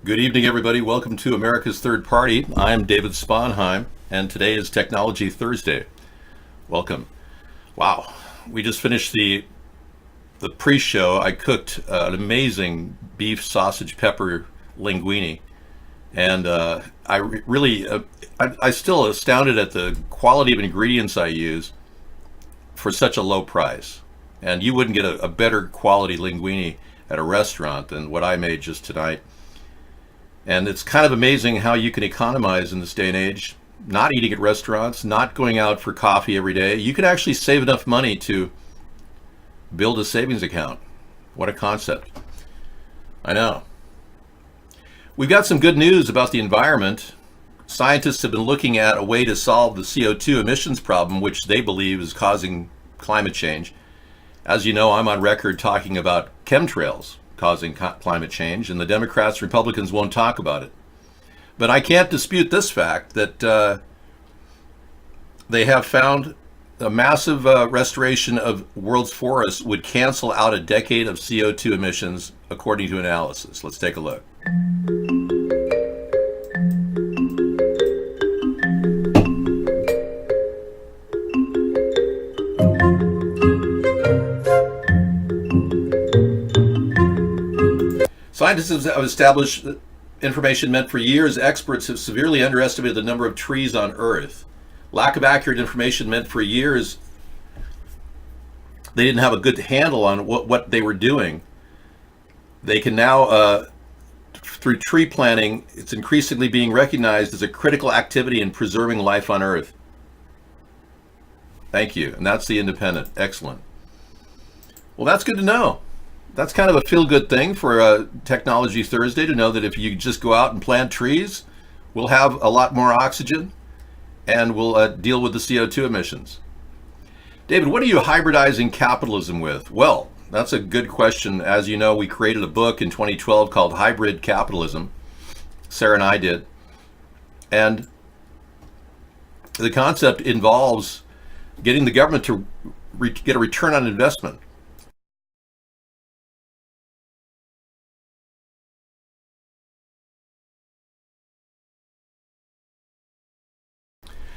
Good evening, everybody. Welcome to America's Third Party. I'm David Sponheim, and today is Technology Thursday. Welcome. Wow, we just finished the pre-show. I cooked an amazing beef sausage pepper linguine, and I still astounded at the quality of ingredients I use for such a low price. And you wouldn't get a better quality linguine at a restaurant than what I made just tonight. And it's kind of amazing how you can economize in this day and age, not eating at restaurants, not going out for coffee every day. You can actually save enough money to build a savings account. What a concept. I know. We've got some good news about the environment. Scientists have been looking at a way to solve the CO2 emissions problem, which they believe is causing climate change. As you know, I'm on record talking about chemtrails causing climate change, and the Democrats, Republicans won't talk about it. But I can't dispute this fact that they have found a massive restoration of world's forests would cancel out a decade of CO2 emissions, according to analysis. Let's take a look. Scientists have established information meant for years. Experts have severely underestimated the number of trees on Earth. Lack of accurate information meant for years they didn't have a good handle on what they were doing. They can now, through tree planting, it's increasingly being recognized as a critical activity in preserving life on Earth. Thank you. And that's The Independent. Excellent. Well, that's good to know. That's kind of a feel-good thing for Technology Thursday, to know that if you just go out and plant trees, we'll have a lot more oxygen and we'll deal with the CO2 emissions. David, what are you hybridizing capitalism with? Well, that's a good question. As you know, we created a book in 2012 called Hybrid Capitalism. Sarah and I did. And the concept involves getting the government to get a return on investment.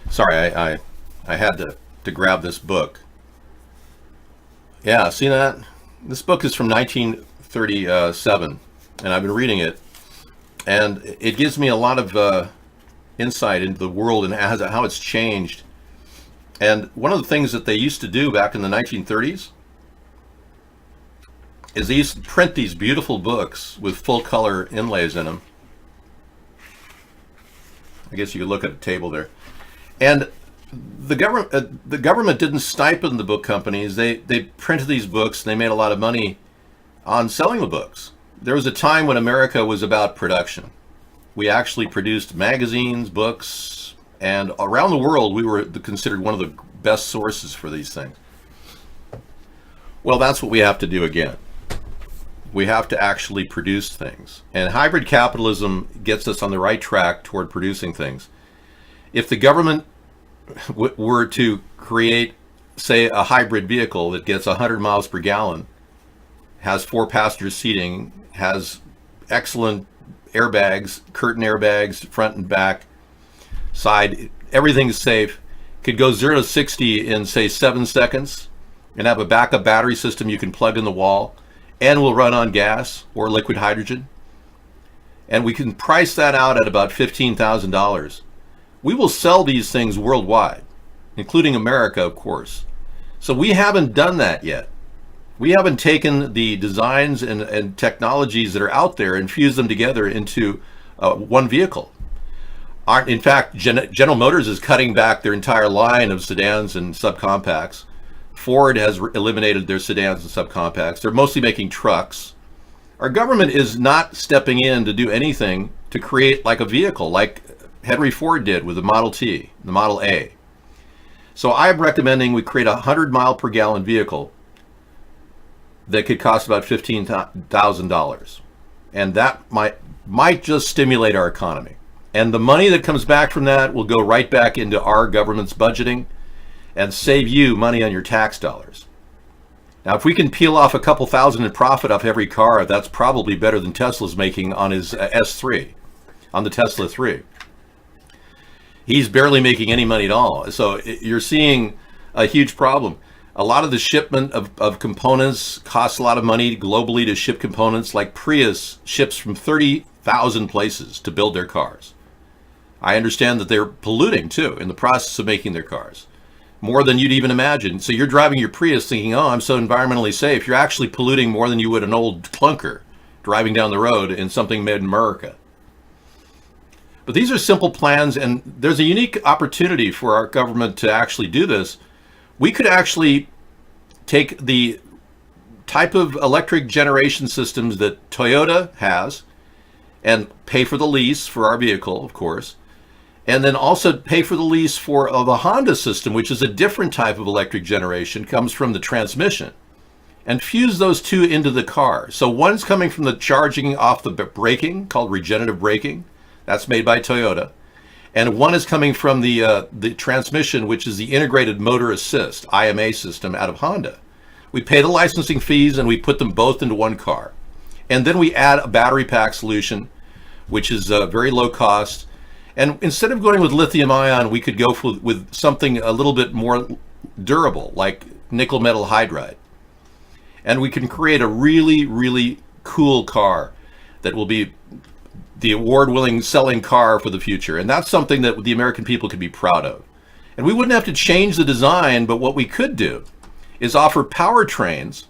Sorry, I had to grab this book. Yeah, see that? This book is from 1937, and I've been reading it, and it gives me a lot of insight into the world and how it's changed. And one of the things that they used to do back in the 1930s is they used to print these beautiful books with full color inlays in them. I guess you could look at a table there. And the government didn't stipend the book companies. They printed these books, and they made a lot of money on selling the books. There was a time when America was about production. We actually produced magazines, books, and around the world we were considered one of the best sources for these things. Well, that's what we have to do again. We have to actually produce things. And hybrid capitalism gets us on the right track toward producing things. If the government were to create, say, a hybrid vehicle that gets 100 miles per gallon, has 4 passenger seating, has excellent airbags, curtain airbags, front and back, side, everything's safe, could go 0 to 60 in, say, 7 seconds, and have a backup battery system you can plug in the wall, and will run on gas or liquid hydrogen, and we can price that out at about $15,000. We will sell these things worldwide, including America, of course. So we haven't done that yet. We haven't taken the designs and technologies that are out there and fused them together into one vehicle. In fact, General Motors is cutting back their entire line of sedans and subcompacts. Ford has eliminated their sedans and subcompacts. They're mostly making trucks. Our government is not stepping in to do anything to create like a vehicle, like Henry Ford did with the Model T, the Model A. So I'm recommending we create a 100 mile per gallon vehicle that could cost about $15,000. And that might just stimulate our economy. And the money that comes back from that will go right back into our government's budgeting and save you money on your tax dollars. Now, if we can peel off a couple thousand in profit off every car, that's probably better than Tesla's making on his S3, on the Tesla 3. He's barely making any money at all. So you're seeing a huge problem. A lot of the shipment of components costs a lot of money globally to ship components. Like Prius ships from 30,000 places to build their cars. I understand that they're polluting too in the process of making their cars, more than you'd even imagine. So you're driving your Prius thinking, oh, I'm so environmentally safe. You're actually polluting more than you would an old clunker driving down the road in something made in America. But these are simple plans, and there's a unique opportunity for our government to actually do this. We could actually take the type of electric generation systems that Toyota has and pay for the lease for our vehicle, of course, and then also pay for the lease for the Honda system, which is a different type of electric generation, comes from the transmission, and fuse those two into the car. So one's coming from the charging off the braking, called regenerative braking. That's made by Toyota. And one is coming from the transmission, which is the integrated motor assist, IMA system, out of Honda. We pay the licensing fees and we put them both into one car. And then we add a battery pack solution, which is very low cost. And instead of going with lithium ion, we could go with something a little bit more durable, like nickel metal hydride. And we can create a really, really cool car that will be the award-winning selling car for the future. And that's something that the American people could be proud of. And we wouldn't have to change the design, but what we could do is offer powertrains.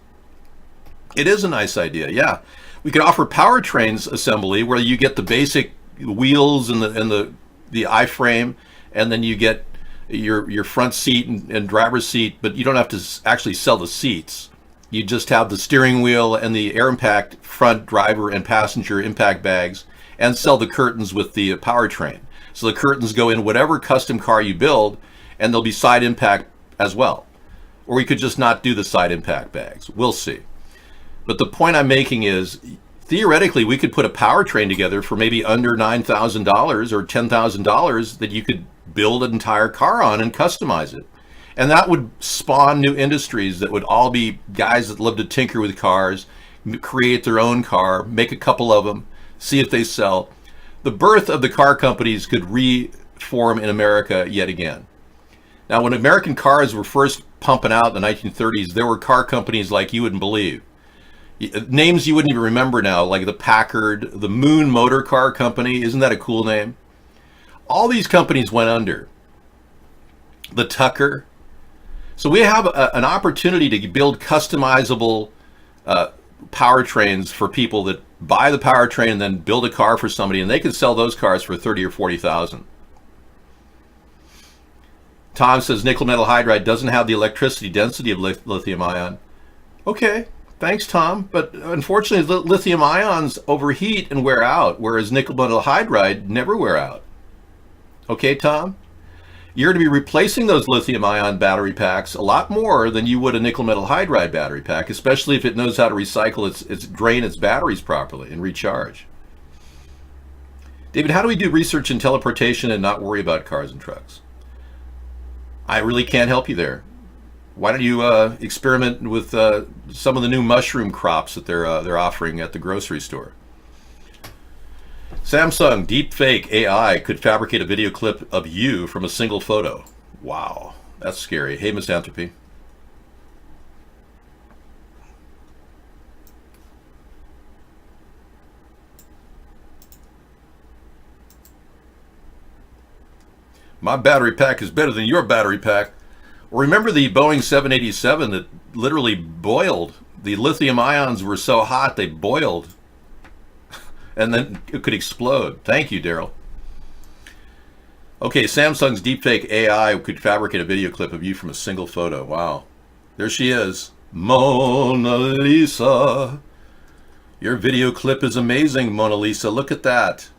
It is a nice idea, yeah. We could offer powertrains assembly where you get the basic wheels and the I-frame, and then you get your front seat and driver's seat, but you don't have to actually sell the seats. You just have the steering wheel and the air impact front driver and passenger impact bags, and sell the curtains with the powertrain. So the curtains go in whatever custom car you build, and there'll be side impact as well. Or we could just not do the side impact bags. We'll see. But the point I'm making is, theoretically, we could put a powertrain together for maybe under $9,000 or $10,000 that you could build an entire car on and customize it. And that would spawn new industries that would all be guys that love to tinker with cars, create their own car, make a couple of them, see if they sell. The birth of the car companies could reform in America yet again. Now, when American cars were first pumping out in the 1930s, there were car companies like you wouldn't believe. Names you wouldn't even remember now, like the Packard, the Moon Motor Car Company. Isn't that a cool name? All these companies went under. The Tucker. So we have an opportunity to build customizable powertrains for people that buy the powertrain and then build a car for somebody, and they can sell those cars for 30 or 40,000. Tom says nickel metal hydride doesn't have the electricity density of lithium ion. Okay, thanks, Tom. But unfortunately, lithium ions overheat and wear out, whereas nickel metal hydride never wear out. Okay, Tom? You're going to be replacing those lithium ion battery packs a lot more than you would a nickel metal hydride battery pack, especially if it knows how to recycle drain its batteries properly and recharge. David, how do we do research in teleportation and not worry about cars and trucks? I really can't help you there. Why don't you experiment with some of the new mushroom crops that they're offering at the grocery store? Samsung deepfake AI could fabricate a video clip of you from a single photo. Wow, that's scary. Hey, Misanthropy. My battery pack is better than your battery pack. Remember the Boeing 787 that literally boiled? The lithium ions were so hot they boiled. And then it could explode. Thank you, Daryl. Okay, Samsung's deepfake AI could fabricate a video clip of you from a single photo. Wow. There she is. Mona Lisa. Your video clip is amazing, Mona Lisa. Look at that.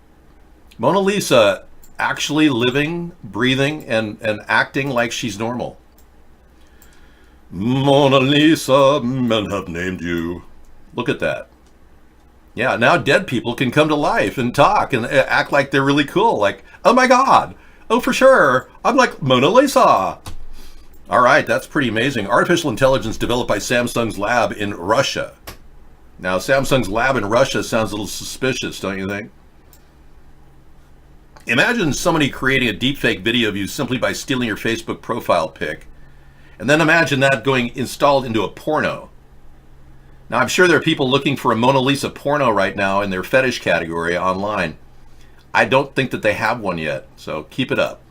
Mona Lisa actually living, breathing, and acting like she's normal. Mona Lisa, men have named you. Look at that. Yeah, now dead people can come to life and talk and act like they're really cool. Like, oh my God, oh for sure, I'm like Mona Lisa. All right, that's pretty amazing. Artificial intelligence developed by Samsung's lab in Russia. Now, Samsung's lab in Russia sounds a little suspicious, don't you think? Imagine somebody creating a deepfake video of you simply by stealing your Facebook profile pic, and then imagine that going installed into a porno. Now, I'm sure there are people looking for a Mona Lisa porno right now in their fetish category online. I don't think that they have one yet, so keep it up.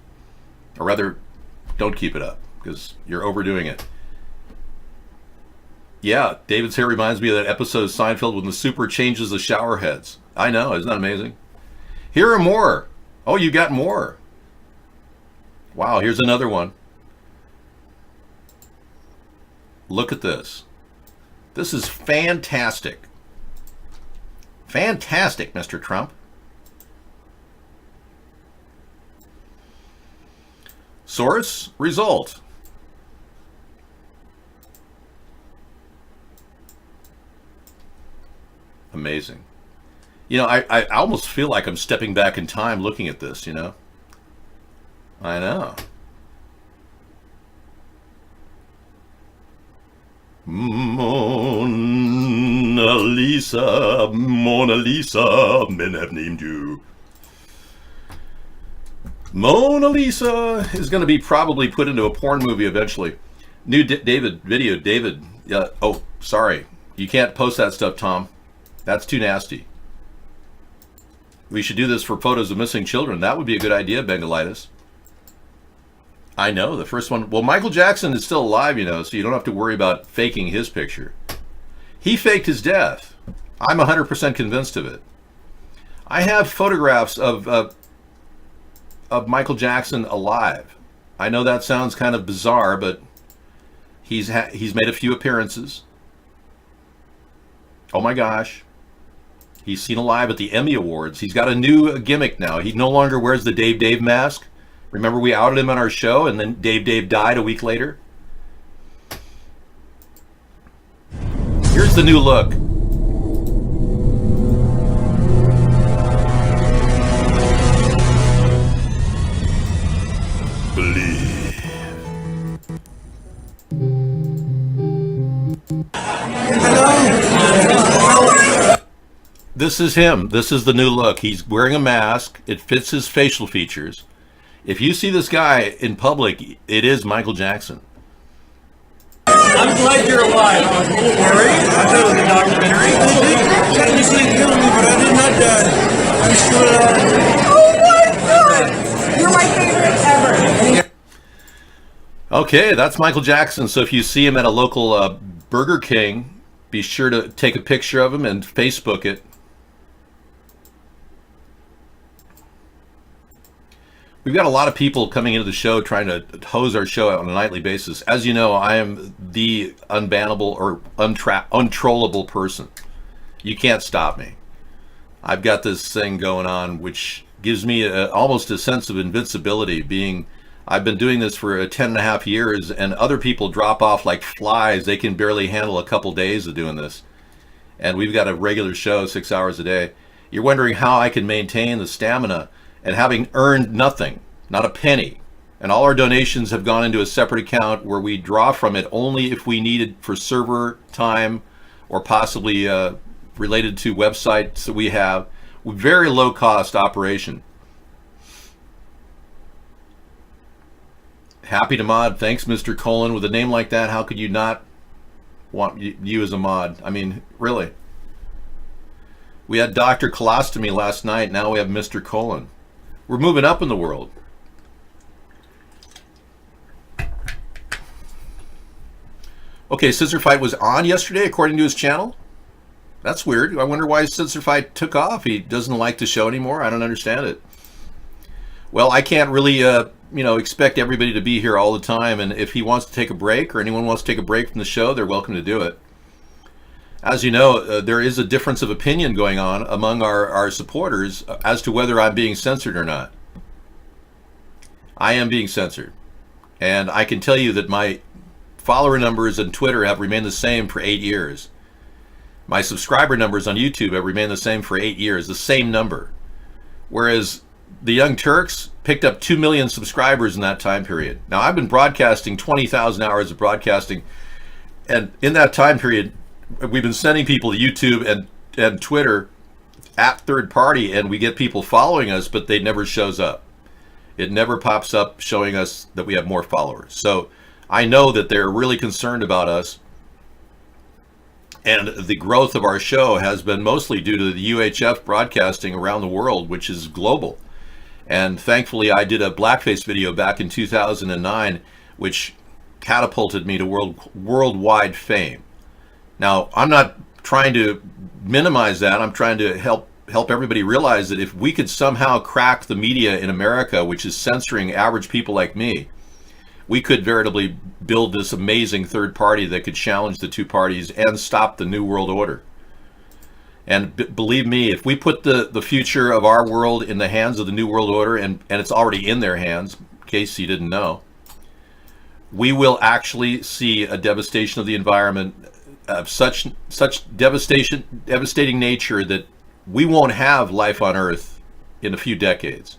Or rather, don't keep it up, because you're overdoing it. Yeah, David's hair reminds me of that episode of Seinfeld when the super changes the shower heads. I know, isn't that amazing? Here are more. Oh, you got more. Wow, here's another one. Look at this. This is fantastic. Fantastic, Mr. Trump. Source, result. Amazing. You know, I almost feel like I'm stepping back in time looking at this, you know? I know. Mona Lisa, Mona Lisa, men have named you. Mona Lisa is going to be probably put into a porn movie eventually. New David video, David. Oh, sorry. You can't post that stuff, Tom. That's too nasty. We should do this for photos of missing children. That would be a good idea, Bengalitis. I know, the first one. Well, Michael Jackson is still alive, you know, so you don't have to worry about faking his picture. He faked his death. I'm 100% convinced of it. I have photographs of Michael Jackson alive. I know that sounds kind of bizarre, but he's made a few appearances. Oh my gosh. He's seen alive at the Emmy Awards. He's got a new gimmick now. He no longer wears the Dave mask. Remember we outed him on our show and then Dave died a week later? Here's the new look. Believe. This is him. This is the new look. He's wearing a mask. It fits his facial features. If you see this guy in public, it is Michael Jackson. I'm glad you're alive. I was a little worried. I thought it was a documentary. You said kill me, but I did not die. I'm still alive. Oh my God! You're my favorite ever. Okay, that's Michael Jackson. So if you see him at a local Burger King, be sure to take a picture of him and Facebook it. We've got a lot of people coming into the show trying to hose our show out on a nightly basis. As you know, I am the unbannable or untrollable person. You can't stop me. I've got this thing going on which gives me almost a sense of invincibility. I've been doing this for 10 and a half years, and other people drop off like flies. They can barely handle a couple days of doing this. And we've got a regular show, 6 hours a day. You're wondering how I can maintain the stamina, and having earned nothing, not a penny, and all our donations have gone into a separate account where we draw from it only if we need it for server time or possibly related to websites that we have. Very low cost operation. Happy to mod. Thanks, Mr. Colon. With a name like that, how could you not want you as a mod? I mean, really. We had Dr. Colostomy last night. Now we have Mr. Colon. We're moving up in the world. Okay, Scissor Fight was on yesterday, according to his channel. That's weird. I wonder why Scissor Fight took off. He doesn't like the show anymore. I don't understand it. Well, I can't really, expect everybody to be here all the time. And if he wants to take a break, or anyone wants to take a break from the show, they're welcome to do it. As you know, there is a difference of opinion going on among our supporters as to whether I'm being censored or not. I am being censored. And I can tell you that my follower numbers on Twitter have remained the same for 8 years. My subscriber numbers on YouTube have remained the same for 8 years, the same number. Whereas the Young Turks picked up 2 million subscribers in that time period. Now, I've been broadcasting 20,000 hours of broadcasting, and in that time period, we've been sending people to YouTube and Twitter at third party, and we get people following us, but they never shows up. It never pops up showing us that we have more followers. So I know that they're really concerned about us, and the growth of our show has been mostly due to the UHF broadcasting around the world, which is global. And thankfully, I did a blackface video back in 2009, which catapulted me to worldwide fame. Now, I'm not trying to minimize that. I'm trying to help everybody realize that if we could somehow crack the media in America, which is censoring average people like me, we could veritably build this amazing third party that could challenge the two parties and stop the New World Order. And believe me, if we put the future of our world in the hands of the New World Order, and it's already in their hands, in case you didn't know, we will actually see a devastation of the environment of such devastating nature that we won't have life on Earth in a few decades.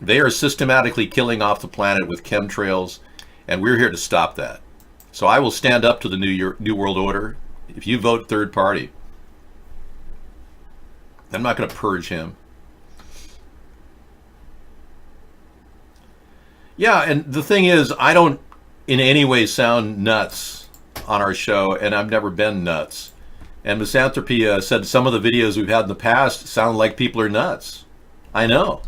They are systematically killing off the planet with chemtrails, and we're here to stop that. So I will stand up to the New World Order if you vote third party. I'm not going to purge him. Yeah, and the thing is, I don't in any way sound nuts on our show, and I've never been nuts. And Misanthropy said some of the videos we've had in the past sound like people are nuts. I know.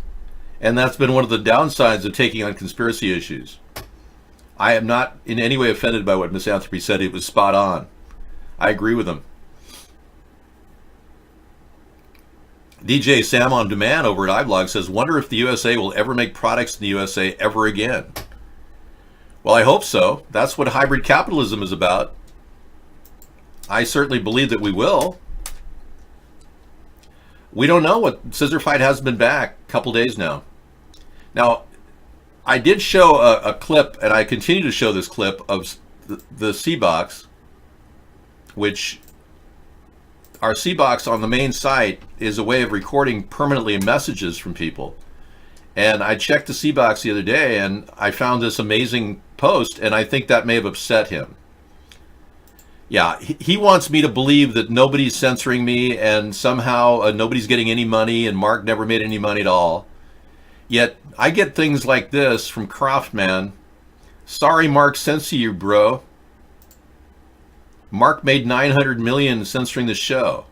And that's been one of the downsides of taking on conspiracy issues. I am not in any way offended by what Misanthropy said. It was spot on. I agree with him. DJ Sam on Demand over at iBlog says, wonder if the USA will ever make products in the USA ever again. Well, I hope so. That's what hybrid capitalism is about. I certainly believe that we will. We don't know what Scissor Fight hasn't been back a couple days now. Now, I did show a clip, and I continue to show this clip of the C-Box, which our C-Box on the main site is a way of recording permanently messages from people. And I checked the C-Box the other day, and I found this amazing post, and I think that may have upset him. Yeah, he wants me to believe that nobody's censoring me, and somehow nobody's getting any money, and Mark never made any money at all. Yet, I get things like this from Croftman. Sorry Mark censored you, bro. Mark made $900 million censoring the show.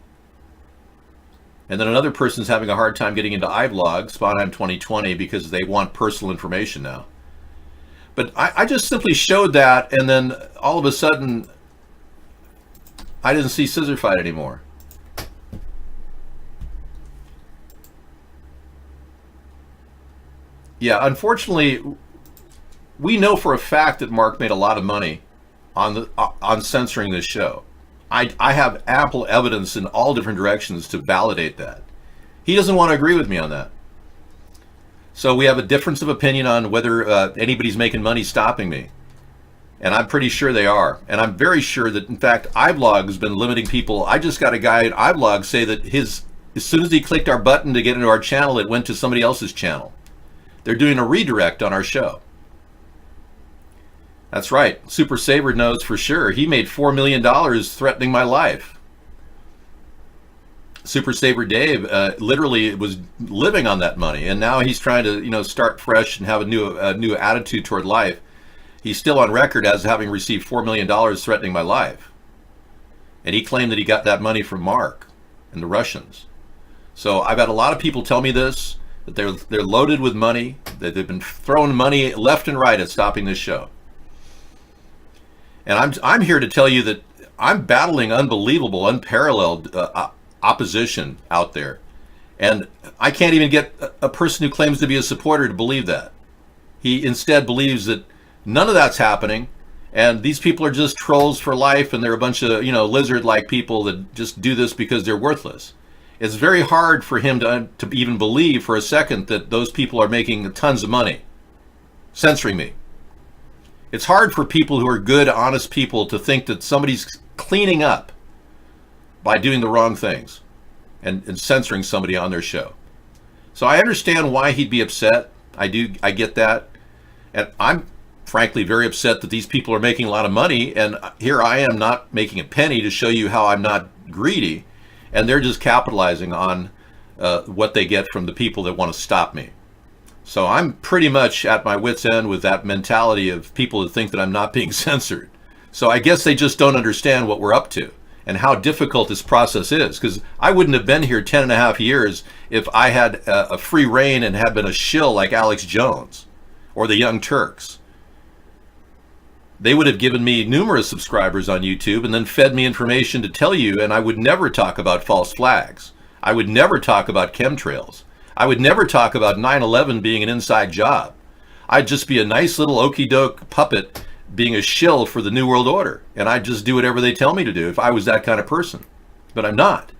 And then another person's having a hard time getting into iVlog, Sponheim 2020, because they want personal information now. But I just simply showed that, and then all of a sudden, I didn't see Scissor Fight anymore. Yeah, unfortunately, we know for a fact that Mark made a lot of money on censoring this show. I have ample evidence in all different directions to validate that. He doesn't want to agree with me on that. So we have a difference of opinion on whether anybody's making money stopping me. And I'm pretty sure they are. And I'm very sure that, in fact, iVlog has been limiting people. I just got a guy at iVlog say that as soon as he clicked our button to get into our channel, it went to somebody else's channel. They're doing a redirect on our show. That's right. Super Saber knows for sure. He made $4 million threatening my life. Super Saber Dave literally was living on that money, and now he's trying to, start fresh and have a new attitude toward life. He's still on record as having received $4 million threatening my life, and he claimed that he got that money from Mark and the Russians. So I've had a lot of people tell me this, that they're loaded with money, that they've been throwing money left and right at stopping this show. And I'm here to tell you that I'm battling unbelievable, unparalleled opposition out there. And I can't even get a person who claims to be a supporter to believe that. He instead believes that none of that's happening, and these people are just trolls for life, and they're a bunch of, lizard-like people that just do this because they're worthless. It's very hard for him to even believe for a second that those people are making tons of money censoring me. It's hard for people who are good, honest people to think that somebody's cleaning up by doing the wrong things and censoring somebody on their show. So I understand why he'd be upset. I get that. And I'm frankly very upset that these people are making a lot of money, and here I am not making a penny to show you how I'm not greedy, and they're just capitalizing on what they get from the people that want to stop me. So I'm pretty much at my wit's end with that mentality of people that think that I'm not being censored. So I guess they just don't understand what we're up to and how difficult this process is, because I wouldn't have been here 10 and a half years if I had a free reign and had been a shill like Alex Jones or the Young Turks. They would have given me numerous subscribers on YouTube and then fed me information to tell you, and I would never talk about false flags. I would never talk about chemtrails. I would never talk about 9/11 being an inside job. I'd just be a nice little okey-doke puppet being a shill for the New World Order, and I'd just do whatever they tell me to do if I was that kind of person. But I'm not.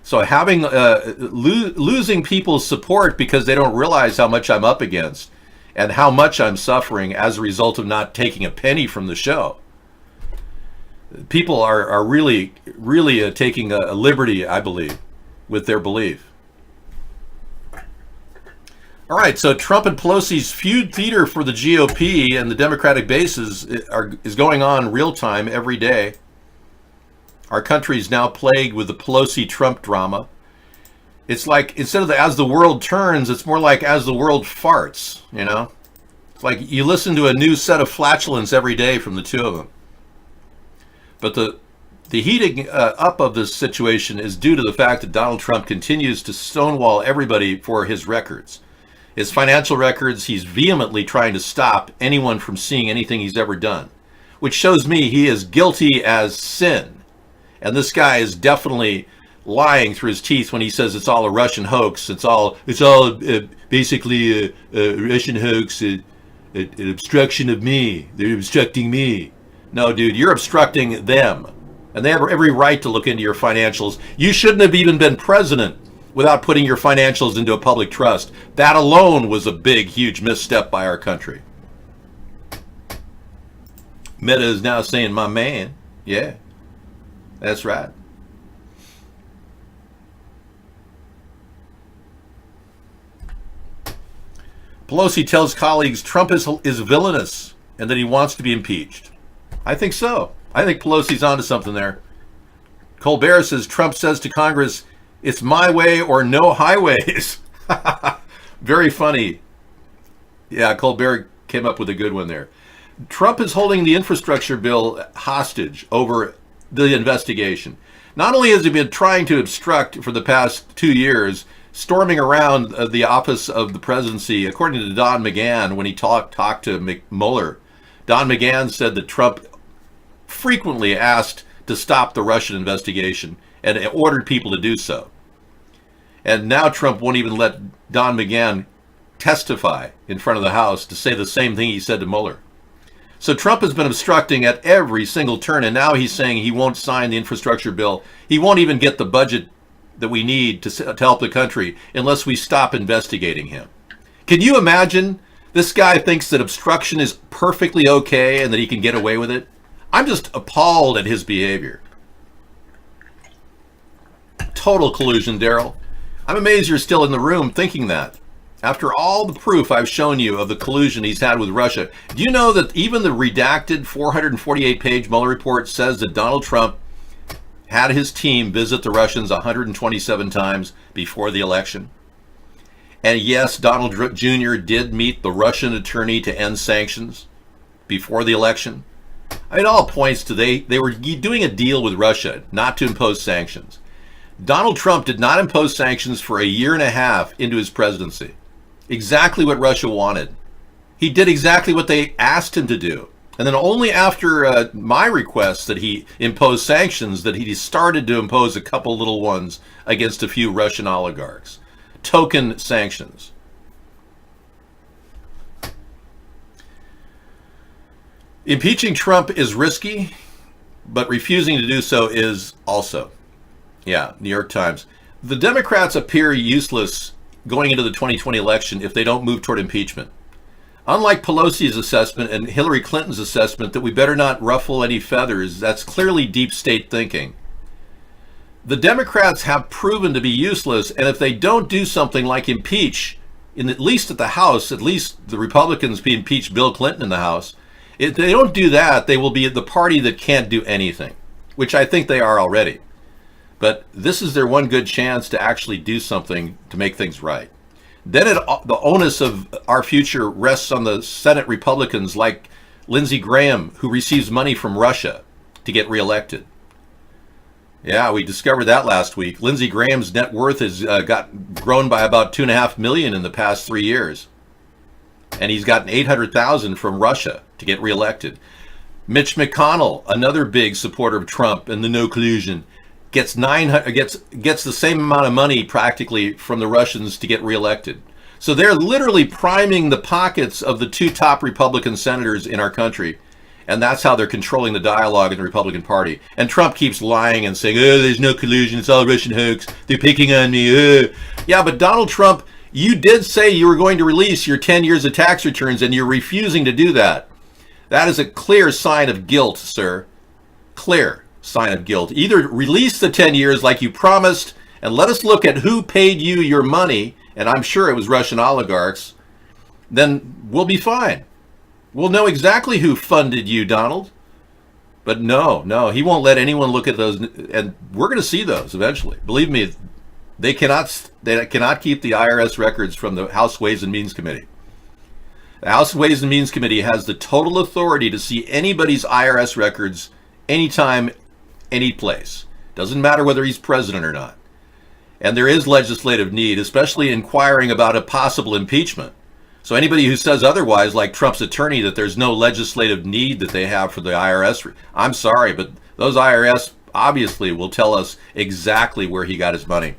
So having losing people's support because they don't realize how much I'm up against and how much I'm suffering as a result of not taking a penny from the show. People are really taking a liberty, I believe, with their belief. All right, so Trump and Pelosi's feud theater for the GOP and the Democratic bases is going on real time every day. Our country is now plagued with the Pelosi-Trump drama. It's like, instead of as the world turns, it's more like as the world farts, you know? It's like you listen to a new set of flatulence every day from the two of them. But the heating up of this situation is due to the fact that Donald Trump continues to stonewall everybody for his records. His financial records, he's vehemently trying to stop anyone from seeing anything he's ever done, which shows me he is guilty as sin. And this guy is definitely lying through his teeth when he says it's all a Russian hoax. It's all basically a Russian hoax, an obstruction of me. They're obstructing me. No, dude, you're obstructing them. And they have every right to look into your financials. You shouldn't have even been president without putting your financials into a public trust. That alone was a big, huge misstep by our country. Meta is now saying, my man. Yeah, that's right. Pelosi tells colleagues Trump is villainous and that he wants to be impeached. I think so. I think Pelosi's onto something there. Colbert says Trump says to Congress, it's my way or no highways. Very funny. Yeah, Colbert came up with a good one there. Trump is holding the infrastructure bill hostage over the investigation. Not only has he been trying to obstruct for the past 2 years, storming around the office of the presidency, according to Don McGahn, when he talked to Mueller, Don McGahn said that Trump frequently asked to stop the Russian investigation and ordered people to do so. And now Trump won't even let Don McGahn testify in front of the House to say the same thing he said to Mueller. So Trump has been obstructing at every single turn, and now he's saying he won't sign the infrastructure bill. He won't even get the budget that we need to help the country unless we stop investigating him. Can you imagine? This guy thinks that obstruction is perfectly okay and that he can get away with it. I'm just appalled at his behavior. Total collusion, Daryl. I'm amazed you're still in the room thinking that. After all the proof I've shown you of the collusion he's had with Russia, do you know that even the redacted 448-page Mueller report says that Donald Trump had his team visit the Russians 127 times before the election? And yes, Donald Jr. did meet the Russian attorney to end sanctions before the election. It all points to they were doing a deal with Russia not to impose sanctions. Donald Trump did not impose sanctions for a year and a half into his presidency. Exactly what Russia wanted. He did exactly what they asked him to do. And then only after my request that he imposed sanctions that he started to impose a couple little ones against a few Russian oligarchs. Token sanctions. Impeaching Trump is risky, but refusing to do so is also. Yeah, New York Times. The Democrats appear useless going into the 2020 election if they don't move toward impeachment. Unlike Pelosi's assessment and Hillary Clinton's assessment that we better not ruffle any feathers, that's clearly deep state thinking. The Democrats have proven to be useless, and if they don't do something like impeach, at least at the House, at least the Republicans impeach Bill Clinton in the House, if they don't do that, they will be the party that can't do anything, which I think they are already. But this is their one good chance to actually do something to make things right. Then the onus of our future rests on the Senate Republicans like Lindsey Graham, who receives money from Russia to get reelected. Yeah, we discovered that last week. Lindsey Graham's net worth has grown by about $2.5 million in the past 3 years. And he's gotten $800,000 from Russia to get reelected. Mitch McConnell, another big supporter of Trump and the no collusion, gets the same amount of money practically from the Russians to get reelected. So they're literally priming the pockets of the two top Republican senators in our country. And that's how they're controlling the dialogue in the Republican Party. And Trump keeps lying and saying, oh, there's no collusion, it's all a Russian hoax, they're picking on me. Yeah, but Donald Trump, you did say you were going to release your 10 years of tax returns, and you're refusing to do that. That is a clear sign of guilt, sir. Clear sign of guilt. Either release the 10 years like you promised, and let us look at who paid you your money, and I'm sure it was Russian oligarchs, then we'll be fine. We'll know exactly who funded you, Donald. But no, he won't let anyone look at those, and we're going to see those eventually. Believe me, they cannot keep the IRS records from the House Ways and Means Committee. The House Ways and Means Committee has the total authority to see anybody's IRS records anytime, any place. Doesn't matter whether he's president or not. And there is legislative need, especially inquiring about a possible impeachment. So anybody who says otherwise, like Trump's attorney, that there's no legislative need that they have for the IRS, I'm sorry, but those IRS obviously will tell us exactly where he got his money.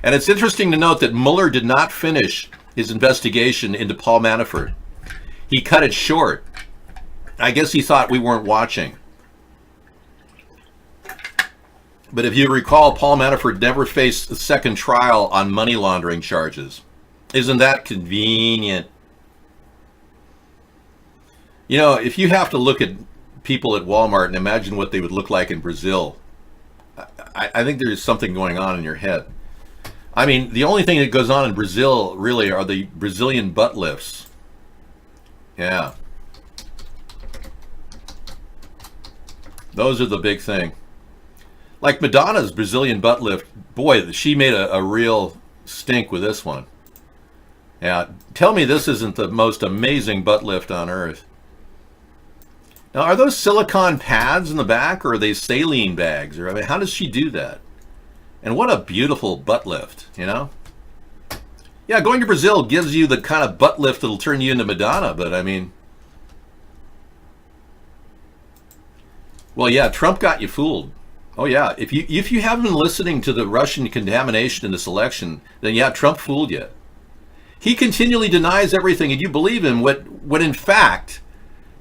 And it's interesting to note that Mueller did not finish his investigation into Paul Manafort. He cut it short. I guess he thought we weren't watching. But if you recall, Paul Manafort never faced a second trial on money laundering charges. Isn't that convenient? You know, if you have to look at people at Walmart and imagine what they would look like in Brazil, I think there's something going on in your head. I mean, the only thing that goes on in Brazil really are the Brazilian butt lifts. Yeah. Those are the big thing. Like Madonna's Brazilian butt lift, boy, she made a real stink with this one. Yeah, tell me this isn't the most amazing butt lift on earth. Now, are those silicone pads in the back, or are they saline bags? Or I mean, how does she do that? And what a beautiful butt lift, you know? Yeah, going to Brazil gives you the kind of butt lift that'll turn you into Madonna, but I mean... Well, yeah, Trump got you fooled. Oh, yeah, if you haven't been listening to the Russian contamination in this election, then yeah, Trump fooled you. He continually denies everything, and you believe him when in fact,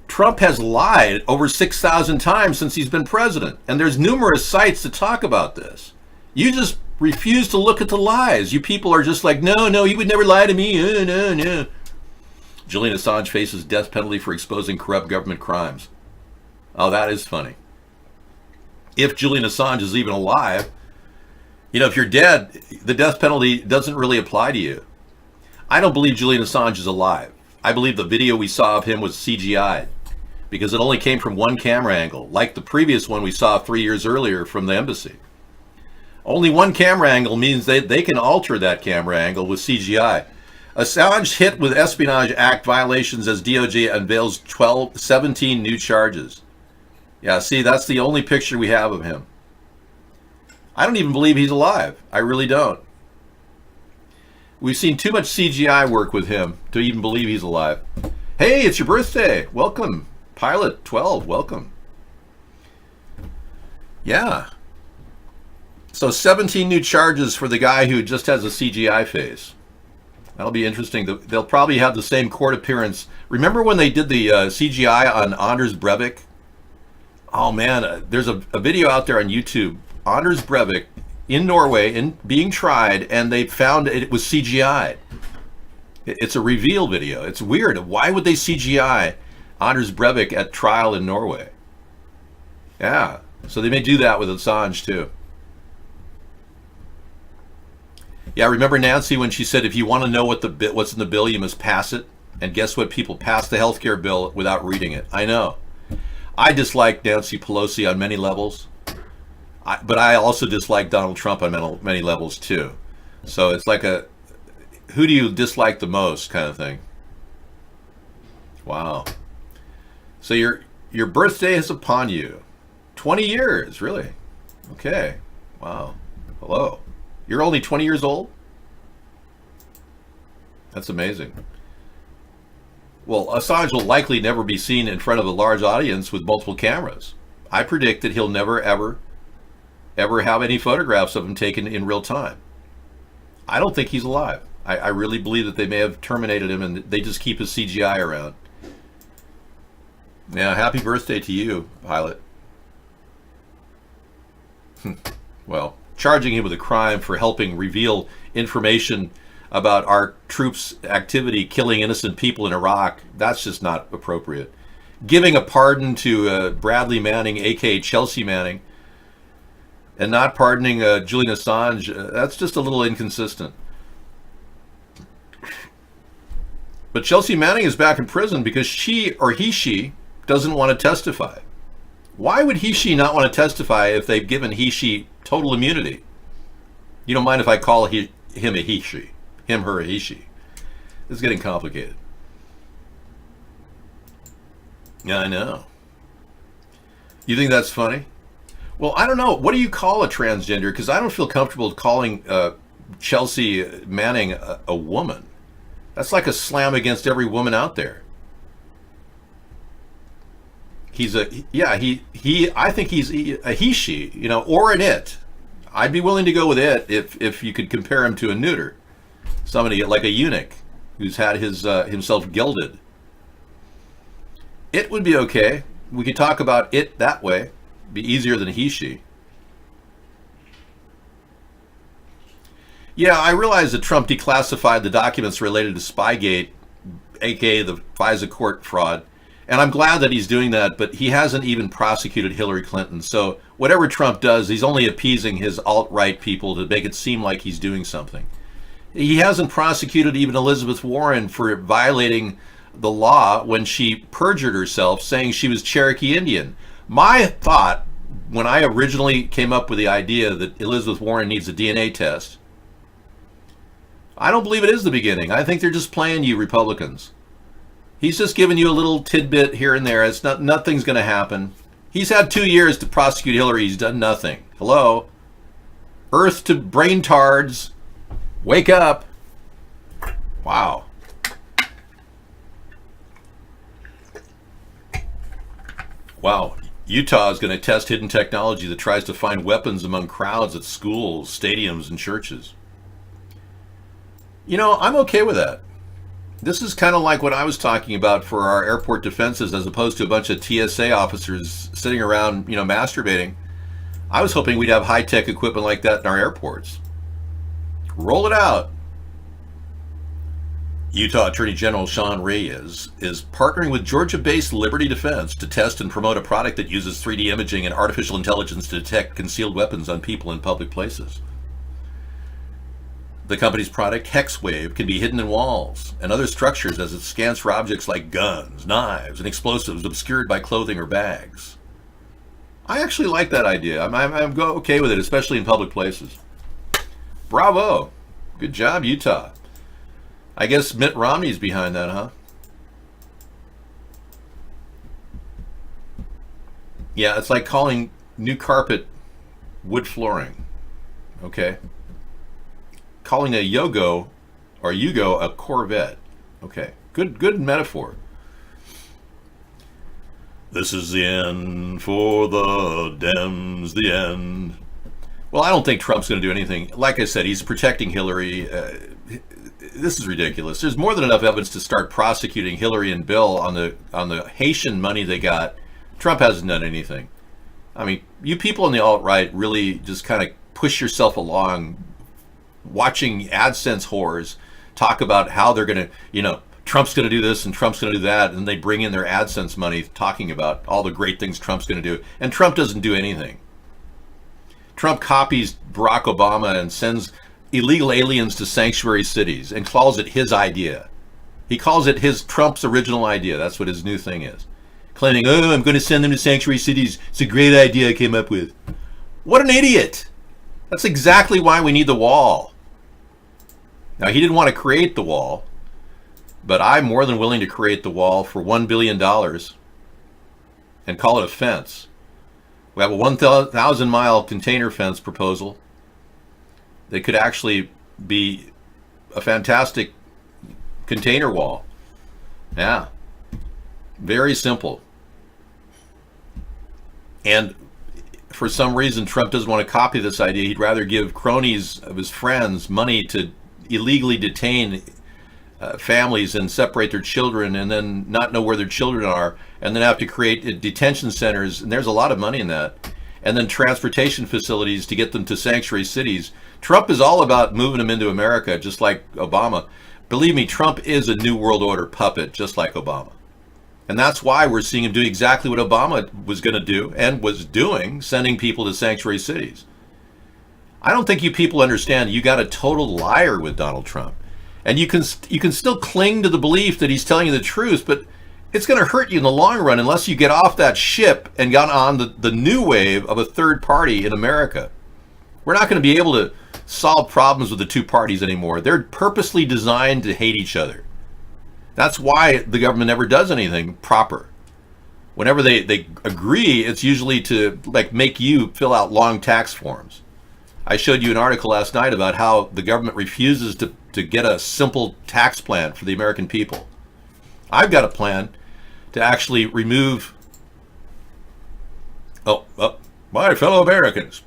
Trump has lied over 6,000 times since he's been president. And there's numerous sites to talk about this. You just refuse to look at the lies. You people are just like, no, he would never lie to me. No. Julian Assange faces death penalty for exposing corrupt government crimes. Oh, that is funny. If Julian Assange is even alive, you know, if you're dead, the death penalty doesn't really apply to you. I don't believe Julian Assange is alive. I believe the video we saw of him was CGI because it only came from one camera angle, like the previous one we saw 3 years earlier from the embassy. Only one camera angle means they can alter that camera angle with CGI. Assange hit with Espionage Act violations as DOJ unveils 17 new charges. Yeah, see, that's the only picture we have of him. I don't even believe he's alive. I really don't. We've seen too much CGI work with him to even believe he's alive. Hey, it's your birthday. Welcome. Pilot 12, welcome. Yeah. So 17 new charges for the guy who just has a CGI face. That'll be interesting. They'll probably have the same court appearance. Remember when they did the CGI on Anders Breivik? Oh man, there's a video out there on YouTube. Anders Breivik in Norway being tried, and they found it was CGI. It's a reveal video. It's weird. Why would they CGI Anders Breivik at trial in Norway? Yeah, so they may do that with Assange too. Yeah, remember Nancy when she said, if you want to know what's in the bill, you must pass it? And guess what? People passed the health care bill without reading it. I know. I dislike Nancy Pelosi on many levels, but I also dislike Donald Trump on many levels too. So it's like who do you dislike the most kind of thing. Wow. So your birthday is upon you. 20 years, really? Okay. Wow. Hello. You're only 20 years old? That's amazing. Well, Assange will likely never be seen in front of a large audience with multiple cameras. I predict that he'll never, ever have any photographs of him taken in real time. I don't think he's alive. I really believe that they may have terminated him and they just keep his CGI around. Yeah, happy birthday to you, pilot. Well, charging him with a crime for helping reveal information about our troops' activity killing innocent people in Iraq, that's just not appropriate. Giving a pardon to Bradley Manning, aka Chelsea Manning, and not pardoning Julian Assange, that's just a little inconsistent. But Chelsea Manning is back in prison because she doesn't want to testify. Why would she not want to testify if they've given she total immunity? You don't mind if I call him a she? Him, her, a she. It's getting complicated. Yeah, I know. You think that's funny? Well, I don't know. What do you call a transgender? Because I don't feel comfortable calling Chelsea Manning a woman. That's like a slam against every woman out there. I think he's a she, or an it. I'd be willing to go with it if you could compare him to a neuter. Somebody like a eunuch who's had himself gilded. It would be okay. We could talk about it that way. Be easier than she. Yeah, I realize that Trump declassified the documents related to Spygate, aka the FISA court fraud, and I'm glad that he's doing that, but he hasn't even prosecuted Hillary Clinton. So whatever Trump does, he's only appeasing his alt-right people to make it seem like he's doing something. He hasn't prosecuted even Elizabeth Warren for violating the law when she perjured herself saying she was Cherokee Indian. My thought, when I originally came up with the idea that Elizabeth Warren needs a DNA test, I don't believe it is the beginning. I think they're just playing you Republicans. He's just giving you a little tidbit here and there. Nothing's going to happen. He's had 2 years to prosecute Hillary. He's done nothing. Hello? Earth to brain tards. Wake up. Wow. Wow. Utah is going to test hidden technology that tries to find weapons among crowds at schools, stadiums, and churches. I'm okay with that. This is kind of like what I was talking about for our airport defenses, as opposed to a bunch of TSA officers sitting around, masturbating. I was hoping we'd have high-tech equipment like that in our airports. Roll it out. Utah Attorney General Sean Reyes is partnering with Georgia-based Liberty Defense to test and promote a product that uses 3D imaging and artificial intelligence to detect concealed weapons on people in public places. The company's product, HexWave, can be hidden in walls and other structures as it scans for objects like guns, knives, and explosives obscured by clothing or bags. I actually like that idea. I'm okay with it, especially in public places. Bravo. Good job, Utah. I guess Mitt Romney's behind that, huh? Yeah, it's like calling new carpet wood flooring. Okay. Calling a Yugo a Corvette. Okay. Good metaphor. This is the end for the Dems, the end. Well, I don't think Trump's going to do anything. Like I said, he's protecting Hillary. This is ridiculous. There's more than enough evidence to start prosecuting Hillary and Bill on the Haitian money they got. Trump hasn't done anything. I mean, you people on the alt-right really just kind of push yourself along watching AdSense whores talk about how they're going to, Trump's going to do this and Trump's going to do that, and they bring in their AdSense money talking about all the great things Trump's going to do. And Trump doesn't do anything. Trump copies Barack Obama and sends illegal aliens to sanctuary cities and calls it his idea. He calls it Trump's original idea. That's what his new thing is. Claiming, oh, I'm going to send them to sanctuary cities. It's a great idea I came up with. What an idiot. That's exactly why we need the wall. Now, he didn't want to create the wall, but I'm more than willing to create the wall for $1 billion and call it a fence. We have a 1,000-mile container fence proposal that could actually be a fantastic container wall. Yeah. Very simple. And for some reason, Trump doesn't want to copy this idea. He'd rather give cronies of his friends money to illegally detain families and separate their children and then not know where their children are and then have to create detention centers. And there's a lot of money in that. And then transportation facilities to get them to sanctuary cities. Trump is all about moving them into America, just like Obama. Believe me, Trump is a New World Order puppet, just like Obama. And that's why we're seeing him do exactly what Obama was going to do and was doing, sending people to sanctuary cities. I don't think you people understand you got a total liar with Donald Trump. And you can still cling to the belief that he's telling you the truth, but it's going to hurt you in the long run unless you get off that ship and got on the new wave of a third party in America. We're not going to be able to solve problems with the two parties anymore. They're purposely designed to hate each other. That's why the government never does anything proper. Whenever they agree, it's usually to make you fill out long tax forms. I showed you an article last night about how the government refuses to get a simple tax plan for the American people. I've got a plan to actually remove, my fellow Americans,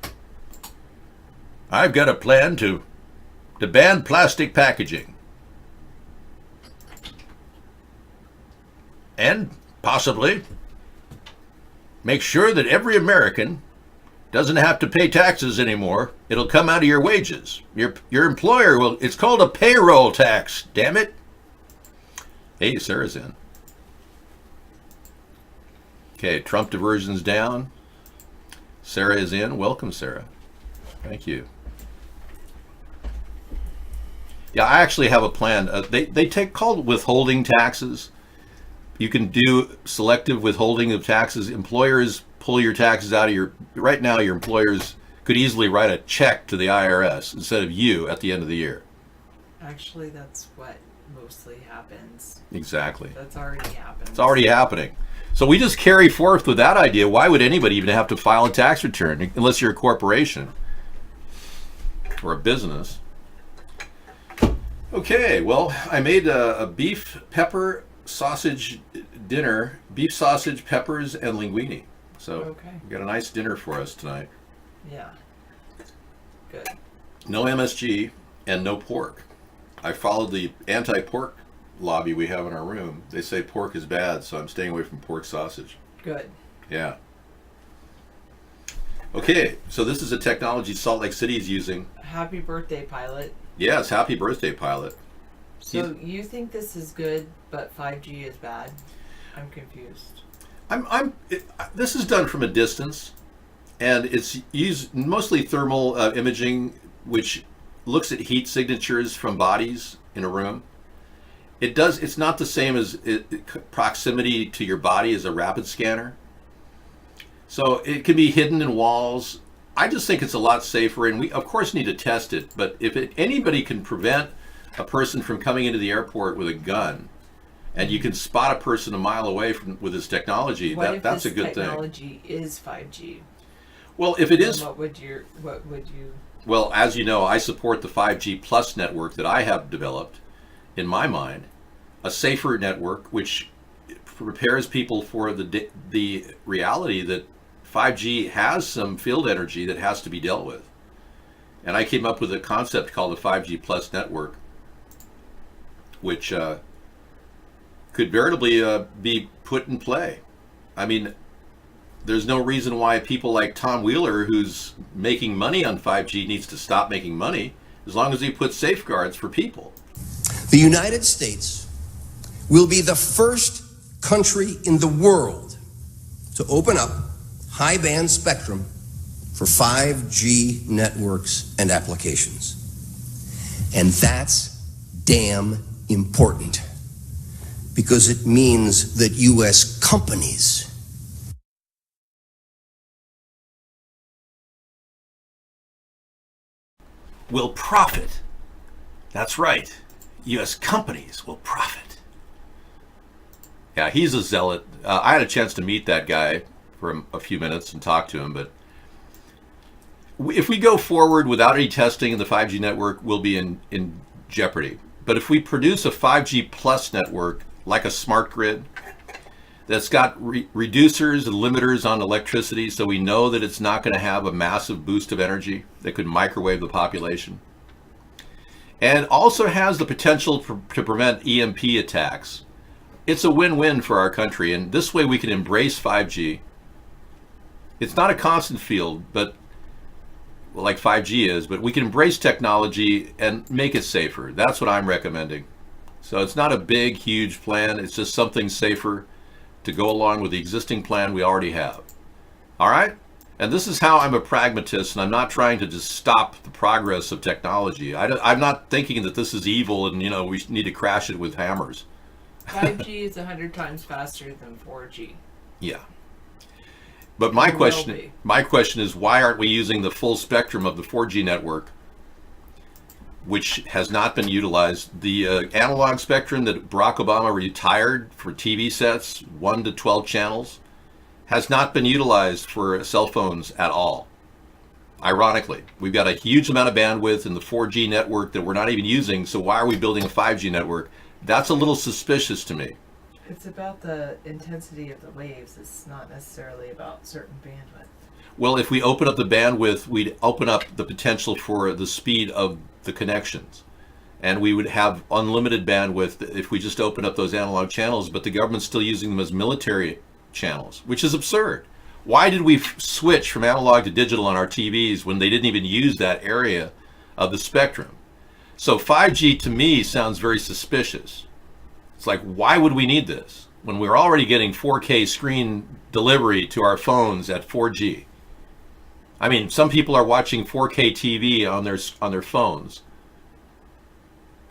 I've got a plan to ban plastic packaging. And possibly make sure that every American doesn't have to pay taxes anymore. It'll come out of your wages. Your employer will, it's called a payroll tax, damn it. Hey, Sarah's in. Okay, Trump diversion's down. Sarah is in. Welcome, Sarah. Thank you. Yeah, I actually have a plan. They called withholding taxes. You can do selective withholding of taxes. Employers pull your taxes out of right now your employers could easily write a check to the IRS instead of you at the end of the year. Actually, that's what mostly happens. Exactly. That's already happened. It's already happening. So we just carry forth with that idea. Why would anybody even have to file a tax return unless you're a corporation or a business? Okay, well, I made a beef pepper sausage dinner, beef sausage, peppers, and linguine. So we got a nice dinner for us tonight. Yeah. Good. No MSG and no pork. I followed the anti-pork lobby we have in our room. They say pork is bad, so I'm staying away from pork sausage. Good. Yeah. Okay, so this is a technology Salt Lake City is using. Happy birthday, pilot. Yes, happy birthday, pilot. So you think this is good, but 5G is bad? I'm confused. This is done from a distance, and it's used mostly thermal imaging, which looks at heat signatures from bodies in a room. It's not the same as proximity to your body as a rapid scanner. So it can be hidden in walls. I just think it's a lot safer, and we of course need to test it. But if anybody can prevent a person from coming into the airport with a gun, and you can spot a person a mile away with this technology, that's a good thing. What if this technology is 5G? Well, if it is, what would you? Well, as you know, I support the 5G Plus network that I have developed, in my mind, a safer network which prepares people for the reality that 5G has some field energy that has to be dealt with. And I came up with a concept called the 5G Plus network, which could veritably be put in play. I mean, there's no reason why people like Tom Wheeler, who's making money on 5G, needs to stop making money as long as he puts safeguards for people. The United States will be the first country in the world to open up high-band spectrum for 5G networks and applications. And that's damn important, because it means that U.S. companies will profit. That's right. U.S. companies will profit. Yeah, he's a zealot. I had a chance to meet that guy for a few minutes and talk to him, but if we go forward without any testing in the 5G network, we'll be in jeopardy. But if we produce a 5G plus network, like a smart grid, that's got reducers and limiters on electricity, so we know that it's not going to have a massive boost of energy that could microwave the population, and also has the potential to prevent EMP attacks, it's a win-win for our country. And this way we can embrace 5G. It's not a constant field, but like 5G is, but we can embrace technology and make it safer. That's what I'm recommending. So it's not a big, huge plan. It's just something safer to go along with the existing plan we already have. All right? And this is how I'm a pragmatist, and I'm not trying to just stop the progress of technology. I'm not thinking that this is evil and, you know, we need to crash it with hammers. 5G is 100 times faster than 4G. Yeah. But my It will question be. is, why aren't we using the full spectrum of the 4G network, which has not been utilized? The analog spectrum that Barack Obama retired for TV sets, 1 to 12 channels, has not been utilized for cell phones at all. Ironically, we've got a huge amount of bandwidth in the 4G network that we're not even using, so why are we building a 5G network? That's a little suspicious to me. It's about the intensity of the waves. It's not necessarily about certain bandwidth. Well, if we open up the bandwidth, we'd open up the potential for the speed of the connections. And we would have unlimited bandwidth if we just open up those analog channels, but the government's still using them as military channels, which is absurd. Why did we switch from analog to digital on our TVs when they didn't even use that area of the spectrum? So 5G to me sounds very suspicious. It's like, why would we need this when we're already getting 4K screen delivery to our phones at 4G? I mean, some people are watching 4K TV on their phones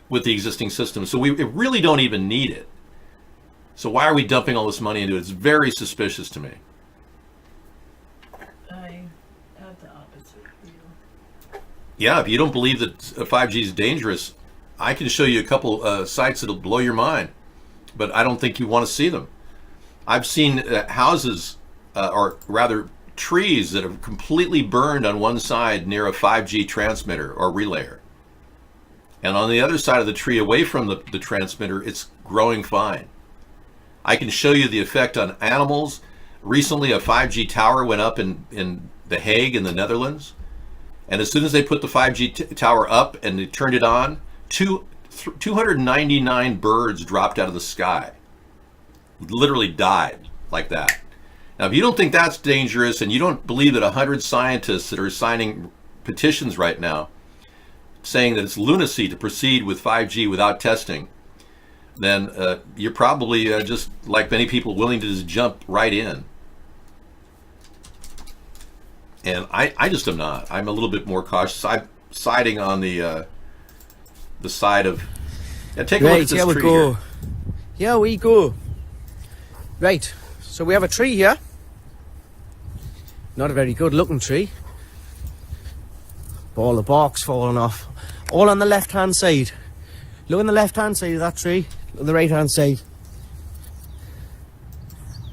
with the existing system, so we really don't even need it. So why are we dumping all this money into it? It's very suspicious to me. I have the opposite view. Yeah, if you don't believe that 5G is dangerous, I can show you a couple sites that'll blow your mind, but I don't think you want to see them. I've seen houses, or rather trees, that are completely burned on one side near a 5G transmitter or relayer. And on the other side of the tree, away from the transmitter, it's growing fine. I can show you the effect on animals. Recently, a 5G tower went up in The Hague in the Netherlands. And as soon as they put the 5G tower up and they turned it on, 299 birds dropped out of the sky. Literally died like that. Now, if you don't think that's dangerous, and you don't believe that 100 scientists that are signing petitions right now saying that it's lunacy to proceed with 5G without testing, then you're probably just like many people, willing to just jump right in. And I just am not. I'm a little bit more cautious. I'm siding on the side of... Yeah, take a look at this tree here. Here we go. Right, so we have a tree here. Not a very good looking tree. All the bark's falling off. All on the left hand side. Look on the left hand side of that tree. Look on the right hand side.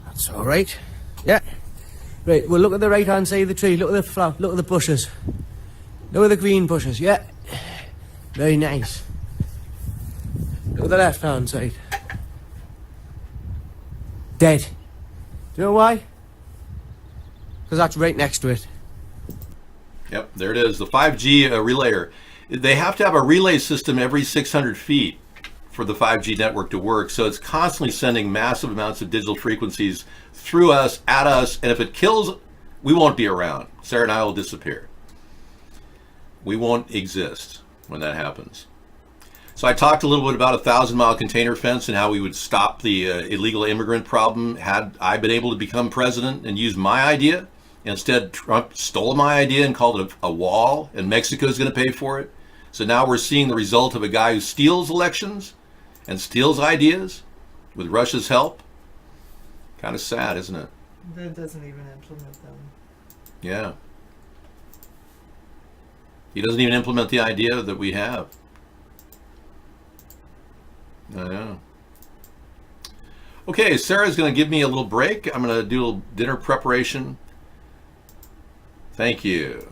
That's alright. Yeah. Right, well look at the right hand side of the tree. Look at the flower. Look at the bushes. Look at the green bushes. Yeah. Very nice. Look at the left hand side. Dead. Do you know why? Because that's right next to it. Yep, there it is. The 5G relayer. They have to have a relay system every 600 feet for the 5G network to work. So it's constantly sending massive amounts of digital frequencies through us, at us. And if it kills, we won't be around. Sarah and I will disappear. We won't exist when that happens. So I talked a little bit about a 1,000-mile container fence and how we would stop the illegal immigrant problem had I been able to become president and use my idea. Instead, Trump stole my idea and called it a wall, and Mexico is going to pay for it. So now we're seeing the result of a guy who steals elections and steals ideas with Russia's help. Kind of sad, isn't it? That doesn't even implement them. Yeah. He doesn't even implement the idea that we have. I know. Okay, Sarah's going to give me a little break. I'm going to do a little dinner preparation. Thank you.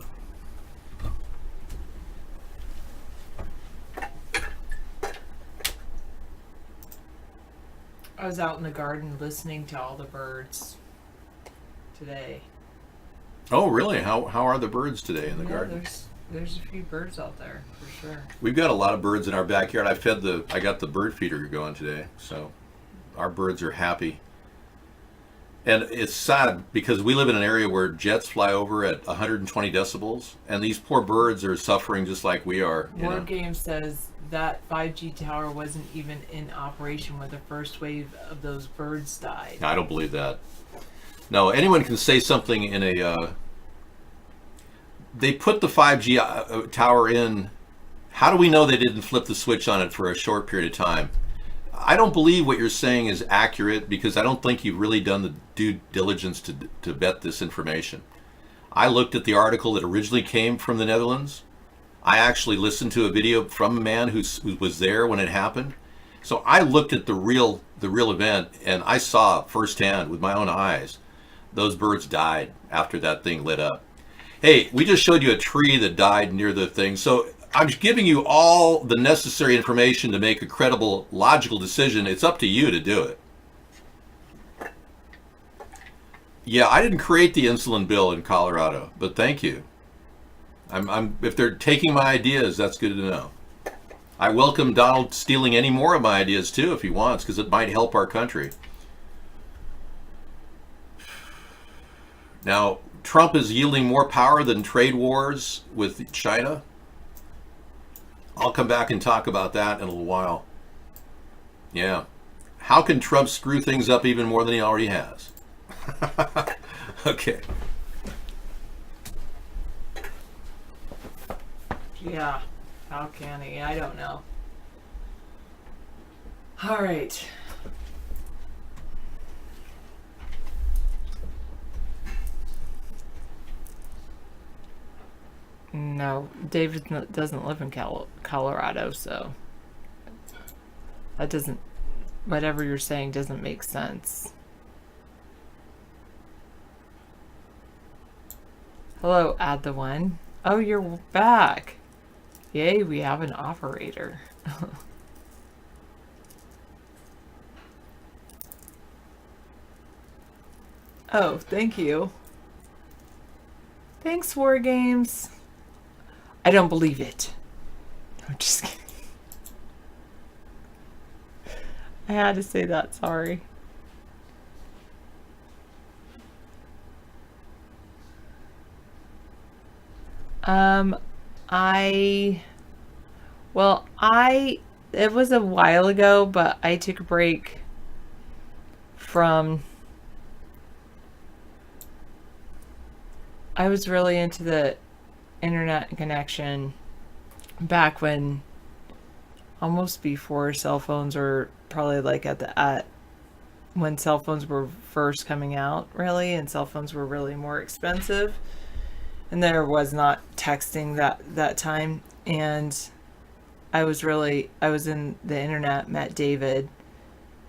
I was out in the garden listening to all the birds today. Oh, really? How are the birds today in the Yeah, garden? there's a few birds out there for sure. We've got a lot of birds in our backyard. I got the bird feeder going today, so our birds are happy. And it's sad because we live in an area where jets fly over at 120 decibels, and these poor birds are suffering just like we are. You War know? Game says that 5G tower wasn't even in operation when the first wave of those birds died. I don't believe that. No, anyone can say something in a. They put the 5G tower in. How do we know they didn't flip the switch on it for a short period of time? I don't believe what you're saying is accurate because I don't think you've really done the due diligence to vet this information. I looked at the article that originally came from the Netherlands. I actually listened to a video from a man who was there when it happened. So I looked at the real event, and I saw firsthand with my own eyes those birds died after that thing lit up. Hey, we just showed you a tree that died near the thing. So I'm giving you all the necessary information to make a credible, logical decision. It's up to you to do it. Yeah, I didn't create the insulin bill in Colorado, but thank you. If they're taking my ideas, that's good to know. I welcome Donald stealing any more of my ideas too if he wants, because it might help our country. Now, Trump is yielding more power than trade wars with China. I'll come back and talk about that in a little while. Yeah. How can Trump screw things up even more than he already has? Okay. Yeah, how can he? I don't know. All right. No, David doesn't live in Colorado, so that doesn't, whatever you're saying doesn't make sense. Hello, add the one. Oh, you're back. Yay, we have an operator. Oh, thank you. Thanks, War Games. I don't believe it. I'm just kidding. I had to say that, sorry. It was a while ago, but I took a break from, I was really into the internet connection back when, almost before cell phones, or probably like at when cell phones were first coming out, really, and cell phones were really more expensive, and there was not texting that time. And I was in the internet, met David,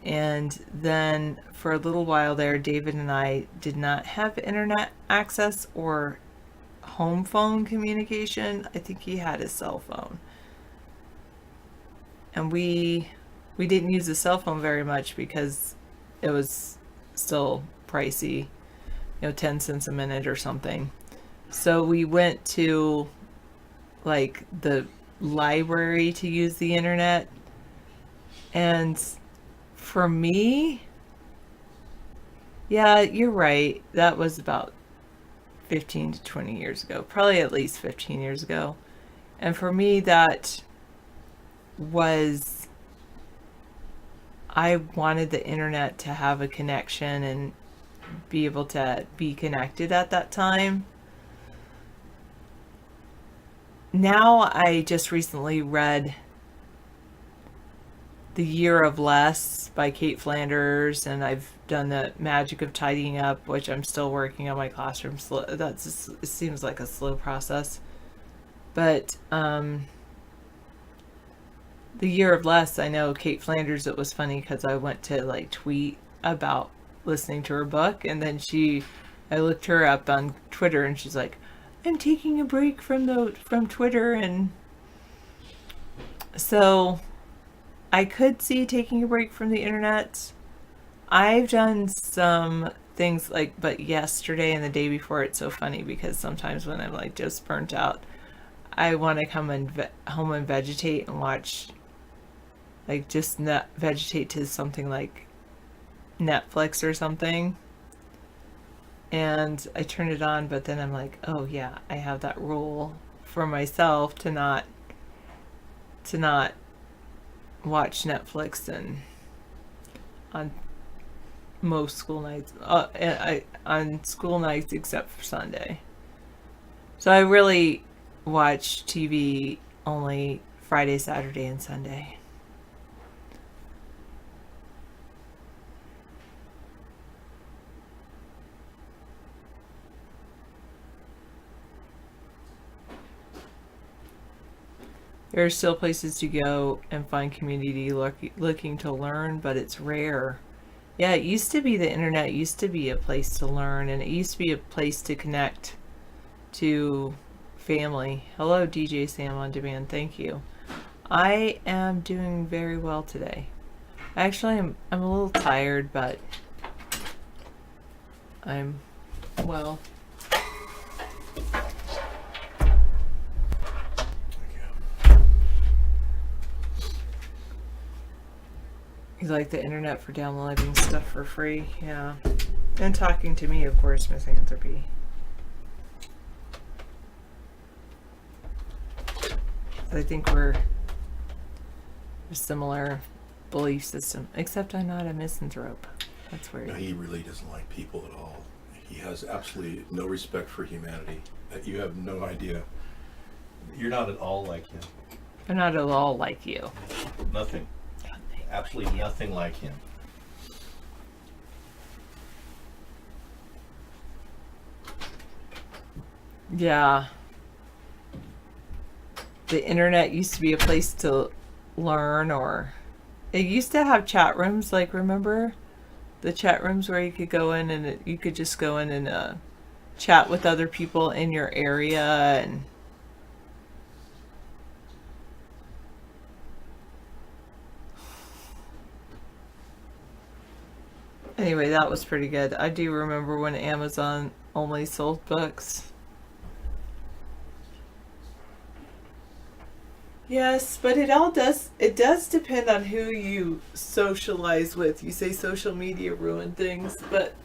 and then for a little while there, David and I did not have internet access or home phone communication. I think he had his cell phone, and we didn't use the cell phone very much because it was still pricey, 10 cents a minute or something. So we went to like the library to use the internet, and for me, yeah, you're right, that was about 15 to 20 years ago, probably at least 15 years ago. And for me, that was, I wanted the internet to have a connection and be able to be connected at that time. now I just recently read The Year of Less by Kate Flanders, and I've done The Magic of Tidying Up, which I'm still working on my classroom. It seems like a slow process. But The Year of Less, I know Kate Flanders, it was funny because I went to like tweet about listening to her book, and then I looked her up on Twitter, and she's like, I'm taking a break from Twitter, and so I could see taking a break from the internet. I've done some things but yesterday and the day before, it's so funny because sometimes when I'm like just burnt out, I want to come home and vegetate and watch, like just vegetate to something like Netflix or something. And I turn it on, but then I'm like, oh yeah, I have that rule for myself to not watch Netflix and on most school nights, on school nights except for Sunday. So I really watch TV only Friday, Saturday, and Sunday. There are still places to go and find community looking to learn, but it's rare. Yeah, it used to be the internet used to be a place to learn, and it used to be a place to connect to family. Hello, DJ Sam on Demand. Thank you. I am doing very well today. Actually, I'm a little tired, but I'm well. You like the internet for downloading stuff for free? Yeah. And talking to me, of course, Misanthropy. I think we're a similar belief system, except I'm not a misanthrope. That's weird. No, he really doesn't like people at all. He has absolutely no respect for humanity. You have no idea. You're not at all like him. I'm not at all like you. Nothing. Absolutely nothing like him. Yeah. The internet used to be a place to learn, or it used to have chat rooms, like, remember the chat rooms where you could go in and you could just go in and chat with other people in your area. And anyway, that was pretty good. I do remember when Amazon only sold books. Yes, but it does depend on who you socialize with. You say social media ruined things, but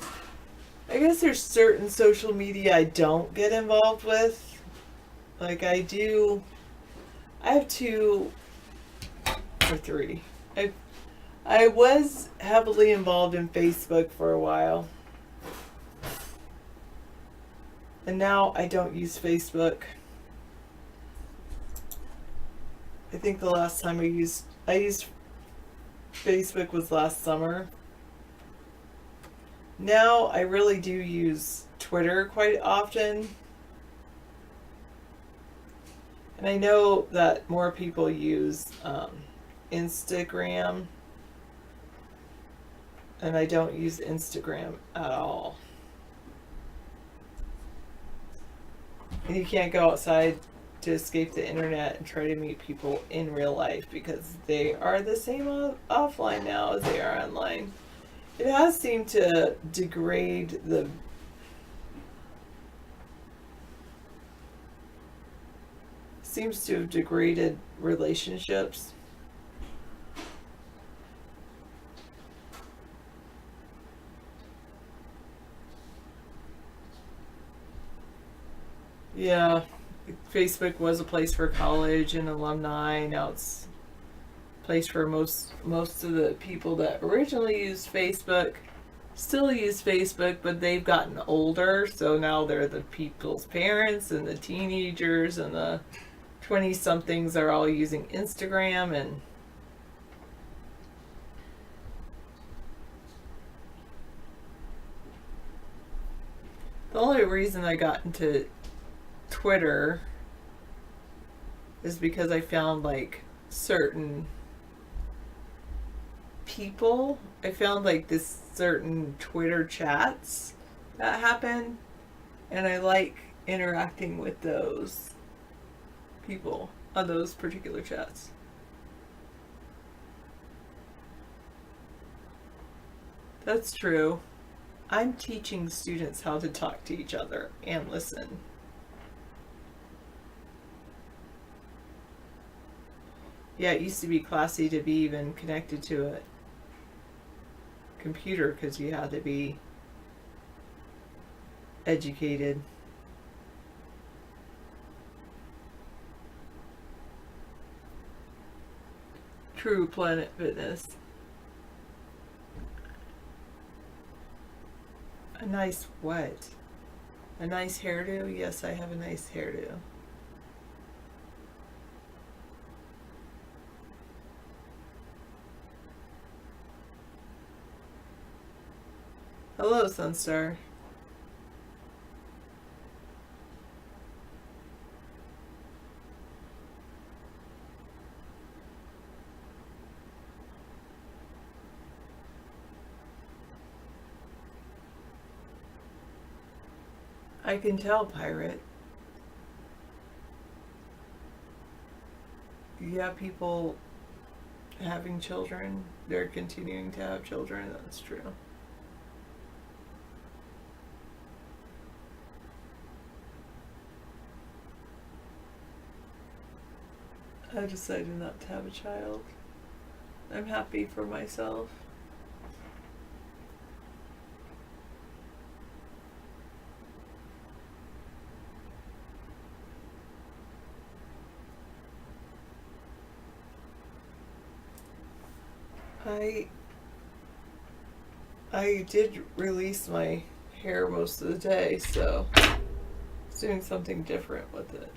I guess there's certain social media I don't get involved with. Like I have 2 or 3. I was heavily involved in Facebook for a while. And now I don't use Facebook. I think the last time I used Facebook was last summer. Now I really do use Twitter quite often. And I know that more people use Instagram. And I don't use Instagram at all. And you can't go outside to escape the internet and try to meet people in real life because they are the same offline now as they are online. It has seemed to degrade seems to have degraded relationships. Yeah. Facebook was a place for college and alumni. Now it's a place for most of the people that originally used Facebook still use Facebook, but they've gotten older, so now they're the people's parents and the teenagers and the 20 somethings are all using Instagram, and the only reason I got into Twitter is because I found like certain people. I found like this certain Twitter chats that happen, and I like interacting with those people on those particular chats. That's true. I'm teaching students how to talk to each other and listen. Yeah, it used to be classy to be even connected to a computer because you had to be educated. True Planet Fitness. A nice what? A nice hairdo? Yes, I have a nice hairdo. Hello, Sunstar. I can tell, Pirate. You have people having children. They're continuing to have children. That's true. I decided not to have a child. I'm happy for myself. I did release my hair most of the day, so I was doing something different with it.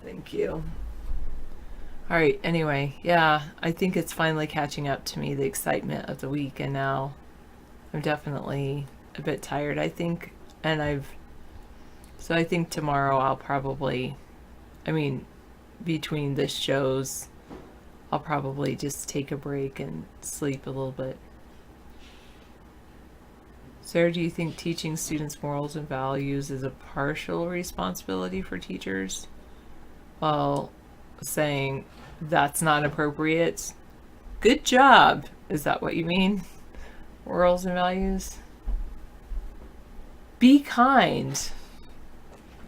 Thank you. All right, anyway, yeah, I think it's finally catching up to me, the excitement of the week, and now I'm definitely a bit tired, I think, and I think tomorrow I'll probably, between the shows, I'll probably just take a break and sleep a little bit. Sarah, do you think teaching students morals and values is a partial responsibility for teachers? Well, saying that's not appropriate. Good job. Is that what you mean? Morals and values? Be kind.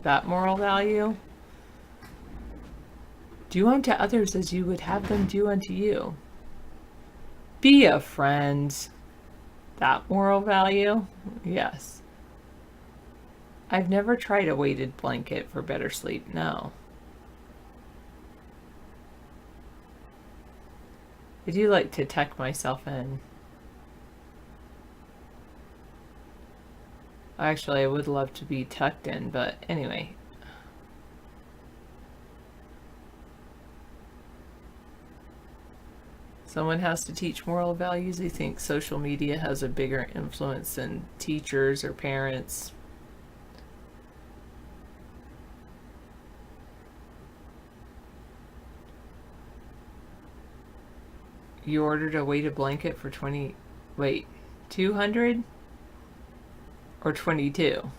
That moral value? Do unto others as you would have them do unto you. Be a friend. That moral value? Yes. I've never tried a weighted blanket for better sleep. No. I do like to tuck myself in. Actually, I would love to be tucked in, but anyway. Someone has to teach moral values. I think social media has a bigger influence than teachers or parents. You ordered a weighted blanket for 200 or 22?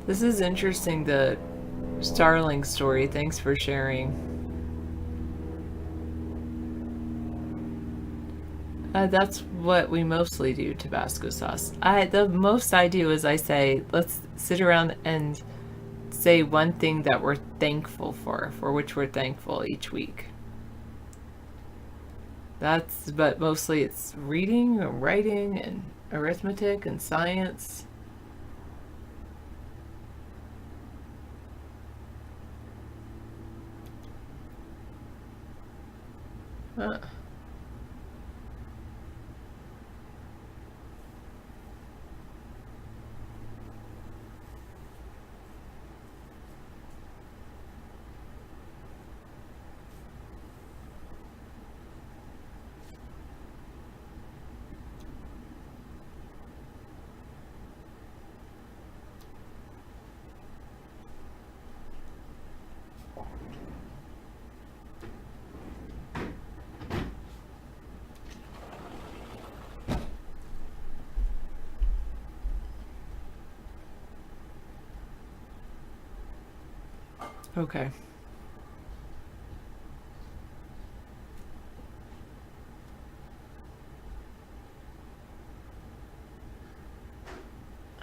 This is interesting, the Starling story. Thanks for sharing. That's what we mostly do, Tabasco sauce. The most I do is I say, let's sit around and say one thing that we're thankful for which we're thankful each week. But mostly it's reading and writing and arithmetic and science. Huh. Okay.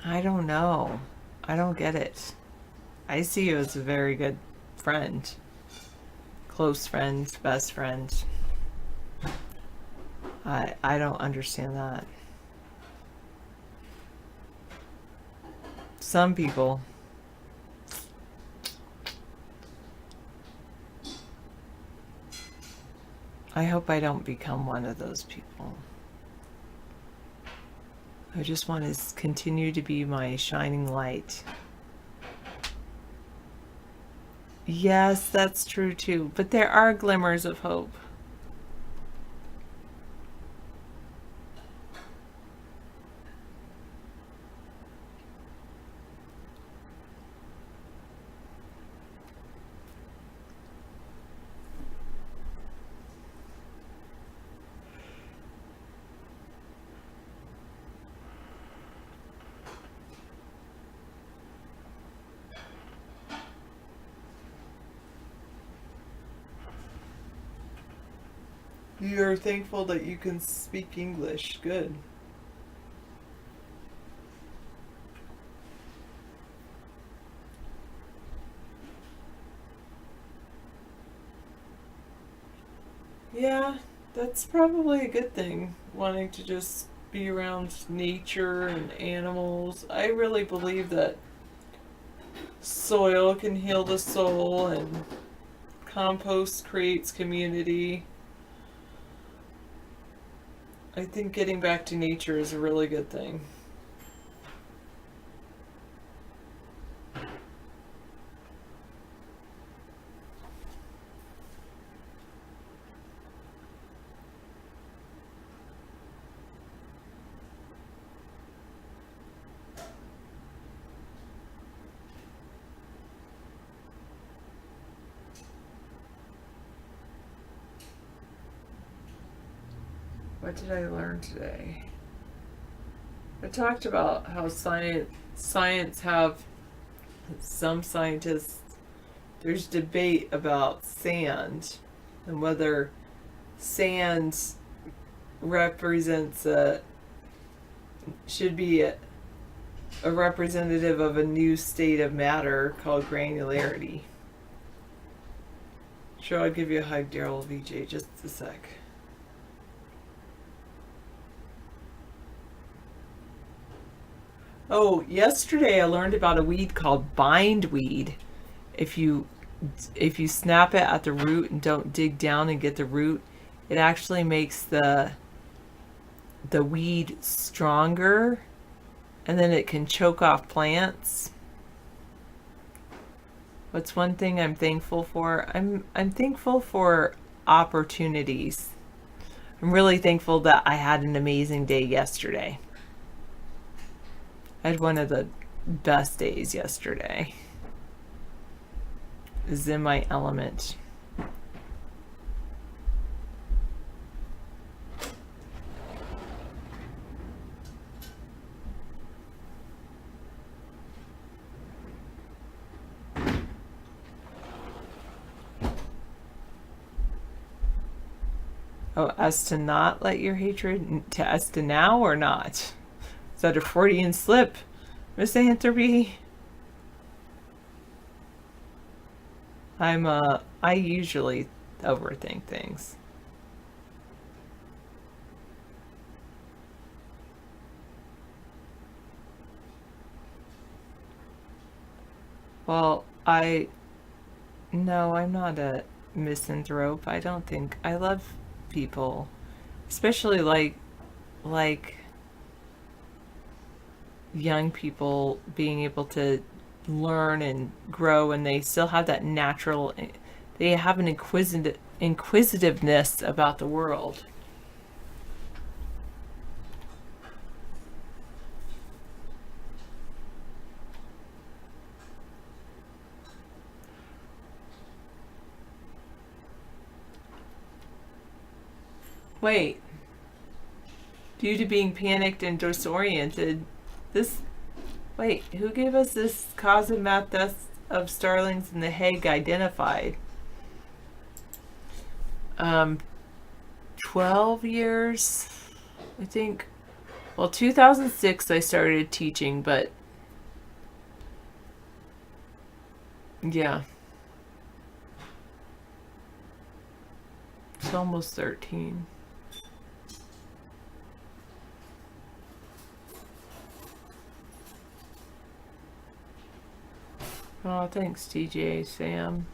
I don't know. I don't get it. I see you as a very good friend. Close friend, best friend. I don't understand that. Some people. I hope I don't become one of those people. I just want to continue to be my shining light. Yes, that's true too. But there are glimmers of hope. You're thankful that you can speak English. Good. Yeah, that's probably a good thing. Wanting to just be around nature and animals. I really believe that soil can heal the soul and compost creates community. I think getting back to nature is a really good thing. What did I learn today? I talked about how science have some scientists, there's debate about sand and whether sand represents should be a representative of a new state of matter called granularity. Sure, I'll give you a hug, Daryl VJ, just a sec. Oh, yesterday I learned about a weed called bindweed. If you snap it at the root and don't dig down and get the root, it actually makes the weed stronger, and then it can choke off plants. What's one thing I'm thankful for? I'm thankful for opportunities. I'm really thankful that I had an amazing day yesterday. I had one of the best days yesterday. It was in my element. Oh, as to not let your hatred, to as to now or not? Is that a Freudian slip, Miss Anthropy? I usually overthink things. Well, no, I'm not a misanthrope. I don't think. I love people, especially like young people being able to learn and grow, and they still have that natural. They have an inquisitiveness about the world. Wait. Due to being panicked and disoriented, wait, who gave us this cause of mass deaths of starlings in The Hague identified? 12 years, I think. Well, 2006 I started teaching, but yeah. It's almost 13. Oh, thanks, TJ, Sam.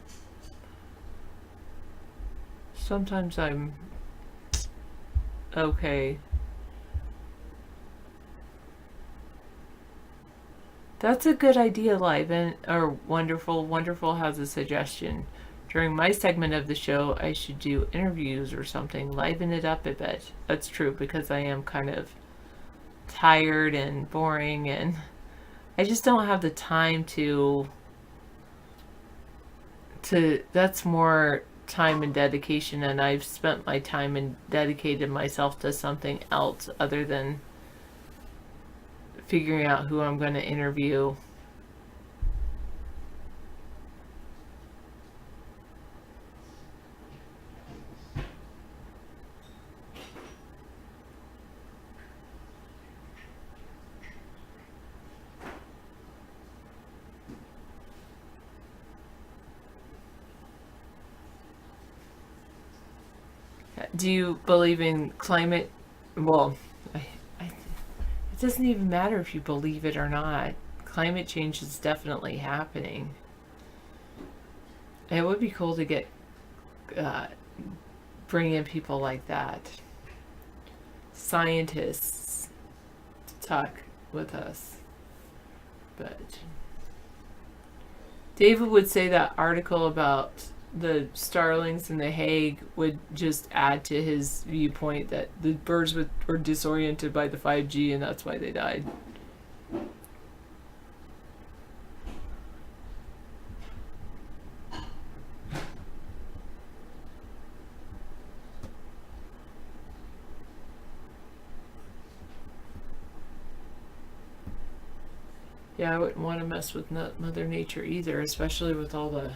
Sometimes I'm okay. That's a good idea, Liven, or Wonderful. Wonderful has a suggestion. During my segment of the show, I should do interviews or something, liven it up a bit. That's true, because I am kind of tired and boring, and I just don't have the time to that's more time and dedication, and I've spent my time and dedicated myself to something else other than figuring out who I'm going to interview. Do you believe in climate? Well, it doesn't even matter if you believe it or not. Climate change is definitely happening. It would be cool to get bring in people like that, scientists, to talk with us. But David would say that article about the starlings in The Hague would just add to his viewpoint that the birds were disoriented by the 5G and that's why they died. Yeah, I wouldn't want to mess with Mother Nature either, especially with all the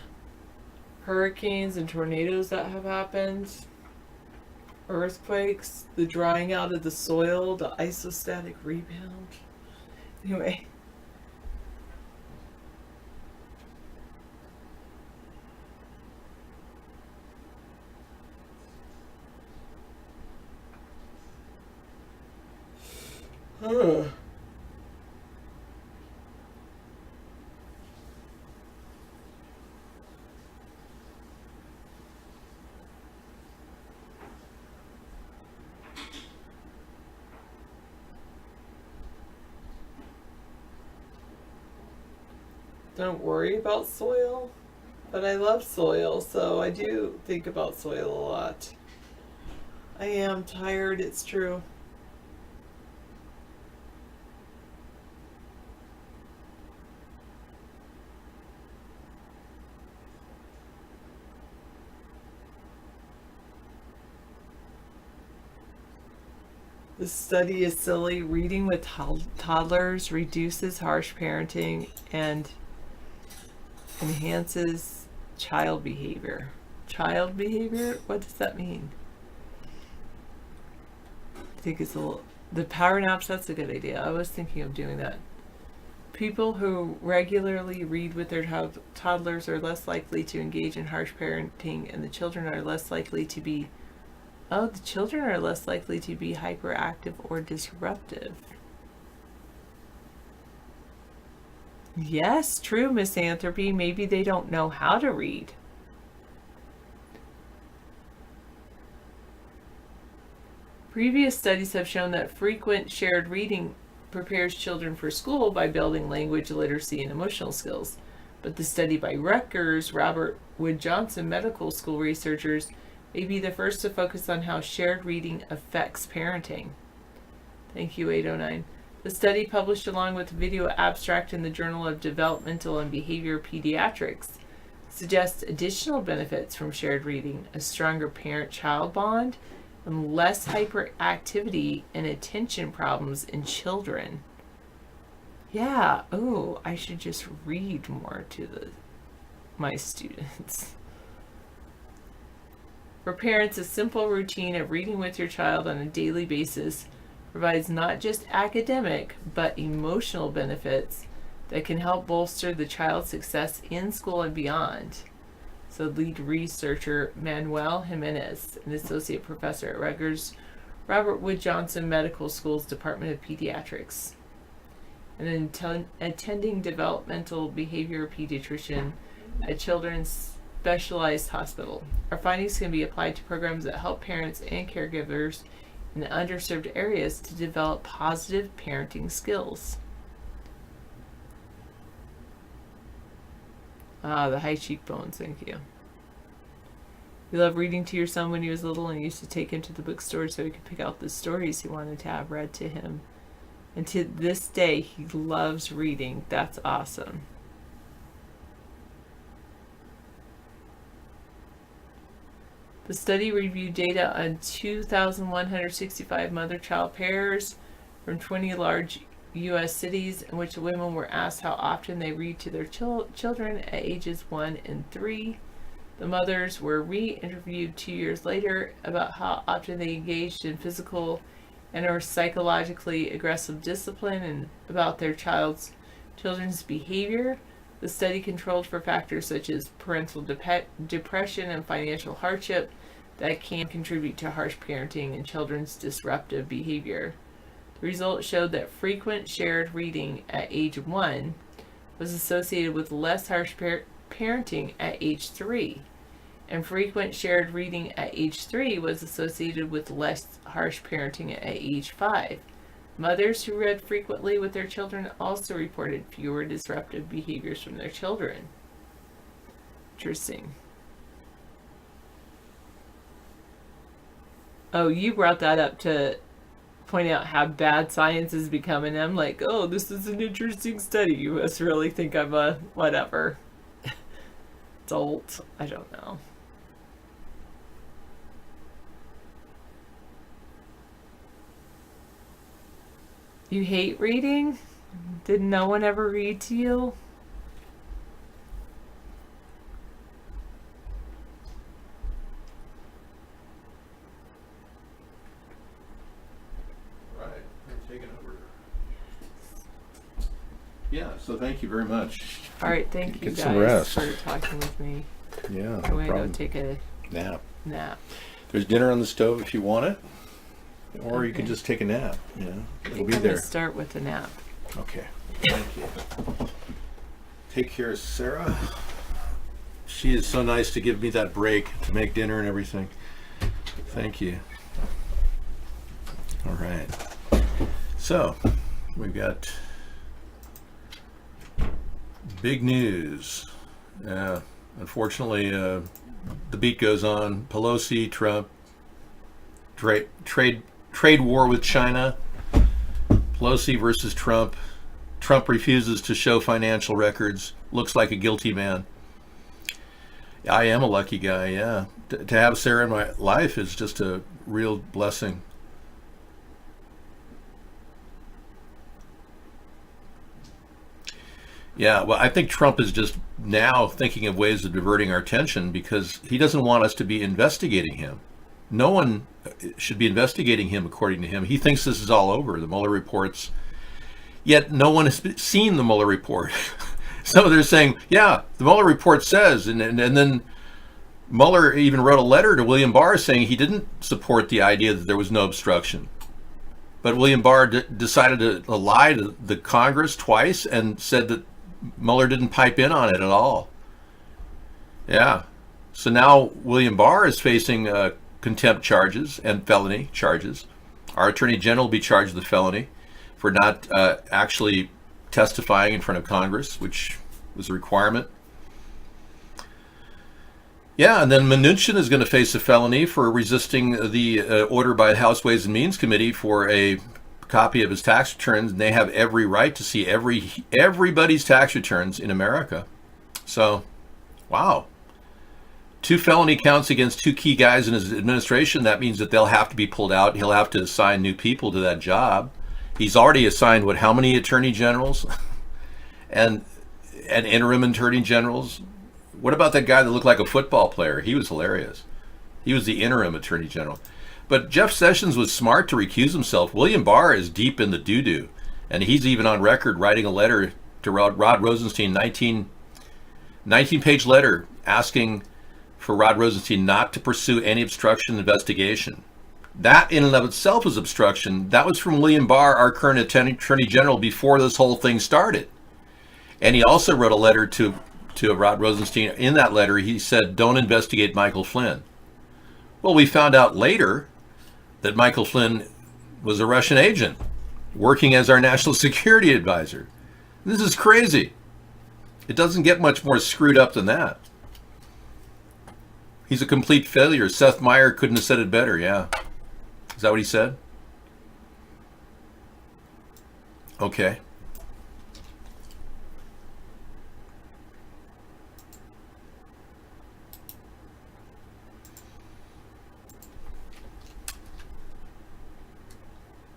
hurricanes and tornadoes that have happened, earthquakes, the drying out of the soil, the isostatic rebound. Anyway. Don't worry about soil, but I love soil, so I do think about soil a lot. I am tired, it's true. This study is silly. Reading with toddlers reduces harsh parenting and enhances child behavior. Child behavior? What does that mean? think it's the power naps. That's a good idea. I was thinking of doing that. People who regularly read with their toddlers are less likely to engage in harsh parenting, and the children are less likely to be. Oh, the children are less likely to be hyperactive or disruptive. Yes, true, Misanthropy. Maybe they don't know how to read. Previous studies have shown that frequent shared reading prepares children for school by building language, literacy, and emotional skills. But the study by Rutgers, Robert Wood Johnson Medical School researchers may be the first to focus on how shared reading affects parenting. Thank you, 809. The study, published along with a video abstract in the Journal of Developmental and Behavior Pediatrics, suggests additional benefits from shared reading: a stronger parent-child bond, and less hyperactivity and attention problems in children. Yeah, oh, I should just read more to my students. For parents, a simple routine of reading with your child on a daily basis provides not just academic, but emotional benefits that can help bolster the child's success in school and beyond. So lead researcher Manuel Jimenez, an associate professor at Rutgers Robert Wood Johnson Medical School's Department of Pediatrics, and an attending developmental behavior pediatrician at Children's Specialized Hospital. Our findings can be applied to programs that help parents and caregivers in underserved areas to develop positive parenting skills. Ah, the high cheekbones, thank you. You love reading to your son when he was little and used to take him to the bookstore so he could pick out the stories he wanted to have read to him. And to this day, he loves reading. That's awesome. The study reviewed data on 2,165 mother-child pairs from 20 large U.S. cities in which women were asked how often they read to their children at ages 1 and 3. The mothers were re-interviewed 2 years later about how often they engaged in physical and or psychologically aggressive discipline and about their children's behavior. The study controlled for factors such as parental depression and financial hardship that can contribute to harsh parenting and children's disruptive behavior. The results showed that frequent shared reading at age 1 was associated with less harsh parenting at age 3, and frequent shared reading at age 3 was associated with less harsh parenting at age 5. Mothers who read frequently with their children also reported fewer disruptive behaviors from their children. Interesting. Oh, you brought that up to point out how bad science is becoming. I'm like, oh, this is an interesting study. You must really think I'm a whatever. Adult. I don't know. You hate reading? Did no one ever read to you? Right, I'm taking over. Yeah, so thank you very much. All right, thank you Get some guys rest. for talking with me. Yeah, I'm going to go take a nap. nap. There's dinner on the stove if you want it, or you can Okay. just take a nap. You know, I it'll think be I'm there. going to start with a nap. Okay, thank you. Take care of Sarah. She is so nice to give me that break to make dinner and everything. Thank you. All right. So, we've got big news. Unfortunately, the beat goes on. Pelosi, Trump, trade war with China. Pelosi versus Trump. Trump refuses to show financial records. Looks like a guilty man. I am a lucky guy, yeah. To have Sarah in my life is just a real blessing. Yeah, well, I think Trump is just now thinking of ways of diverting our attention because he doesn't want us to be investigating him. No one should be investigating him, according to him. He thinks this is all over, the Mueller reports. Yet no one has seen the Mueller report. So they're saying, yeah, the Mueller report says, and then Mueller even wrote a letter to William Barr saying he didn't support the idea that there was no obstruction. But William Barr decided to lie to the Congress twice and said that Mueller didn't pipe in on it at all. Yeah. So now William Barr is facing contempt charges and felony charges. Our Attorney General will be charged with felony for not actually testifying in front of Congress, which was a requirement. Yeah, and then Mnuchin is going to face a felony for resisting the order by the House Ways and Means Committee for a copy of his tax returns, and they have every right to see everybody's tax returns in America. So, wow. 2 felony counts against 2 key guys in his administration. That means that they'll have to be pulled out. He'll have to assign new people to that job. He's already assigned, how many attorney generals and interim attorney generals? What about that guy that looked like a football player? He was hilarious. He was the interim attorney general. But Jeff Sessions was smart to recuse himself. William Barr is deep in the doo-doo. And he's even on record writing a letter to Rod Rosenstein, 19-page letter asking for Rod Rosenstein not to pursue any obstruction investigation. That in and of itself is obstruction. That was from William Barr, our current attorney general, before this whole thing started. And he also wrote a letter to Rod Rosenstein. In that letter, he said, don't investigate Michael Flynn. Well, we found out later that Michael Flynn was a Russian agent working as our national security advisor. This is crazy. It doesn't get much more screwed up than that. He's a complete failure. Seth Meyer couldn't have said it better, yeah. Is that what he said? Okay.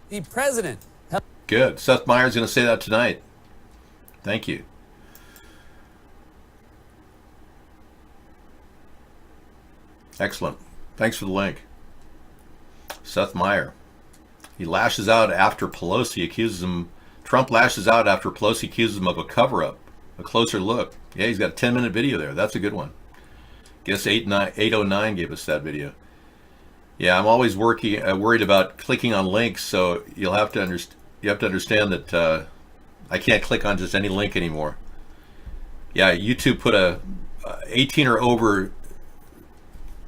The president. Good. Seth Meyer's going to say that tonight. Thank you. Excellent. Thanks for the link. Seth Meyer. He lashes out after Pelosi accuses him. Trump lashes out after Pelosi accuses him of a cover-up. A closer look. Yeah, he's got a 10-minute video there. That's a good one. Guess 809 gave us that video. Yeah, I'm always worried about clicking on links, so you have to understand that I can't click on just any link anymore. Yeah, YouTube put a 18 or over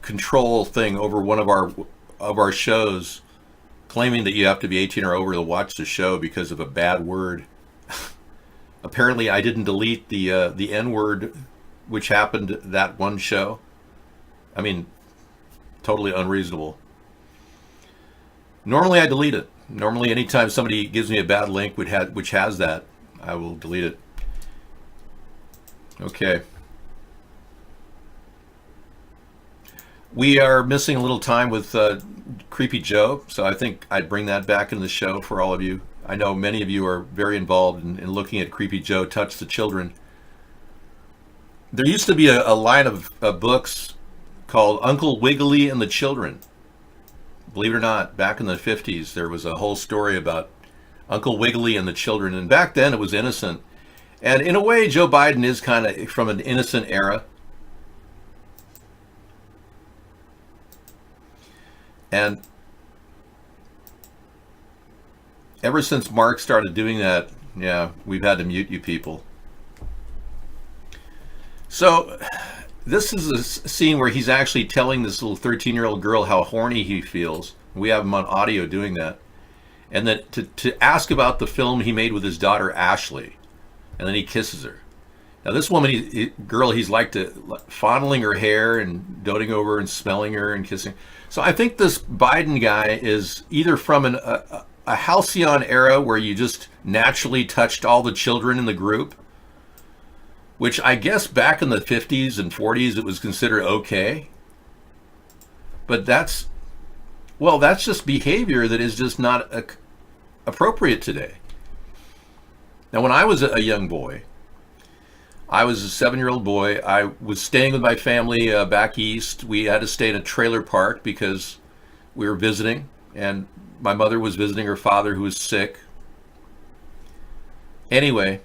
control thing over one of our shows, claiming that you have to be 18 or over to watch the show because of a bad word. Apparently, I didn't delete the N-word, which happened that one show. I mean, totally unreasonable. Normally I delete it. Normally anytime somebody gives me a bad link which has that, I will delete it. Okay. We are missing a little time with Creepy Joe, so I think I'd bring that back in the show for all of you. I know many of you are very involved in looking at Creepy Joe Touch the Children. There used to be a line of books called Uncle Wiggily and the Children. Believe it or not, back in the 50s, there was a whole story about Uncle Wiggily and the children. And back then, it was innocent. And in a way, Joe Biden is kind of from an innocent era. And ever since Mark started doing that, yeah, we've had to mute you people. So this is a scene where he's actually telling this little 13-year-old girl how horny he feels. We have him on audio doing that. And then to ask about the film he made with his daughter, Ashley. And then he kisses her. Now this woman, girl, he's like fondling her hair and doting over and smelling her and kissing. So I think this Biden guy is either from a halcyon era where you just naturally touched all the children in the group, which I guess back in the 50s and 40s it was considered okay. But that's just behavior that is just not appropriate today. Now, when I was a young boy, I was a 7-year-old boy. I was staying with my family back east. We had to stay in a trailer park because We were visiting, and my mother was visiting her father who was sick. Anyway,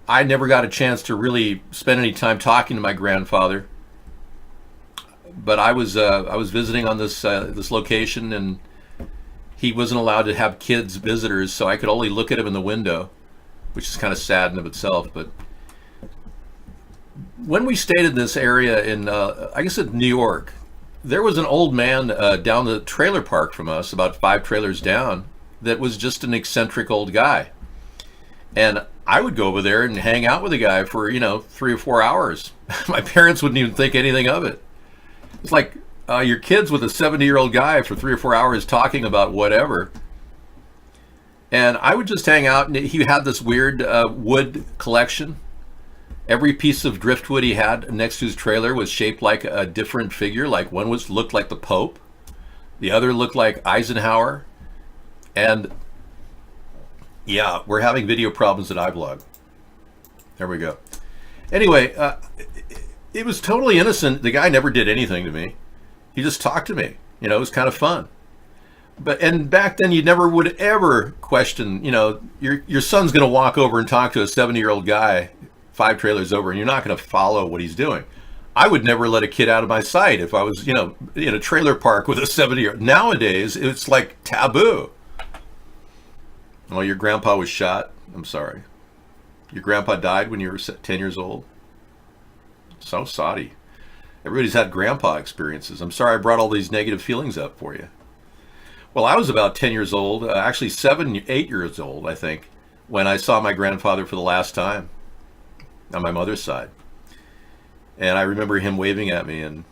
I never got a chance to really spend any time talking to my grandfather. But I was visiting on this location, and he wasn't allowed to have kids visitors, so I could only look at him in the window, which is kind of sad in of itself. But when we stayed in this area in, I guess in New York, there was an old man down the trailer park from us, about 5 trailers down, that was just an eccentric old guy. And I would go over there and hang out with the guy for, 3 or 4 hours. My parents wouldn't even think anything of it. It's like your kids with a 70-year-old guy for 3 or 4 hours talking about whatever. And I would just hang out, and he had this weird wood collection. Every piece of driftwood he had next to his trailer was shaped like a different figure. Like one looked like the Pope, the other looked like Eisenhower. And yeah, we're having video problems at iVlog. There we go. Anyway, it was totally innocent. The guy never did anything to me. He just talked to me. It was kind of fun. And back then, you never would ever question, your son's going to walk over and talk to a 70-year-old guy 5 trailers over, and you're not going to follow what he's doing. I would never let a kid out of my sight if I was, in a trailer park with a 70-year-old. Nowadays, it's like taboo. Oh, your grandpa was shot? I'm sorry. Your grandpa died when you were 10 years old? So sorry. Everybody's had grandpa experiences. I'm sorry I brought all these negative feelings up for you. Well, I was about 10 years old, actually 8 years old, I think, when I saw my grandfather for the last time on my mother's side. And I remember him waving at me. And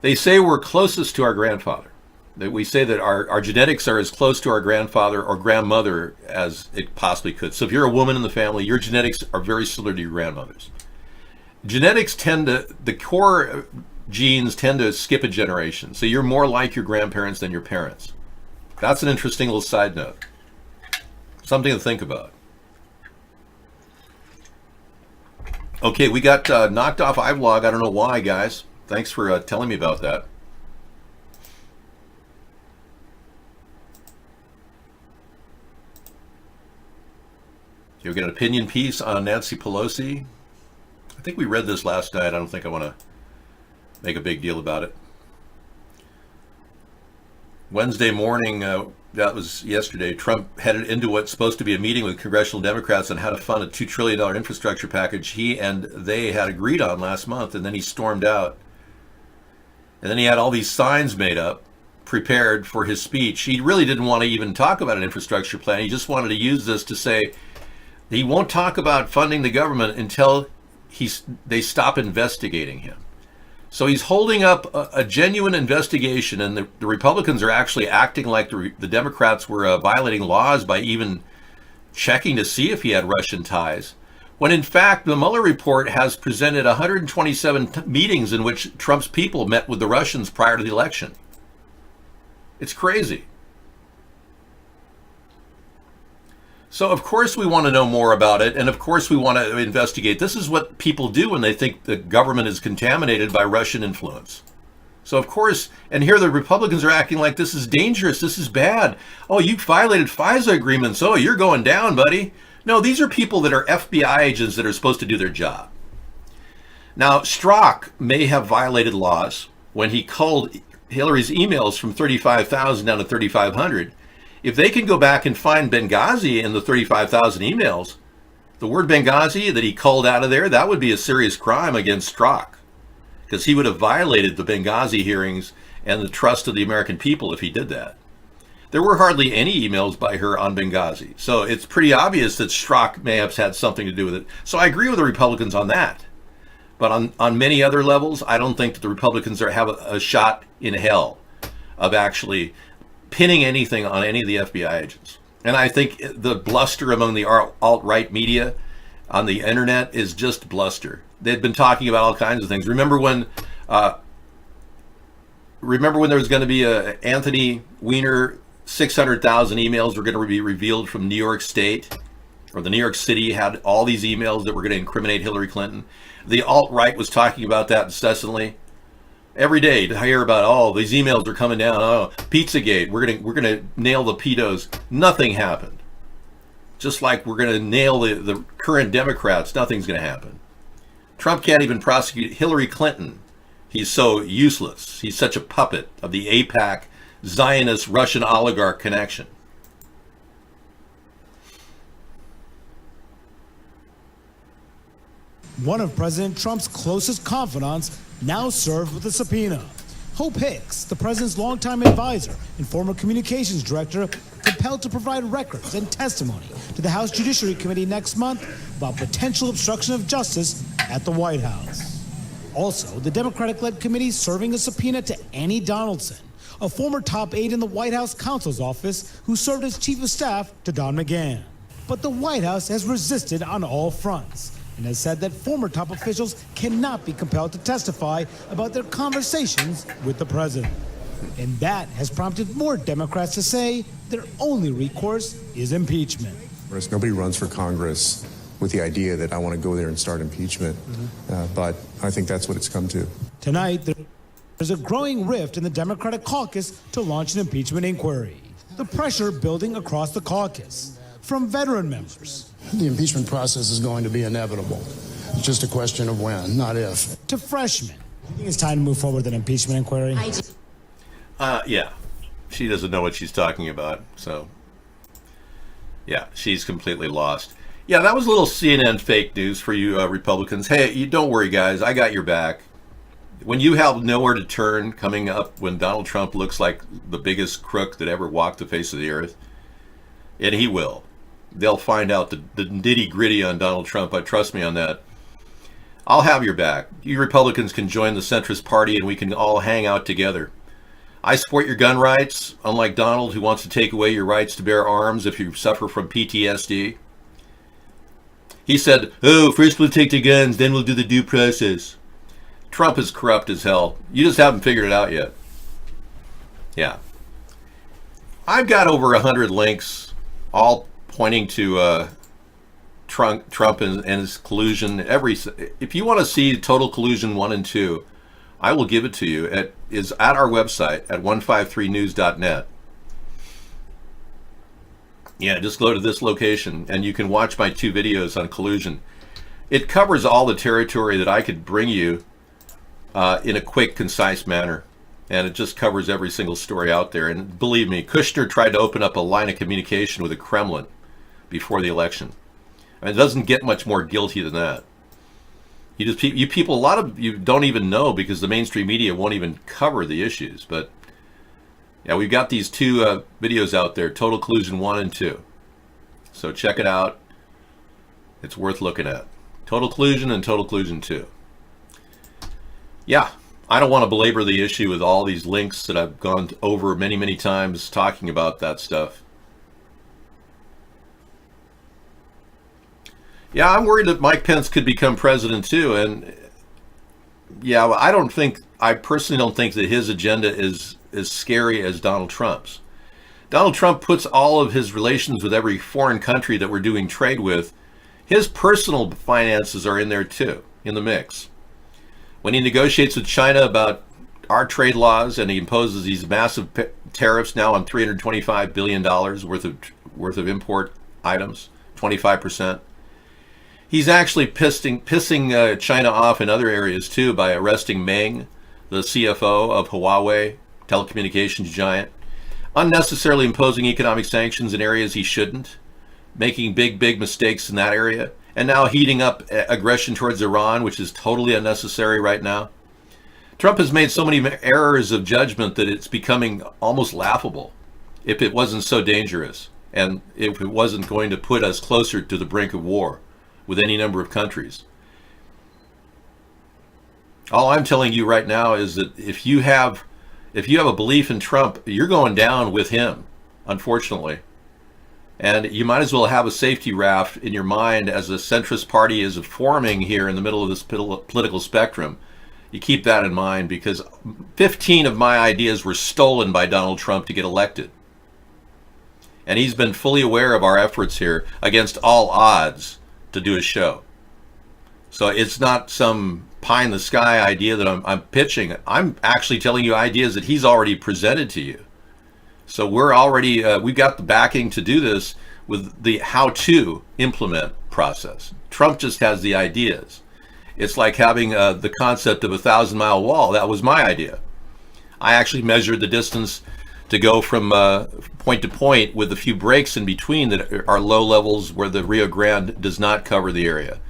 they say we're closest to our grandfather. That we say that our genetics are as close to our grandfather or grandmother as it possibly could. So if you're a woman in the family, your genetics are very similar to your grandmother's. Genetics the core genes tend to skip a generation. So you're more like your grandparents than your parents. That's an interesting little side note. Something to think about. Okay, we got knocked off iVlog. I don't know why, guys. Thanks for telling me about that. You get an opinion piece on Nancy Pelosi. I think we read this last night. I don't think I want to make a big deal about it. Wednesday morning, that was yesterday, Trump headed into what's supposed to be a meeting with congressional Democrats on how to fund a $2 trillion infrastructure package he and they had agreed on last month, and then he stormed out. And then he had all these signs made up, prepared for his speech. He really didn't want to even talk about an infrastructure plan. He just wanted to use this to say he won't talk about funding the government until they stop investigating him. So he's holding up a genuine investigation, and the Republicans are actually acting like the Democrats were violating laws by even checking to see if he had Russian ties, when in fact the Mueller report has presented 127 meetings in which Trump's people met with the Russians prior to the election. It's crazy. So of course we want to know more about it, and of course we want to investigate. This is what people do when they think the government is contaminated by Russian influence. So of course, and here the Republicans are acting like this is dangerous, this is bad. Oh, you violated FISA agreements, oh, you're going down, buddy. No, these are people that are FBI agents that are supposed to do their job. Now, Strzok may have violated laws when he culled Hillary's emails from 35,000 down to 3,500. If they can go back and find Benghazi in the 35,000 emails, the word Benghazi that he culled out of there, that would be a serious crime against Strzok, because he would have violated the Benghazi hearings and the trust of the American people if he did that. There were hardly any emails by her on Benghazi, so it's pretty obvious that Strzok may have had something to do with it. So I agree with the Republicans on that. But on many other levels, I don't think that the Republicans have a shot in hell of actually pinning anything on any of the FBI agents. And I think the bluster among the alt-right media on the internet is just bluster. They've been talking about all kinds of things. Remember when there was going to be a Anthony Weiner 600,000 emails were going to be revealed from New York State, or the New York City had all these emails that were going to incriminate Hillary Clinton. The alt-right was talking about that incessantly. Every day to hear about, oh, these emails are coming down. Oh, Pizzagate. We're gonna nail the pedos. Nothing happened. Just like we're gonna nail the current Democrats. Nothing's gonna happen. Trump can't even prosecute Hillary Clinton. He's so useless. He's such a puppet of the AIPAC Zionist Russian oligarch connection. One of President Trump's closest confidants now served with a subpoena. Hope Hicks, the president's longtime advisor and former communications director, compelled to provide records and testimony to the House Judiciary Committee next month about potential obstruction of justice at the White House. Also, the Democratic-led committee serving a subpoena to Annie Donaldson, a former top aide in the White House counsel's office who served as chief of staff to Don McGahn. But the White House has resisted on all fronts and has said that former top officials cannot be compelled to testify about their conversations with the president. And that has prompted more Democrats to say their only recourse is impeachment. Nobody runs for Congress with the idea that I want to go there and start impeachment, but I think that's what it's come to. Tonight, there's a growing rift in the Democratic caucus to launch an impeachment inquiry. The pressure building across the caucus from veteran members. The impeachment process is going to be inevitable. It's just a question of when, not if. To freshmen. You think it's time to move forward with an impeachment inquiry? Yeah. She doesn't know what she's talking about, so yeah, she's completely lost. Yeah, that was a little CNN fake news for you Republicans. Hey, you don't worry, guys. I got your back. When you have nowhere to turn coming up, when Donald Trump looks like the biggest crook that ever walked the face of the earth, and he will, they'll find out the nitty-gritty on Donald Trump. Trust me on that. I'll have your back. You Republicans can join the centrist party, and we can all hang out together. I support your gun rights, unlike Donald, who wants to take away your rights to bear arms if you suffer from PTSD. He said, oh, first we'll take the guns, then we'll do the due process. Trump is corrupt as hell. You just haven't figured it out yet. Yeah. I've got over 100 links, all pointing to Trump and his collusion. If you want to see Total Collusion 1 and 2, I will give it to you. It is at our website at 153news.net. Yeah, just go to this location and you can watch my 2 videos on collusion. It covers all the territory that I could bring you in a quick, concise manner. And it just covers every single story out there. And believe me, Kushner tried to open up a line of communication with the Kremlin before the election. I mean, it doesn't get much more guilty than that. You people, a lot of you don't even know because the mainstream media won't even cover the issues. But yeah, we've got these 2 videos out there, Total Collusion 1 and 2. So check it out. It's worth looking at. Total Collusion and Total Collusion 2. Yeah, I don't want to belabor the issue with all these links that I've gone over many, many times talking about that stuff. Yeah, I'm worried that Mike Pence could become president too. And yeah, I personally don't think that his agenda is as scary as Donald Trump's. Donald Trump puts all of his relations with every foreign country that we're doing trade with. His personal finances are in there too, in the mix. When he negotiates with China about our trade laws and he imposes these massive tariffs now on $325 billion worth of import items, 25%. He's actually pissing China off in other areas too by arresting Meng, the CFO of Huawei, telecommunications giant, unnecessarily imposing economic sanctions in areas he shouldn't, making big mistakes in that area, and now heating up aggression towards Iran, which is totally unnecessary right now. Trump has made so many errors of judgment that it's becoming almost laughable if it wasn't so dangerous and if it wasn't going to put us closer to the brink of war with any number of countries. All I'm telling you right now is that if you have a belief in Trump, you're going down with him, unfortunately. And you might as well have a safety raft in your mind as the centrist party is forming here in the middle of this political spectrum. You keep that in mind because 15 of my ideas were stolen by Donald Trump to get elected. And he's been fully aware of our efforts here against all odds to do a show. So it's not some pie in the sky idea that I'm pitching. I'm actually telling you ideas that he's already presented to you. So we're already, we've got the backing to do this with the how to implement process. Trump just has the ideas. It's like having the concept of a 1,000-mile wall. That was my idea. I actually measured the distance to go from point to point with a few breaks in between that are low levels where the Rio Grande does not cover the area.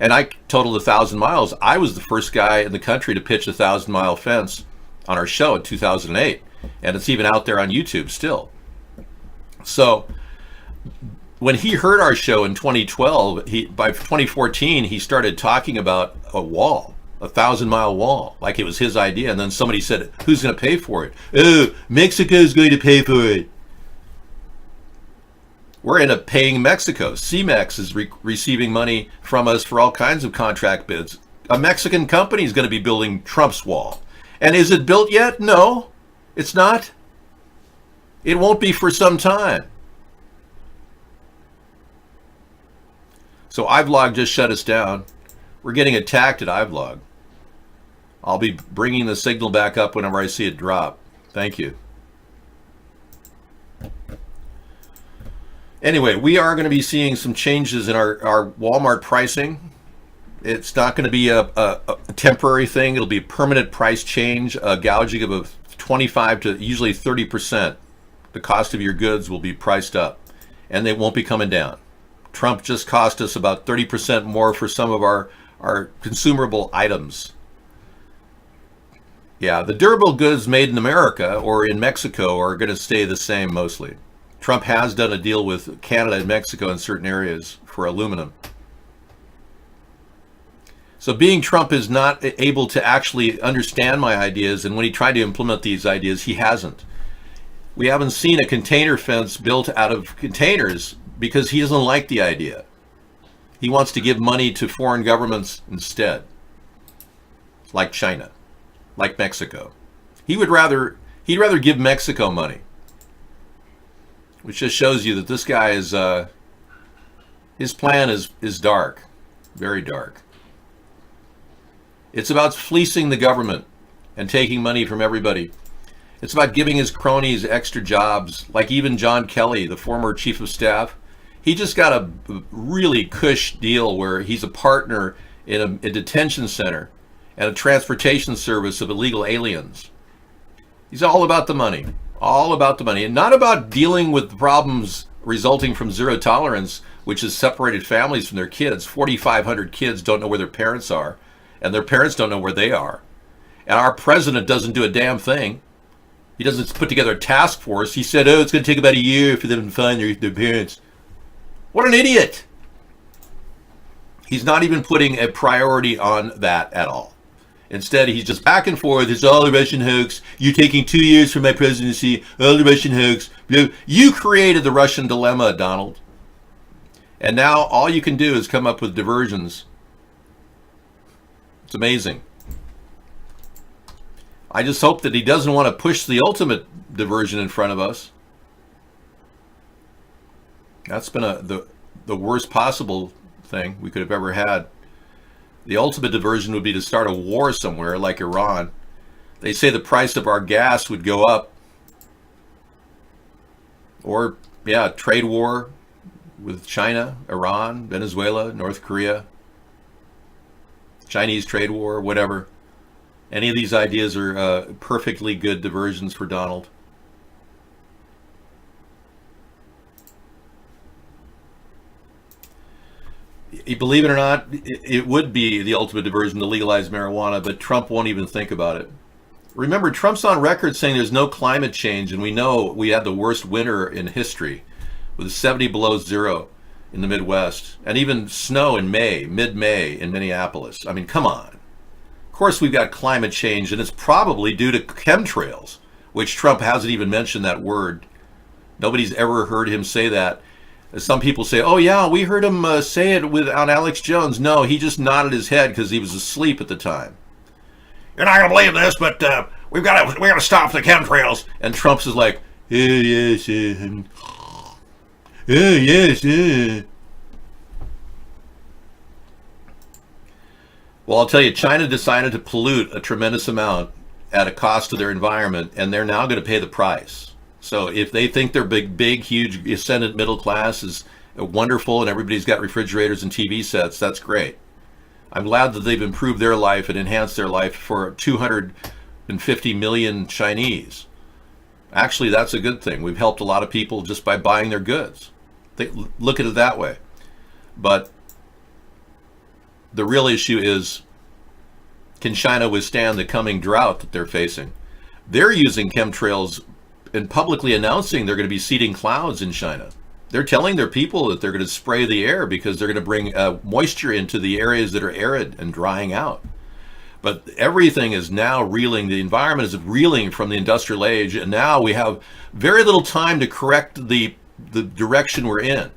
And I totaled 1,000 miles. I was the first guy in the country to pitch a 1,000-mile fence on our show in 2008. And it's even out there on YouTube still. So when he heard our show in 2012, by 2014, he started talking about a wall, a 1,000-mile wall, like it was his idea. And then somebody said, who's going to pay for it? Oh, Mexico's going to pay for it. We're in a paying Mexico. CEMEX is receiving money from us for all kinds of contract bids. A Mexican company is going to be building Trump's wall. And is it built yet? No, it's not. It won't be for some time. So iVlog just shut us down. We're getting attacked at iVlog. I'll be bringing the signal back up whenever I see it drop. Thank you. Anyway, we are going to be seeing some changes in our Walmart pricing. It's not going to be a temporary thing. It'll be a permanent price change, a gouging of 25 to usually 30%. The cost of your goods will be priced up, and they won't be coming down. Trump just cost us about 30% more for some of our consumable items. Yeah, the durable goods made in America or in Mexico are going to stay the same mostly. Trump has done a deal with Canada and Mexico in certain areas for aluminum. So being Trump is not able to actually understand my ideas, and when he tried to implement these ideas, he hasn't. We haven't seen a container fence built out of containers because he doesn't like the idea. He wants to give money to foreign governments instead, like China, like Mexico. He'd rather give Mexico money, which just shows you that this guy is his plan is dark, very dark. It's about fleecing the government and taking money from everybody. It's about giving his cronies extra jobs, like even John Kelly, the former chief of staff. He just got a really cush deal where he's a partner in a detention center and a transportation service of illegal aliens. He's all about the money, and not about dealing with the problems resulting from zero tolerance, which has separated families from their kids. 4,500 kids don't know where their parents are, and their parents don't know where they are. And our president doesn't do a damn thing. He doesn't put together a task force. He said, oh, it's going to take about a year for them to find their parents. What an idiot. He's not even putting a priority on that at all. Instead, he's just back and forth. It's all a Russian hoax. You're taking 2 years from my presidency. All the Russian hoax. You created the Russian dilemma, Donald. And now all you can do is come up with diversions. It's amazing. I just hope that he doesn't want to push the ultimate diversion in front of us. That's been the worst possible thing we could have ever had. The ultimate diversion would be to start a war somewhere like Iran. They say the price of our gas would go up. Or, yeah, trade war with China, Iran, Venezuela, North Korea, Chinese trade war, whatever. Any of these ideas are perfectly good diversions for Donald. Believe it or not, it would be the ultimate diversion to legalize marijuana, but Trump won't even think about it. Remember, Trump's on record saying there's no climate change, and we know we had the worst winter in history with 70 below zero in the Midwest, and even snow in May, mid-May in Minneapolis. I mean, come on. Of course we've got climate change, and it's probably due to chemtrails, which Trump hasn't even mentioned that word. Nobody's ever heard him say that. Some people say, oh yeah, we heard him say it on Alex Jones. No, he just nodded his head because he was asleep at the time. You're not going to believe this, but we got to stop the chemtrails. And Trump's is like, oh yes, oh yes. Well, I'll tell you, China decided to pollute a tremendous amount at a cost to their environment, and they're now going to pay the price. So if they think their big, huge ascendant middle class is wonderful and everybody's got refrigerators and TV sets, that's great. I'm glad that they've improved their life and enhanced their life for 250 million Chinese. Actually, that's a good thing. We've helped a lot of people just by buying their goods. Look at it that way. But the real issue is, can China withstand the coming drought that they're facing? They're using chemtrails and publicly announcing they're going to be seeding clouds in China. They're telling their people that they're going to spray the air because they're going to bring moisture into the areas that are arid and drying out. But everything is now reeling. The environment is reeling from the industrial age, and now we have very little time to correct the direction we're in.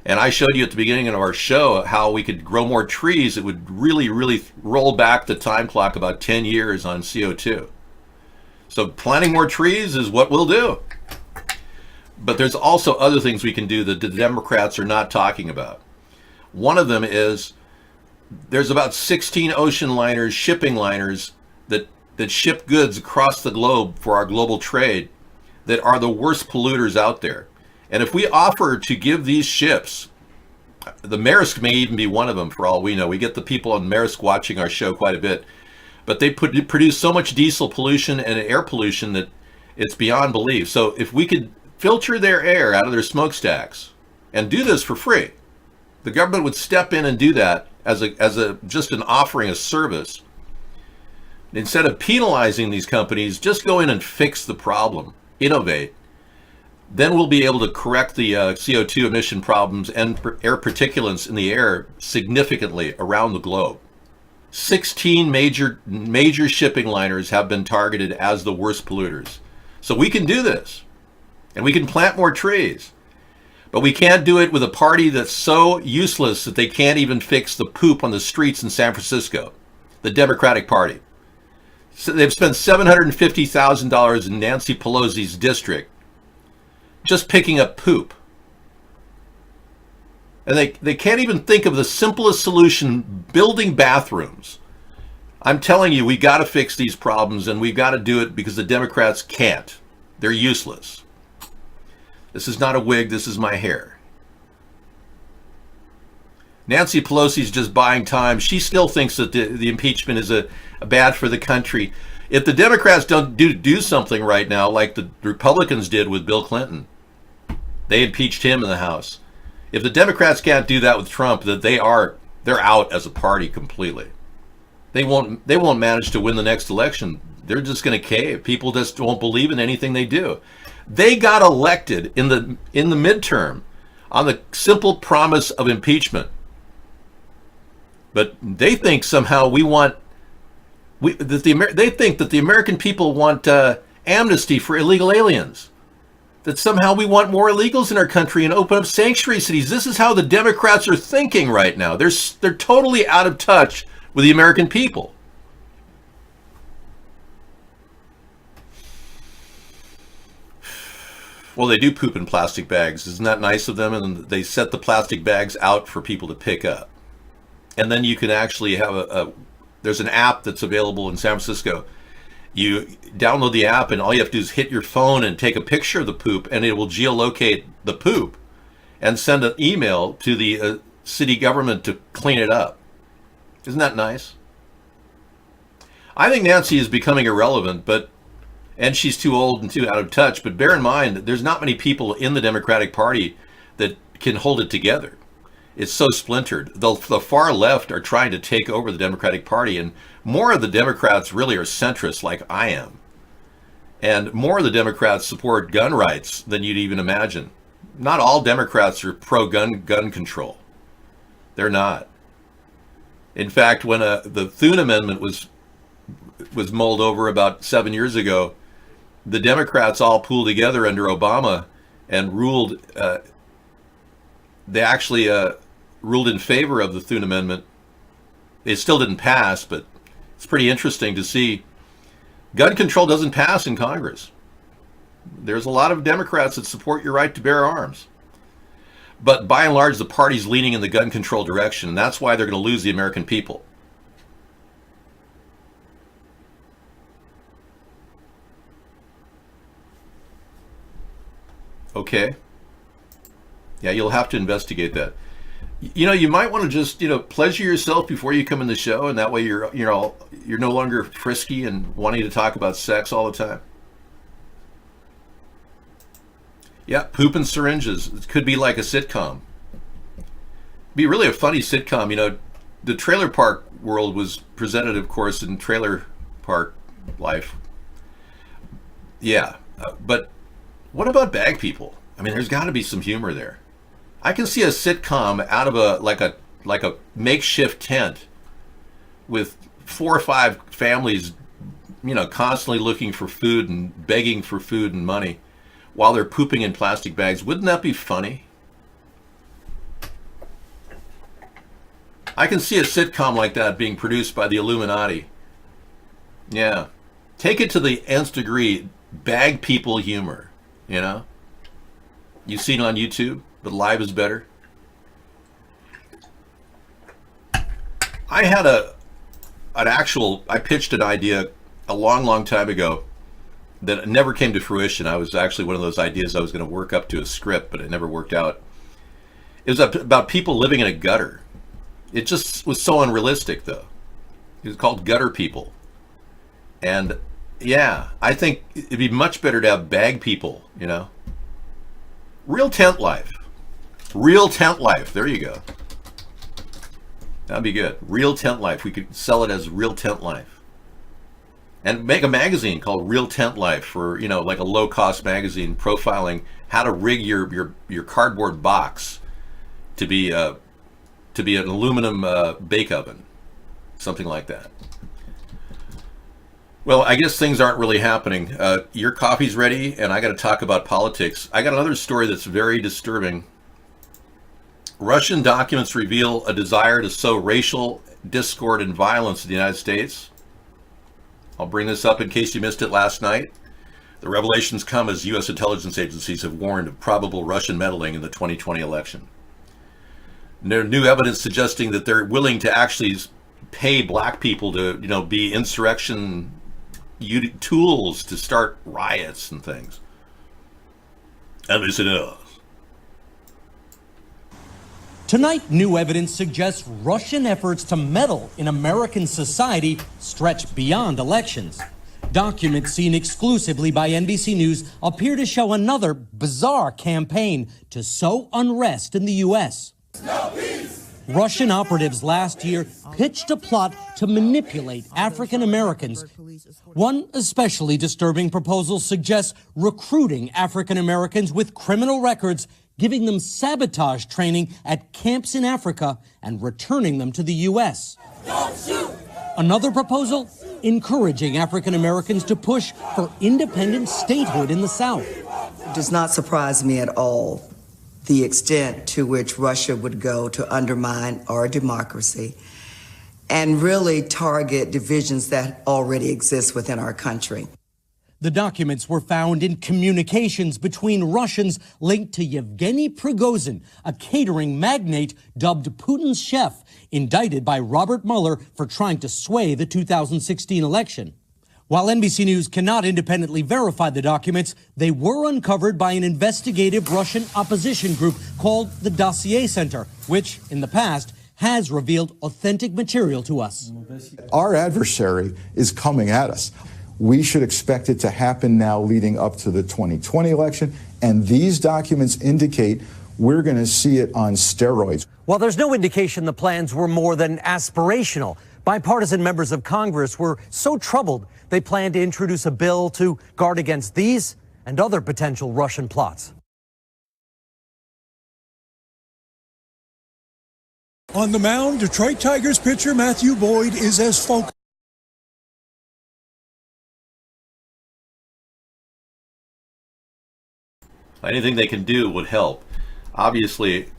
And I showed you at the beginning of our show how we could grow more trees. It would really, really roll back the time clock about 10 years on CO2. So planting more trees is what we'll do. But there's also other things we can do that the Democrats are not talking about. One of them is there's about 16 ocean liners, shipping liners that ship goods across the globe for our global trade that are the worst polluters out there. And if we offer to give these ships, the Maersk may even be one of them for all we know. We get the people on Maersk watching our show quite a bit. But they produce so much diesel pollution and air pollution that it's beyond belief. So if we could filter their air out of their smokestacks and do this for free, the government would step in and do that as just an offering, a service. Instead of penalizing these companies, just go in and fix the problem, innovate. Then we'll be able to correct the CO2 emission problems and air particulates in the air significantly around the globe. 16 major shipping liners have been targeted as the worst polluters. So we can do this, and we can plant more trees. But we can't do it with a party that's so useless that they can't even fix the poop on the streets in San Francisco, the Democratic Party. So they've spent $750,000 in Nancy Pelosi's district just picking up poop. And they can't even think of the simplest solution, building bathrooms. I'm telling you, we got to fix these problems, and we've got to do it because the Democrats can't. They're useless. This is not a wig, this is my hair. Nancy Pelosi's just buying time. She still thinks that the impeachment is a bad for the country. If the Democrats don't do something right now, like the Republicans did with Bill Clinton, they impeached him in the House. If the Democrats can't do that with Trump, that they're out as a party completely. They won't manage to win the next election. They're just going to cave. People just won't believe in anything they do. They got elected in the midterm on the simple promise of impeachment. But they think somehow they think that the American people want amnesty for illegal aliens. That somehow we want more illegals in our country and open up sanctuary cities. This is how the Democrats are thinking right now. They're totally out of touch with the American people. Well, they do poop in plastic bags. Isn't that nice of them? And they set the plastic bags out for people to pick up. And then you can actually have there's an app that's available in San Francisco. You download the app, and all you have to do is hit your phone and take a picture of the poop, and it will geolocate the poop and send an email to the city government to clean it up. Isn't that nice? I think Nancy is becoming irrelevant, and she's too old and too out of touch. But bear in mind that there's not many people in the Democratic Party that can hold it together. It's so splintered. The far left are trying to take over the Democratic Party, and more of the Democrats really are centrists like I am. And more of the Democrats support gun rights than you'd even imagine. Not all Democrats are pro-gun control. They're not. In fact, when the Thune Amendment was mulled over about 7 years ago, the Democrats all pooled together under Obama and ruled. They actually ruled in favor of the Thune Amendment. It still didn't pass, but it's pretty interesting to see. Gun control doesn't pass in Congress. There's a lot of Democrats that support your right to bear arms. But by and large, the party's leaning in the gun control direction, and that's why they're going to lose the American people. Okay. Yeah, you'll have to investigate that. You might want to just, pleasure yourself before you come in the show, and that way you're no longer frisky and wanting to talk about sex all the time. Yeah, poop and syringes. It could be like a sitcom. Be really a funny sitcom. The trailer park world was presented, of course, in Trailer Park Life. Yeah, but what about bag people? I mean, there's got to be some humor there. I can see a sitcom out of a makeshift tent with 4 or 5 families, constantly looking for food and begging for food and money while they're pooping in plastic bags. Wouldn't that be funny? I can see a sitcom like that being produced by the Illuminati. Yeah. Take it to the nth degree. Bag people humor, You've seen it on YouTube, but live is better. I pitched an idea a long time ago that never came to fruition. I was actually one of those ideas I was going to work up to a script, but it never worked out. It was about people living in a gutter. It just was so unrealistic, though. It was called Gutter People. And yeah, I think it'd be much better to have bag people, Real tent life. Real tent life. There you go. That'd be good. Real tent life. We could sell it as Real Tent Life. And make a magazine called Real Tent Life for, like a low-cost magazine profiling how to rig your cardboard box to be an aluminum bake oven. Something like that. Well, I guess things aren't really happening. Your coffee's ready, and I got to talk about politics. I got another story that's very disturbing. Russian documents reveal a desire to sow racial discord and violence in the United States. I'll bring this up in case you missed it last night. The revelations come as U.S. intelligence agencies have warned of probable Russian meddling in the 2020 election. There's new evidence suggesting that they're willing to actually pay black people to, be insurrection tools to start riots and things. At least it is. Tonight, new evidence suggests Russian efforts to meddle in American society stretch beyond elections. Documents seen exclusively by NBC News appear to show another bizarre campaign to sow unrest in the U.S. No peace. Russian operatives last year pitched a plot to manipulate African Americans. One especially disturbing proposal suggests recruiting African Americans with criminal records, giving them sabotage training at camps in Africa, and returning them to the U.S. Another proposal, encouraging African Americans to push for independent statehood in the South. It does not surprise me at all the extent to which Russia would go to undermine our democracy and really target divisions that already exist within our country. The documents were found in communications between Russians linked to Yevgeny Prigozhin, a catering magnate dubbed Putin's chef, indicted by Robert Mueller for trying to sway the 2016 election. While NBC News cannot independently verify the documents, they were uncovered by an investigative Russian opposition group called the Dossier Center, which, in the past, has revealed authentic material to us. Our adversary is coming at us. We should expect it to happen now leading up to the 2020 election, and these documents indicate we're going to see it on steroids. While there's no indication the plans were more than aspirational, bipartisan members of Congress were so troubled they plan to introduce a bill to guard against these and other potential Russian plots. On the mound, Detroit Tigers pitcher Matthew Boyd is as focused. Anything they can do would help. Obviously,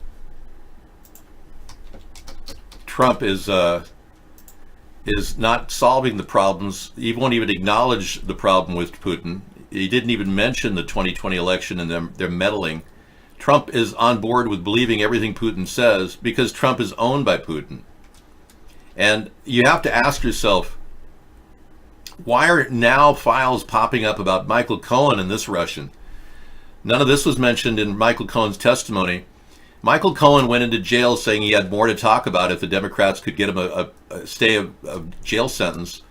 Trump is not solving the problems. He won't even acknowledge the problem with Putin. He didn't even mention the 2020 election and their meddling. Trump is on board with believing everything Putin says because Trump is owned by Putin. And you have to ask yourself, why are now files popping up about Michael Cohen and this Russian? None of this was mentioned in Michael Cohen's testimony. Michael Cohen went into jail saying he had more to talk about if the Democrats could get him a stay of jail sentence.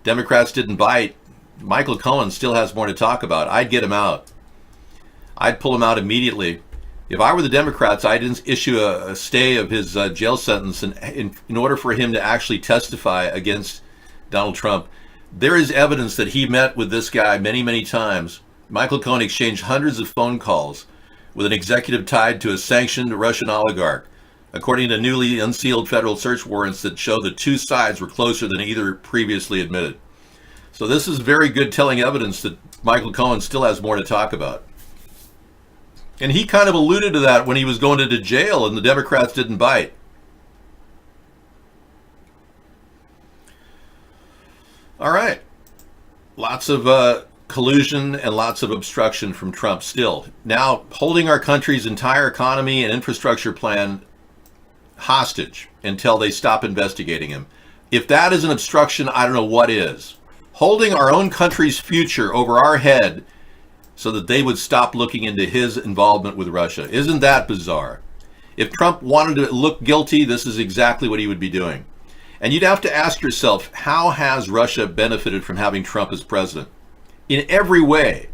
Democrats didn't bite. Michael Cohen still has more to talk about. I'd get him out. I'd pull him out immediately. If I were the Democrats, I'd issue a stay of his jail sentence in order for him to actually testify against Donald Trump. There is evidence that he met with this guy many, many times. Michael Cohen exchanged hundreds of phone calls with an executive tied to a sanctioned Russian oligarch, according to newly unsealed federal search warrants that show the two sides were closer than either previously admitted. So this is very good telling evidence that Michael Cohen still has more to talk about. And he kind of alluded to that when he was going into jail and the Democrats didn't bite. All right. Lots of collusion and lots of obstruction from Trump still. Now holding our country's entire economy and infrastructure plan hostage until they stop investigating him. If that is an obstruction, I don't know what is. Holding our own country's future over our head so that they would stop looking into his involvement with Russia. Isn't that bizarre? If Trump wanted to look guilty, this is exactly what he would be doing. And you'd have to ask yourself, how has Russia benefited from having Trump as president? In every way.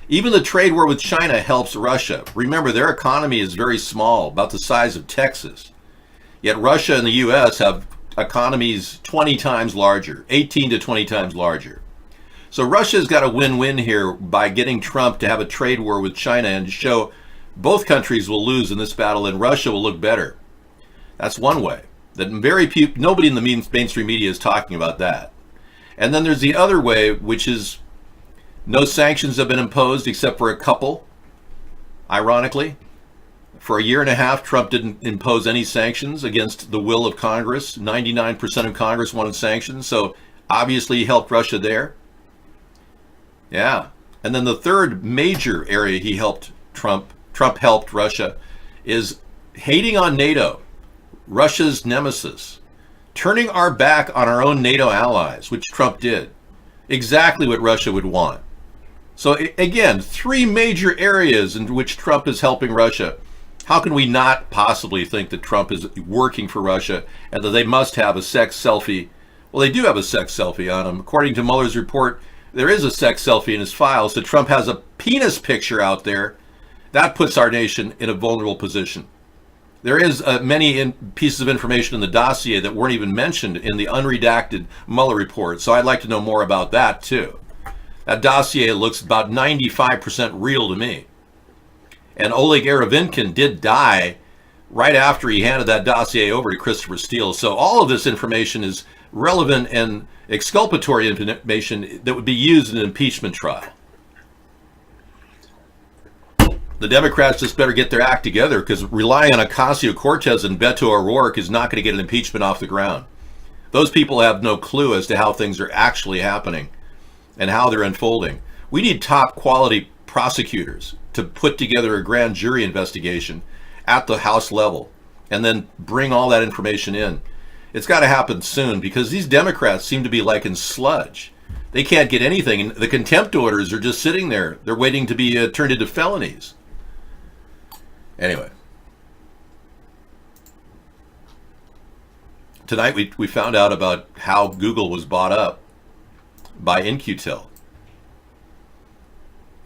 Even the trade war with China helps Russia. Remember, their economy is very small, about the size of Texas. Yet Russia and the U.S. have economies 20 times larger, 18 to 20 times larger. So Russia's got a win-win here by getting Trump to have a trade war with China and to show both countries will lose in this battle and Russia will look better. That's one way. That nobody in the mainstream media is talking about that. And then there's the other way, which is no sanctions have been imposed except for a couple. Ironically, for a year and a half, Trump didn't impose any sanctions against the will of Congress. 99% of Congress wanted sanctions, so obviously he helped Russia there. Yeah. And then the third major area he helped Trump helped Russia is hating on NATO, Russia's nemesis, turning our back on our own NATO allies, which Trump did. Exactly what Russia would want. So again, three major areas in which Trump is helping Russia. How can we not possibly think that Trump is working for Russia and that they must have a sex selfie? Well, they do have a sex selfie on him. According to Mueller's report, there is a sex selfie in his files. So Trump has a penis picture out there. That puts our nation in a vulnerable position. There is many pieces of information in the dossier that weren't even mentioned in the unredacted Mueller report. So I'd like to know more about that too. That dossier looks about 95% real to me. And Oleg Eravinkin did die right after he handed that dossier over to Christopher Steele. So all of this information is relevant and exculpatory information that would be used in an impeachment trial. The Democrats just better get their act together, because relying on Ocasio-Cortez and Beto O'Rourke is not going to get an impeachment off the ground. Those people have no clue as to how things are actually happening and how they're unfolding. We need top quality prosecutors to put together a grand jury investigation at the House level and then bring all that information in. It's got to happen soon, because these Democrats seem to be like in sludge. They can't get anything. The contempt orders are just sitting there. They're waiting to be turned into felonies. Anyway, tonight we found out about how Google was bought up by In-Q-Tel.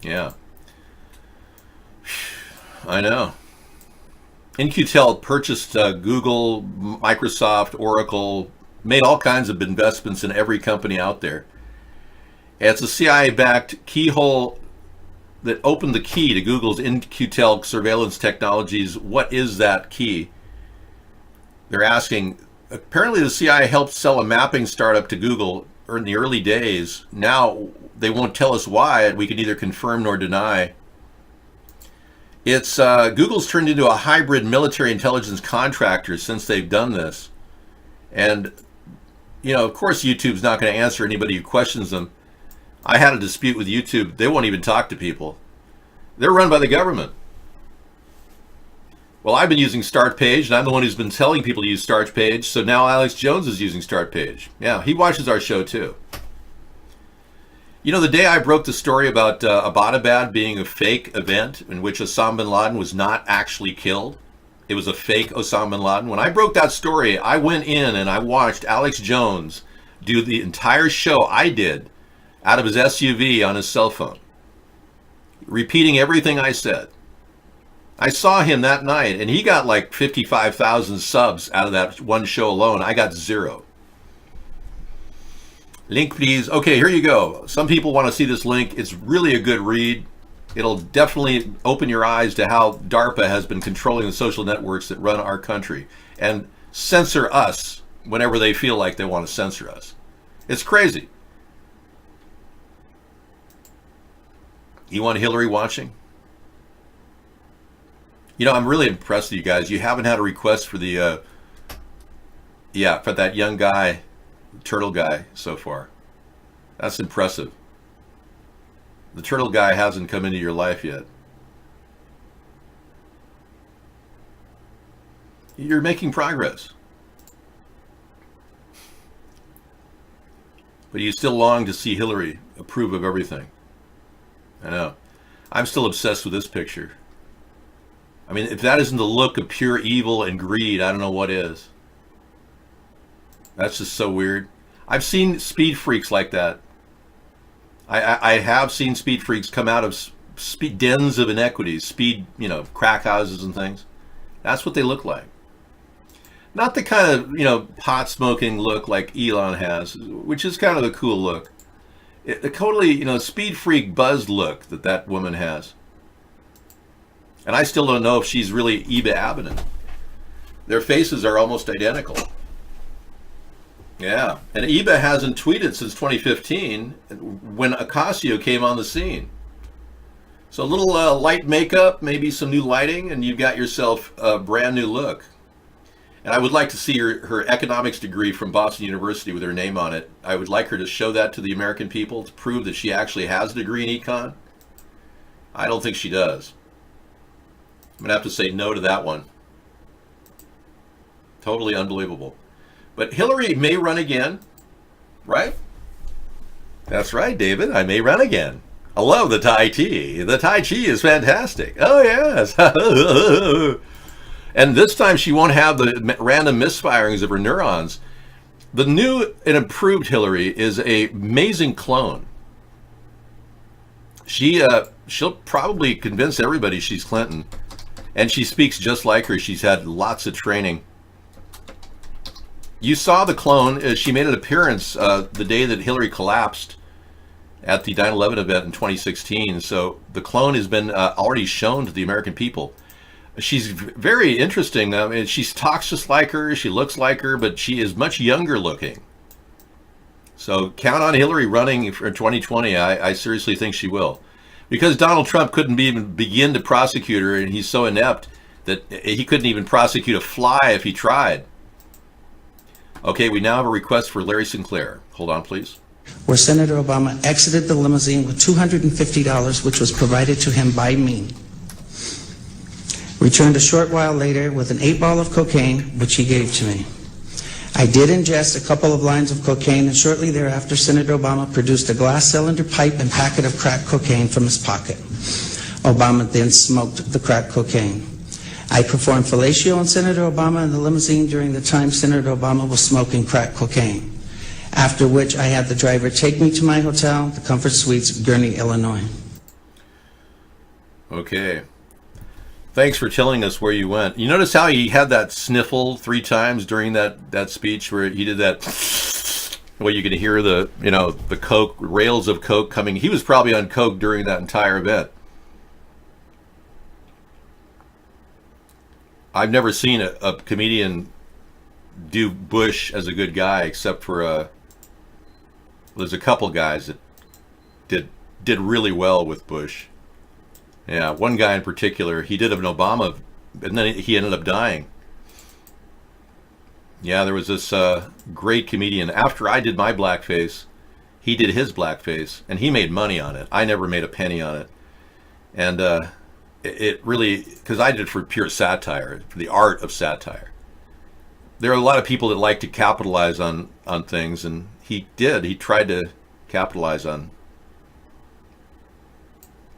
Yeah. I know. In-Q-Tel purchased Google, Microsoft, Oracle, made all kinds of investments in every company out there. And it's a CIA-backed keyhole that opened the key to Google's In-Q-Tel surveillance technologies. What is that key? They're asking. Apparently the CIA helped sell a mapping startup to Google in the early days. Now they won't tell us why. We can neither confirm nor deny. It's Google's turned into a hybrid military intelligence contractor since they've done this. And, you know, of course YouTube's not going to answer anybody who questions them. I had a dispute with YouTube. They won't even talk to people. They're run by the government. Well, I've been using StartPage, and I'm the one who's been telling people to use StartPage, so now Alex Jones is using StartPage. Yeah, he watches our show too. You know, the day I broke the story about Abbottabad being a fake event in which Osama bin Laden was not actually killed, it was a fake Osama bin Laden. When I broke that story, I went in and I watched Alex Jones do the entire show I did out of his SUV on his cell phone, repeating everything I said. I saw him that night, and he got like 55,000 subs out of that one show alone. I got 0. Link, please. Okay, here you go. Some people want to see this link. It's really a good read. It'll definitely open your eyes to how DARPA has been controlling the social networks that run our country and censor us whenever they feel like they want to censor us. It's crazy. You want Hillary watching? You know, I'm really impressed with you guys. You haven't had a request for the, for that young guy, turtle guy so far. That's impressive. The turtle guy hasn't come into your life yet. You're making progress. But you still long to see Hillary approve of everything. I know. I'm still obsessed with this picture. I mean, if that isn't the look of pure evil and greed, I don't know what is. That's just so weird. I've seen speed freaks like that. I have seen speed freaks come out of speed dens of inequities, crack houses and things. That's what they look like. Not the kind of, pot smoking look like Elon has, which is kind of a cool look. A totally, speed freak buzz look that woman has. And I still don't know if she's really Eva Abadan. Their faces are almost identical. Yeah, and Eva hasn't tweeted since 2015 when Ocasio came on the scene. So a little light makeup, maybe some new lighting, and you've got yourself a brand new look. And I would like to see her economics degree from Boston University with her name on it. I would like her to show that to the American people to prove that she actually has a degree in econ. I don't think she does. I'm going to have to say no to that one. Totally unbelievable. But Hillary may run again, right? That's right, David. I may run again. I love the Tai Chi. The Tai Chi is fantastic. Oh, yes. And this time she won't have the random misfirings of her neurons. The new and improved Hillary is an amazing clone. She'll probably convince everybody she's Clinton. And she speaks just like her. She's had lots of training. You saw the clone. She made an appearance the day that Hillary collapsed at the 9/11 event in 2016. So the clone has been already shown to the American people. She's very interesting. I mean, she talks just like her. She looks like her, but she is much younger looking. So count on Hillary running for 2020. I seriously think she will. Because Donald Trump couldn't even begin to prosecute her, and he's so inept that he couldn't even prosecute a fly if he tried. Okay, we now have a request for Larry Sinclair. Hold on, please. Where Senator Obama exited the limousine with $250, which was provided to him by me. Returned a short while later with an 8-ball of cocaine, which he gave to me. I did ingest a couple of lines of cocaine, and shortly thereafter, Senator Obama produced a glass cylinder pipe and packet of crack cocaine from his pocket. Obama then smoked the crack cocaine. I performed fellatio on Senator Obama in the limousine during the time Senator Obama was smoking crack cocaine, after which I had the driver take me to my hotel, the Comfort Suites, Gurnee, Illinois. Okay. Thanks for telling us where you went. You notice how he had that sniffle 3 times during that speech where he did that, where you could hear the coke, rails of coke coming. He was probably on coke during that entire event. I've never seen a comedian do Bush as a good guy, except for there's a couple guys that did really well with Bush. Yeah, one guy in particular, he did an Obama, and then he ended up dying. Yeah, there was this great comedian. After I did my blackface, he did his blackface, and he made money on it. I never made a penny on it. And it really, because I did it for pure satire, for the art of satire. There are a lot of people that like to capitalize on things, and he did. He tried to capitalize on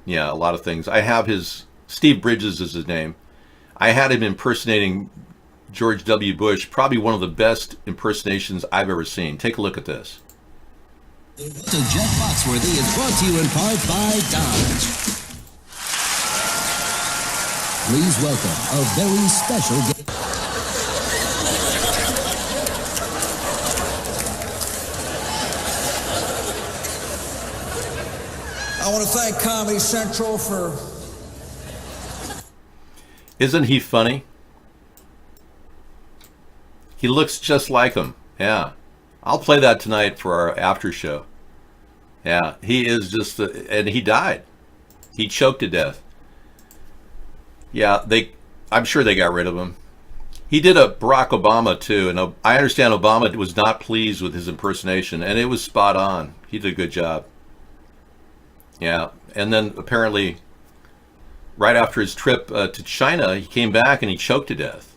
Yeah, a lot of things. I have his, Steve Bridges is his name. I had him impersonating George W. Bush, probably one of the best impersonations I've ever seen. Take a look at this. So Jeff Foxworthy is brought to you in part by Dodge. Please welcome a very special guest. I want to thank Comedy Central for... Isn't he funny? He looks just like him. Yeah. I'll play that tonight for our after show. Yeah, he is just, and he died. He choked to death. Yeah, I'm sure they got rid of him. He did a Barack Obama too, and I understand Obama was not pleased with his impersonation, and it was spot on. He did a good job. Yeah, and then apparently, right after his trip to China, he came back and he choked to death.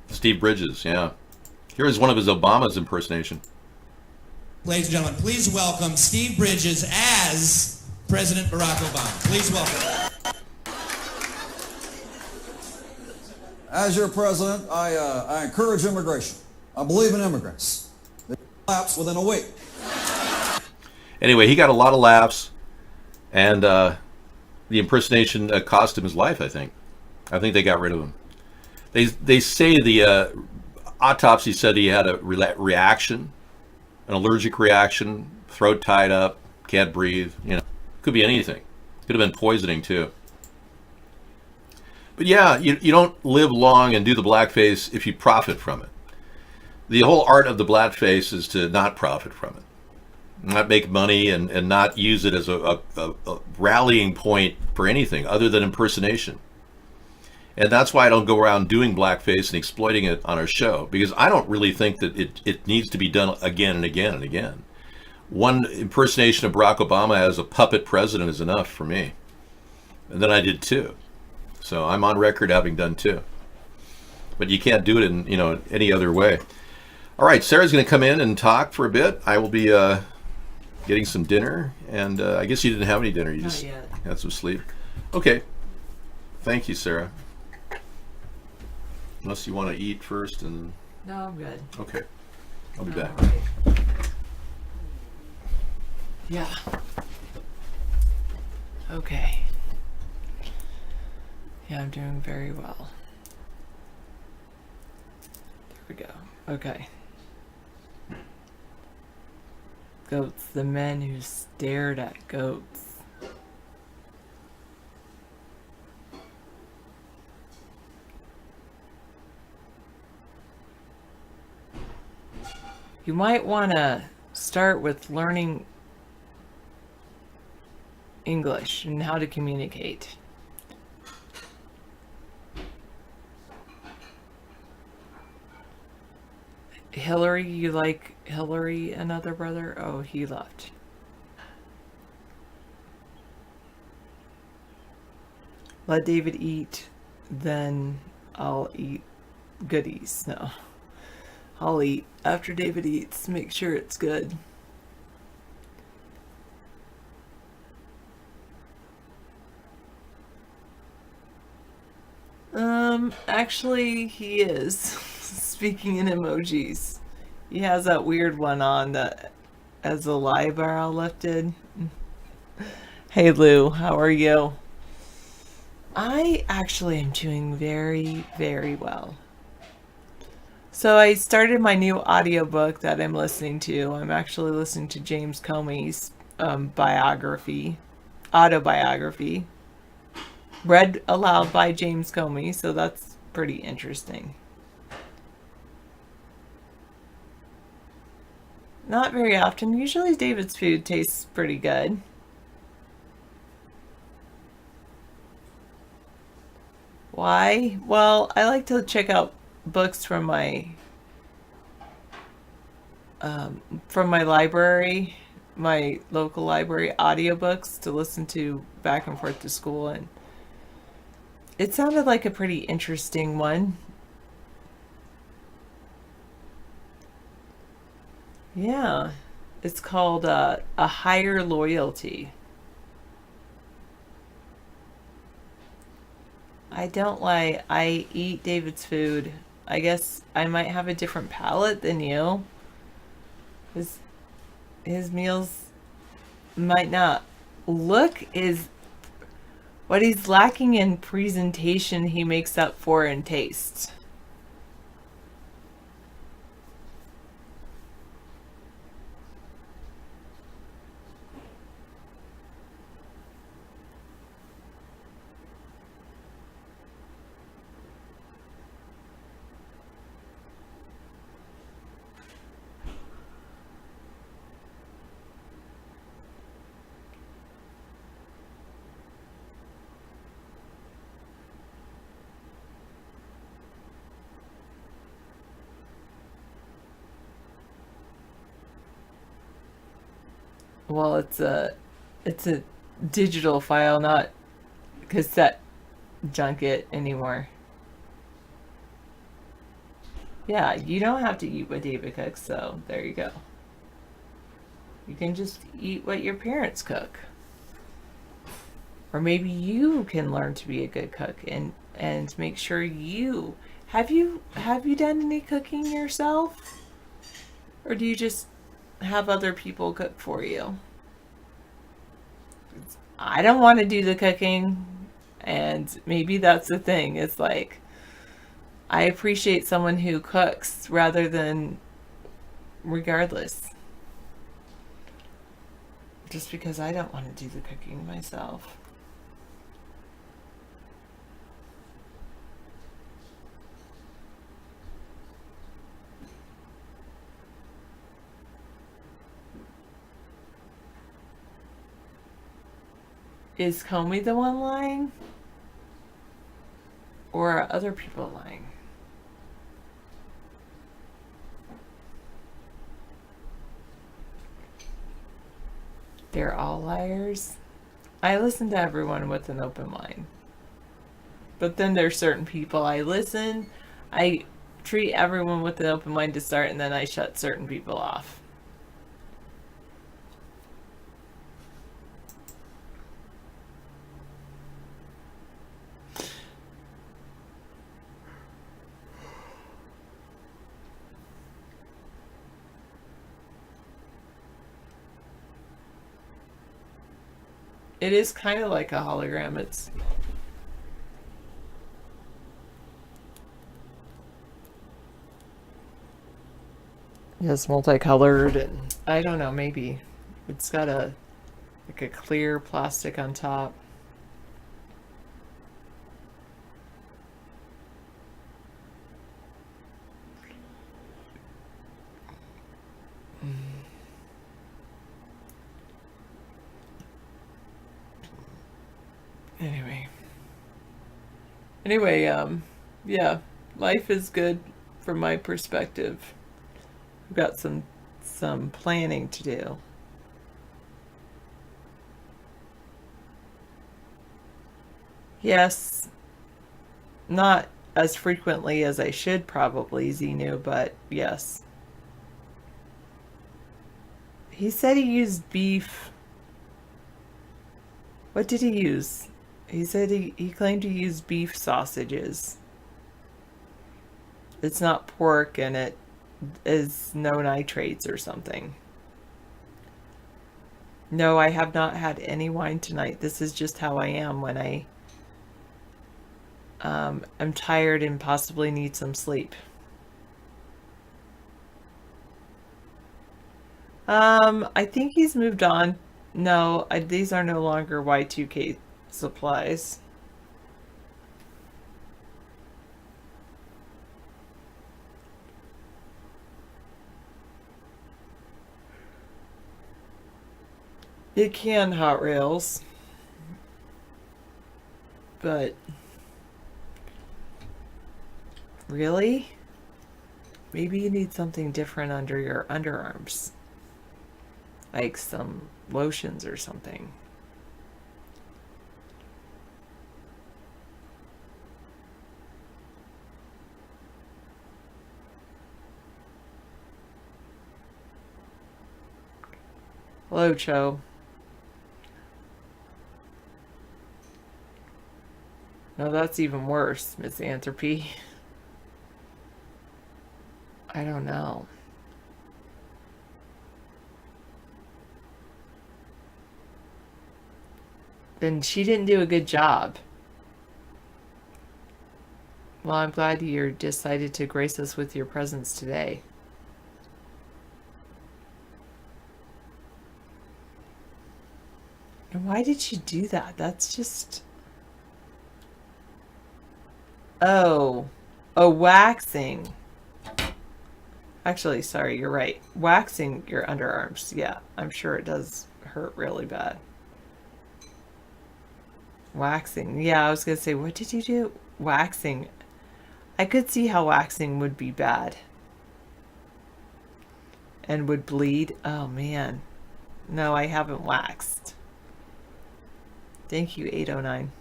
Steve Bridges, yeah. Here is one of his Obama's impersonation. Ladies and gentlemen, please welcome Steve Bridges as President Barack Obama. Please welcome. As your president, I encourage immigration. I believe in immigrants. They collapse within a week. Anyway, he got a lot of laughs, and the impersonation cost him his life, I think. I think they got rid of him. They say the autopsy said he had a reaction, an allergic reaction, throat tied up, can't breathe, you know. Could be anything. Could have been poisoning too. But yeah, you don't live long and do the blackface if you profit from it. The whole art of the blackface is to not profit from it. Not make money and not use it as a rallying point for anything other than impersonation. And that's why I don't go around doing blackface and exploiting it on our show, because I don't really think that it needs to be done again and again and again. One impersonation of Barack Obama as a puppet president is enough for me. And then I did two. So I'm on record having done two. But you can't do it in, any other way. All right, Sarah's going to come in and talk for a bit. I will be getting some dinner, and I guess you didn't have any dinner. You just had some sleep. Okay. Thank you, Sarah. Unless you want to eat first and... No, I'm good. Okay. I'll be back. Right. Yeah. Okay. Yeah, I'm doing very well. There we go. Okay. Goats, the men who stared at goats. You might want to start with learning English and how to communicate. Hillary, you like Hillary, another brother? Oh, he left. Let David eat, then I'll eat goodies. No. I'll eat after David eats. Make sure it's good. Actually, he is. Speaking in emojis. He has that weird one on that as a eyebrow lifted. Hey Lou, how are you? I actually am doing very, very well. So I started my new audiobook that I'm listening to. I'm actually listening to James Comey's autobiography, read aloud by James Comey, so that's pretty interesting. Not very often. Usually David's food tastes pretty good. Why? Well, I like to check out books from my library, my local library, audiobooks to listen to back and forth to school, and it sounded like a pretty interesting one. Yeah, it's called A Higher Loyalty. I don't lie. I eat David's food. I guess I might have a different palate than you. His meals might not look is what he's lacking in presentation, he makes up for in taste. Well, it's a digital file, not cassette junket anymore. Yeah, you don't have to eat what David cooks, so there you go. You can just eat what your parents cook. Or maybe you can learn to be a good cook and make sure you have you done any cooking yourself? Or do you just have other people cook for you? I don't want to do the cooking, and maybe that's the thing. It's like I appreciate someone who cooks rather than regardless. Just because I don't want to do the cooking myself. Is Comey the one lying? Or are other people lying? They're all liars? I listen to everyone with an open mind. But then there's certain people I treat everyone with an open mind to start, and then I shut certain people off. It is kind of like a hologram. It's multicolored, and I don't know, maybe it's got a clear plastic on top. Anyway, yeah, life is good from my perspective. I've got some planning to do. Yes, not as frequently as I should probably, Xenu, but yes. He said he used beef. What did he use? He said he claimed to use beef sausages. It's not pork, and it is no nitrates or something. No, I have not had any wine tonight. This is just how I am when I am tired and possibly need some sleep. I think he's moved on. No, these are no longer Y2K supplies. You can Hot Rails, but really? Maybe you need something different under your underarms, like some lotions or something. Hello, Cho. No, that's even worse, misanthropy. I don't know. Then she didn't do a good job. Well, I'm glad you decided to grace us with your presence today. And why did she do that? That's just... Oh, waxing. Actually, sorry, you're right. Waxing your underarms. Yeah, I'm sure it does hurt really bad. Waxing. Yeah, I was going to say, what did you do? Waxing. I could see how waxing would be bad. And would bleed. Oh, man. No, I haven't waxed. Thank you, 809.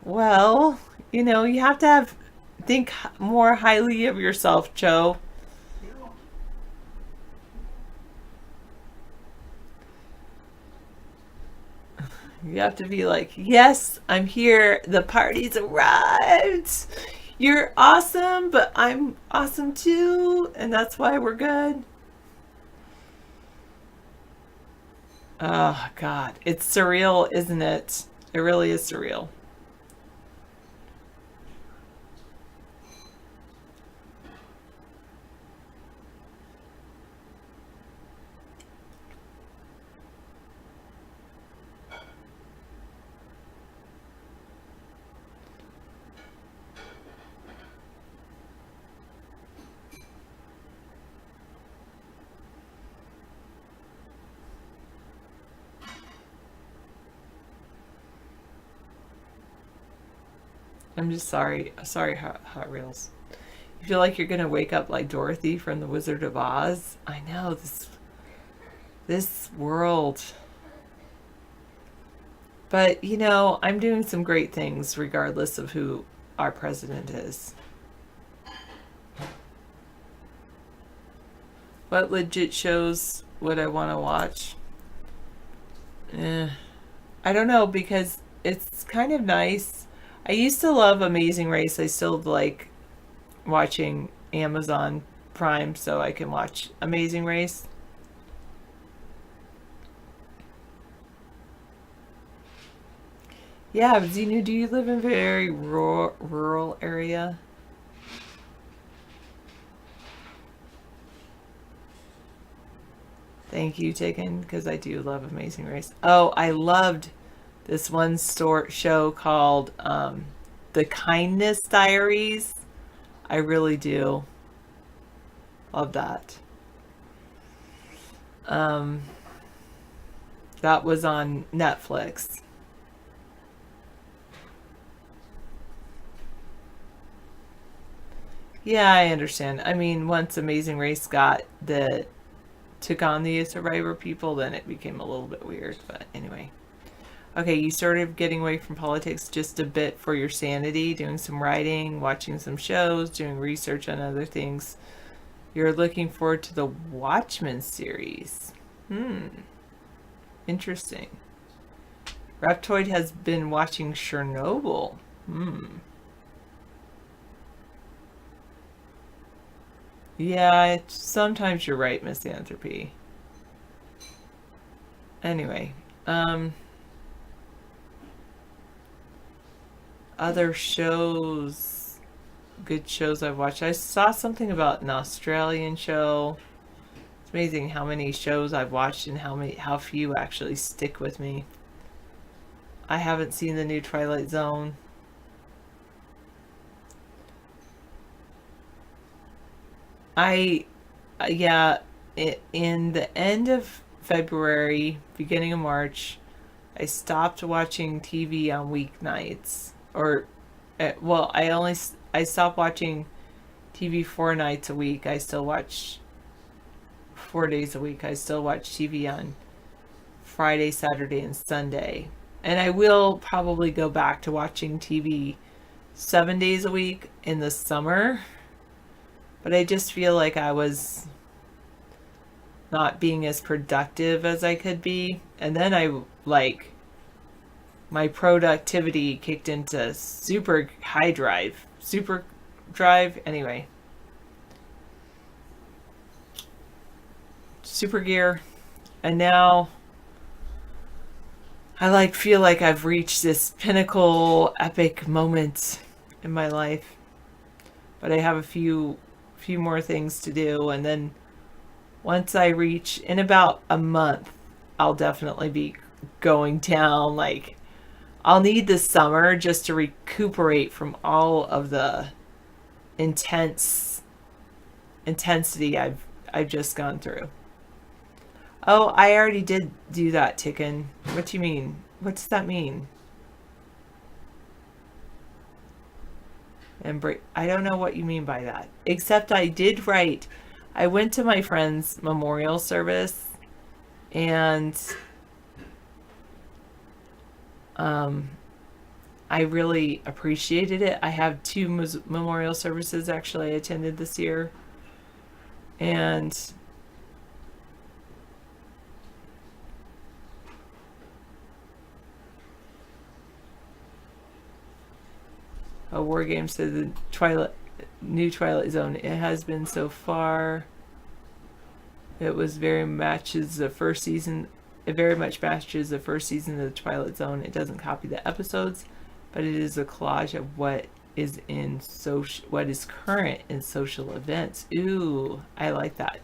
Well, you know, you have to think more highly of yourself, Joe. You have to be like, yes, I'm here. The party's arrived. You're awesome, but I'm awesome too. And that's why we're good. Oh, God. It's surreal, isn't it? It really is surreal. I'm just sorry. Sorry, Hot Reels. You feel like you're going to wake up like Dorothy from The Wizard of Oz? I know, this world. But, you know, I'm doing some great things regardless of who our president is. What legit shows would I want to watch? I don't know, because it's kind of nice. I used to love Amazing Race. I still like watching Amazon Prime so I can watch Amazing Race. Yeah, Xenu, do you live in a very rural area? Thank you, Taken, because I do love Amazing Race. Oh, I loved this one show called The Kindness Diaries. I really do love that. That was on Netflix. Yeah, I understand. I mean, once Amazing Race took on the Survivor people, then it became a little bit weird, but anyway. Okay, you started getting away from politics just a bit for your sanity, doing some writing, watching some shows, doing research on other things. You're looking forward to the Watchmen series. Interesting. Reptoid has been watching Chernobyl. Yeah, sometimes you're right, Misanthropy. Anyway, other shows, good shows I've watched. I saw something about an Australian show. It's amazing how many shows I've watched and how few actually stick with me. I haven't seen the new Twilight Zone. In the end of February, beginning of March, I stopped watching TV on weeknights. I stopped watching TV 4 nights a week. I still watch 4 days a week. I still watch TV on Friday, Saturday, and Sunday. And I will probably go back to watching TV 7 days a week in the summer. But I just feel like I was not being as productive as I could be. And then I my productivity kicked into super drive, anyway. Super gear. And now I feel like I've reached this pinnacle epic moment in my life. But I have a few more things to do, and then once I reach in about a month, I'll definitely be going down. Like, I'll need the summer just to recuperate from all of the intensity I've just gone through. Oh, I already did do that, Ticken. What do you mean? What does that mean? I don't know what you mean by that. Except I did write. I went to my friend's memorial service, and I really appreciated it. I have 2 memorial services actually I attended this year, and a War Game said the new Twilight Zone. It has been so far. It was very matches the first season. It very much matches the first season of the Twilight Zone. It doesn't copy the episodes, but it is a collage of what is current in social events. Ooh, I like that.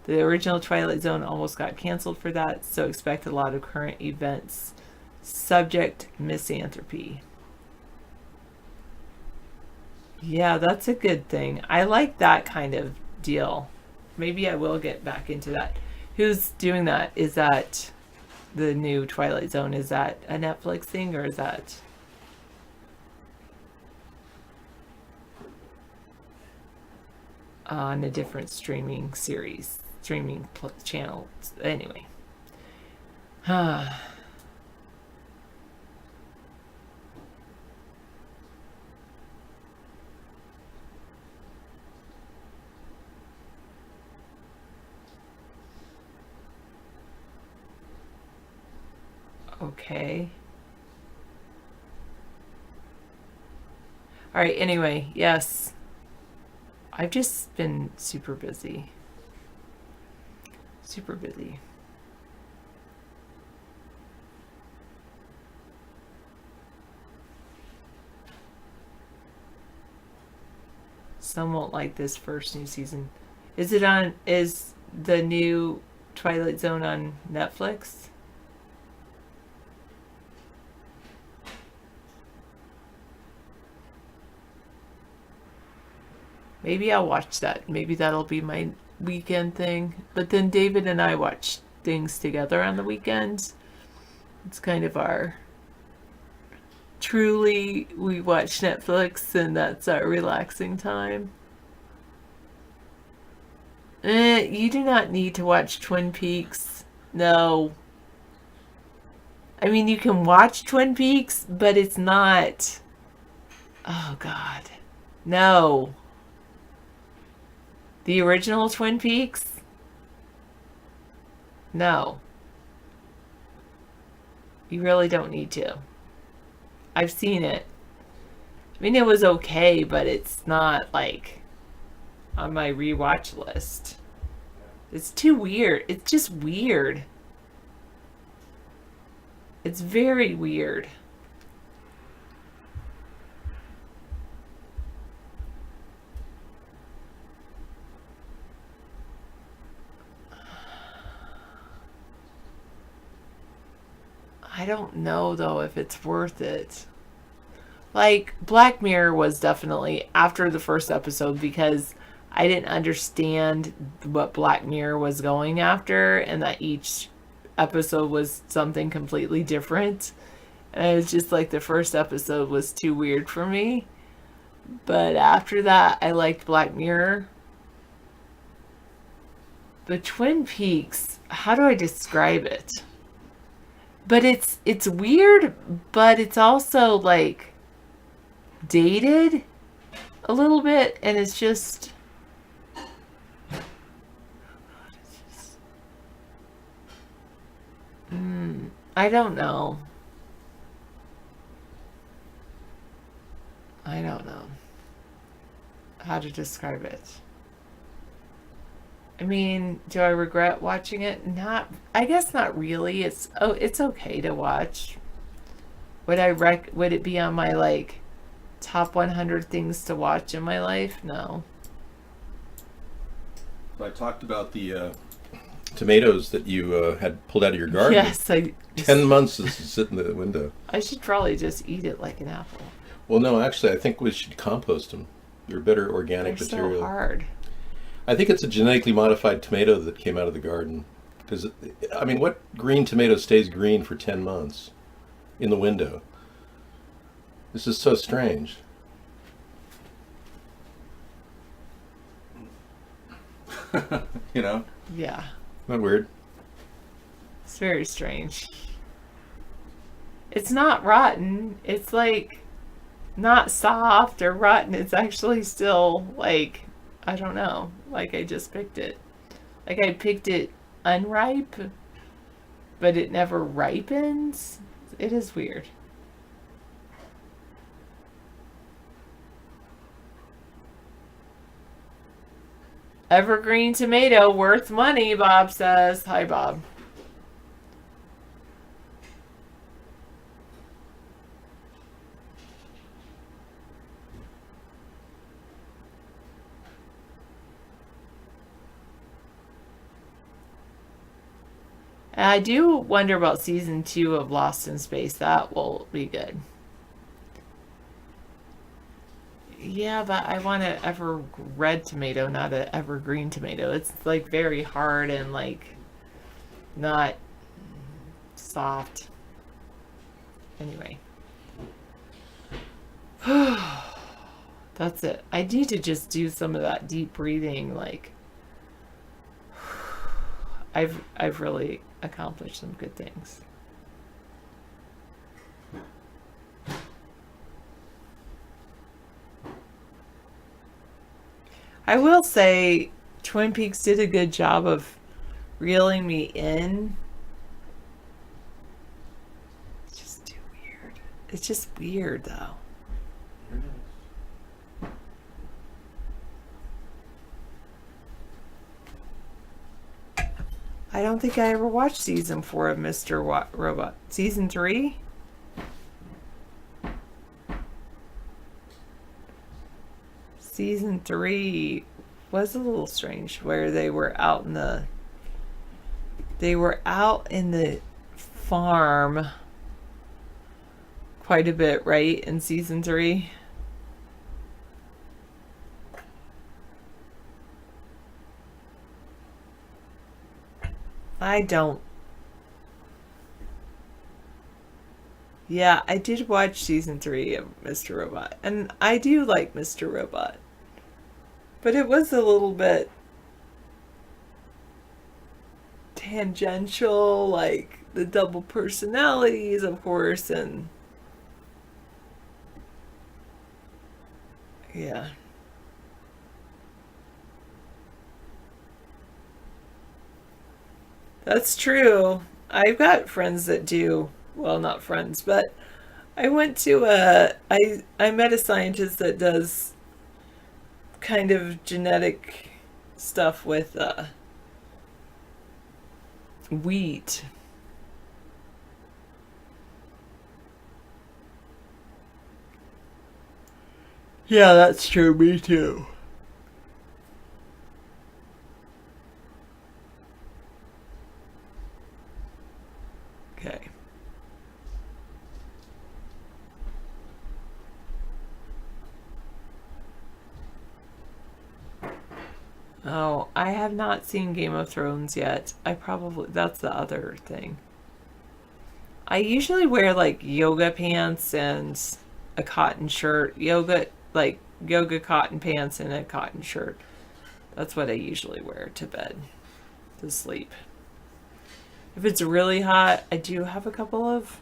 The original Twilight Zone almost got canceled for that, so expect a lot of current events. Subject: misanthropy. Yeah, that's a good thing. I like that kind of deal. Maybe I will get back into that. Who's doing that? Is that the new Twilight Zone? Is that a Netflix thing, or is that on a different streaming channel? Anyway. Okay. All right, anyway, yes. I've just been super busy. Super busy. Some won't like this first new season. Is the new Twilight Zone on Netflix? Maybe I'll watch that. Maybe that'll be my weekend thing. But then David and I watch things together on the weekends. It's kind of our... Truly, we watch Netflix and that's our relaxing time. You do not need to watch Twin Peaks. No. I mean, you can watch Twin Peaks, but it's not... Oh, God. No. The original Twin Peaks? No. You really don't need to. I've seen it. I mean, it was okay, but it's not like on my rewatch list. It's too weird. It's just weird. It's very weird. I don't know, though, if it's worth it. Like, Black Mirror was definitely after the first episode because I didn't understand what Black Mirror was going after and that each episode was something completely different. And it was just like the first episode was too weird for me. But after that, I liked Black Mirror. The Twin Peaks, how do I describe it? But it's weird, but it's also like dated a little bit, and it's just I don't know. I don't know how to describe it. I mean, do I regret watching it? I guess not really. It's okay to watch. Would it be on my like top 100 things to watch in my life? No. I talked about the tomatoes that you had pulled out of your garden. Yes, 10 months to sit in the window. I should probably just eat it like an apple. Well, no, actually, I think we should compost them. They're better organic They're material. so hard. I think it's a genetically modified tomato that came out of the garden. Because, I mean, what green tomato stays green for 10 months in the window? This is so strange. You know? Yeah. Isn't that weird? It's very strange. It's not rotten. It's like not soft or rotten. It's actually still like, I don't know. Like I just picked it. Like I picked it unripe, but it never ripens. It is weird. Evergreen tomato worth money, Bob says. Hi, Bob. And I do wonder about season 2 of Lost in Space. That will be good. Yeah, but I want an ever red tomato, not an evergreen tomato. It's like very hard and like not soft. Anyway. That's it. I need to just do some of that deep breathing. Like I've really accomplished some good things. I will say Twin Peaks did a good job of reeling me in. It's just too weird. It's just weird though. I don't think I ever watched season 4 of Mr. Robot. Season 3? Season 3 was a little strange where they were out in the farm quite a bit, right? In season 3. Yeah, I did watch season 3 of Mr. Robot, and I do like Mr. Robot. But it was a little bit tangential, like the double personalities, of course, and yeah. That's true. I've got friends that do, well, not friends, but I went to I met a scientist that does kind of genetic stuff with wheat. Yeah, that's true. Me too. Okay. Oh, I have not seen Game of Thrones yet. That's the other thing. I usually wear like yoga pants and a cotton shirt. Yoga cotton pants and a cotton shirt. That's what I usually wear to bed, to sleep. If it's really hot, I do have a couple of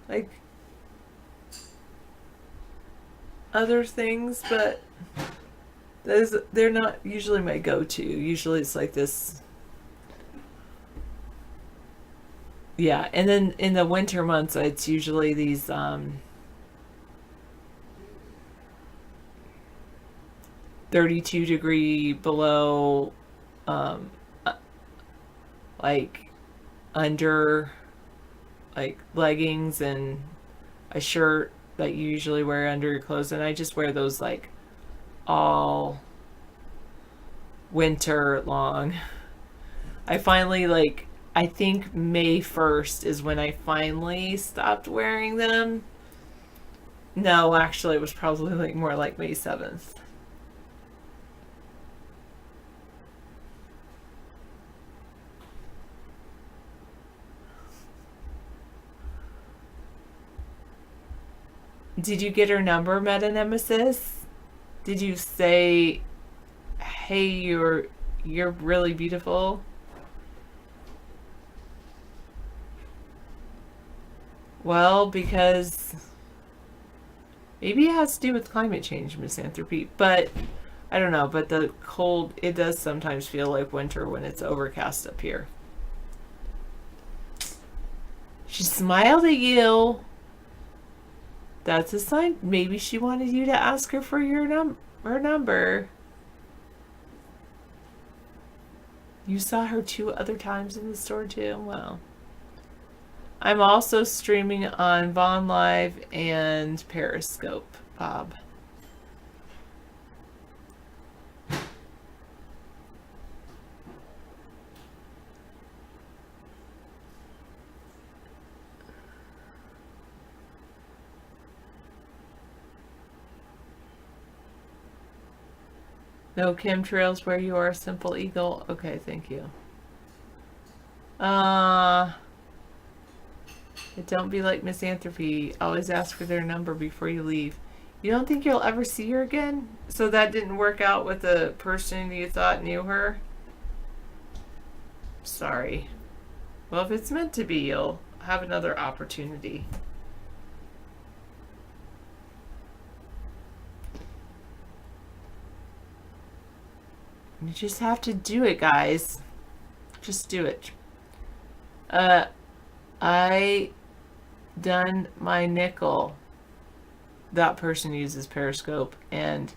like other things, but they're not usually my go-to. Usually it's like this. Yeah, and then in the winter months, it's usually these 32-degree below, like under like leggings and a shirt that you usually wear under your clothes, and I just wear those like all winter long. I finally, like, I think May 1st is when I finally stopped wearing them. No, actually it was probably like more like May 7th. Did you get her number, Meta Nemesis? Did you say, hey, you're really beautiful? Well, because maybe it has to do with climate change, misanthropy, but I don't know, but the cold, it does sometimes feel like winter when it's overcast up here. She smiled at you. That's a sign. Maybe she wanted you to ask her for her number. You saw her 2 other times in the store too? Well, I'm also streaming on Vaughn Live and Periscope, Bob. No chemtrails where you are, Simple Eagle. Okay, thank you. Don't be like misanthropy. Always ask for their number before you leave. You don't think you'll ever see her again? So that didn't work out with the person you thought knew her? Sorry. Well, if it's meant to be, you'll have another opportunity. You just have to do it, guys. Just do it. I done my nickel. That person uses Periscope, and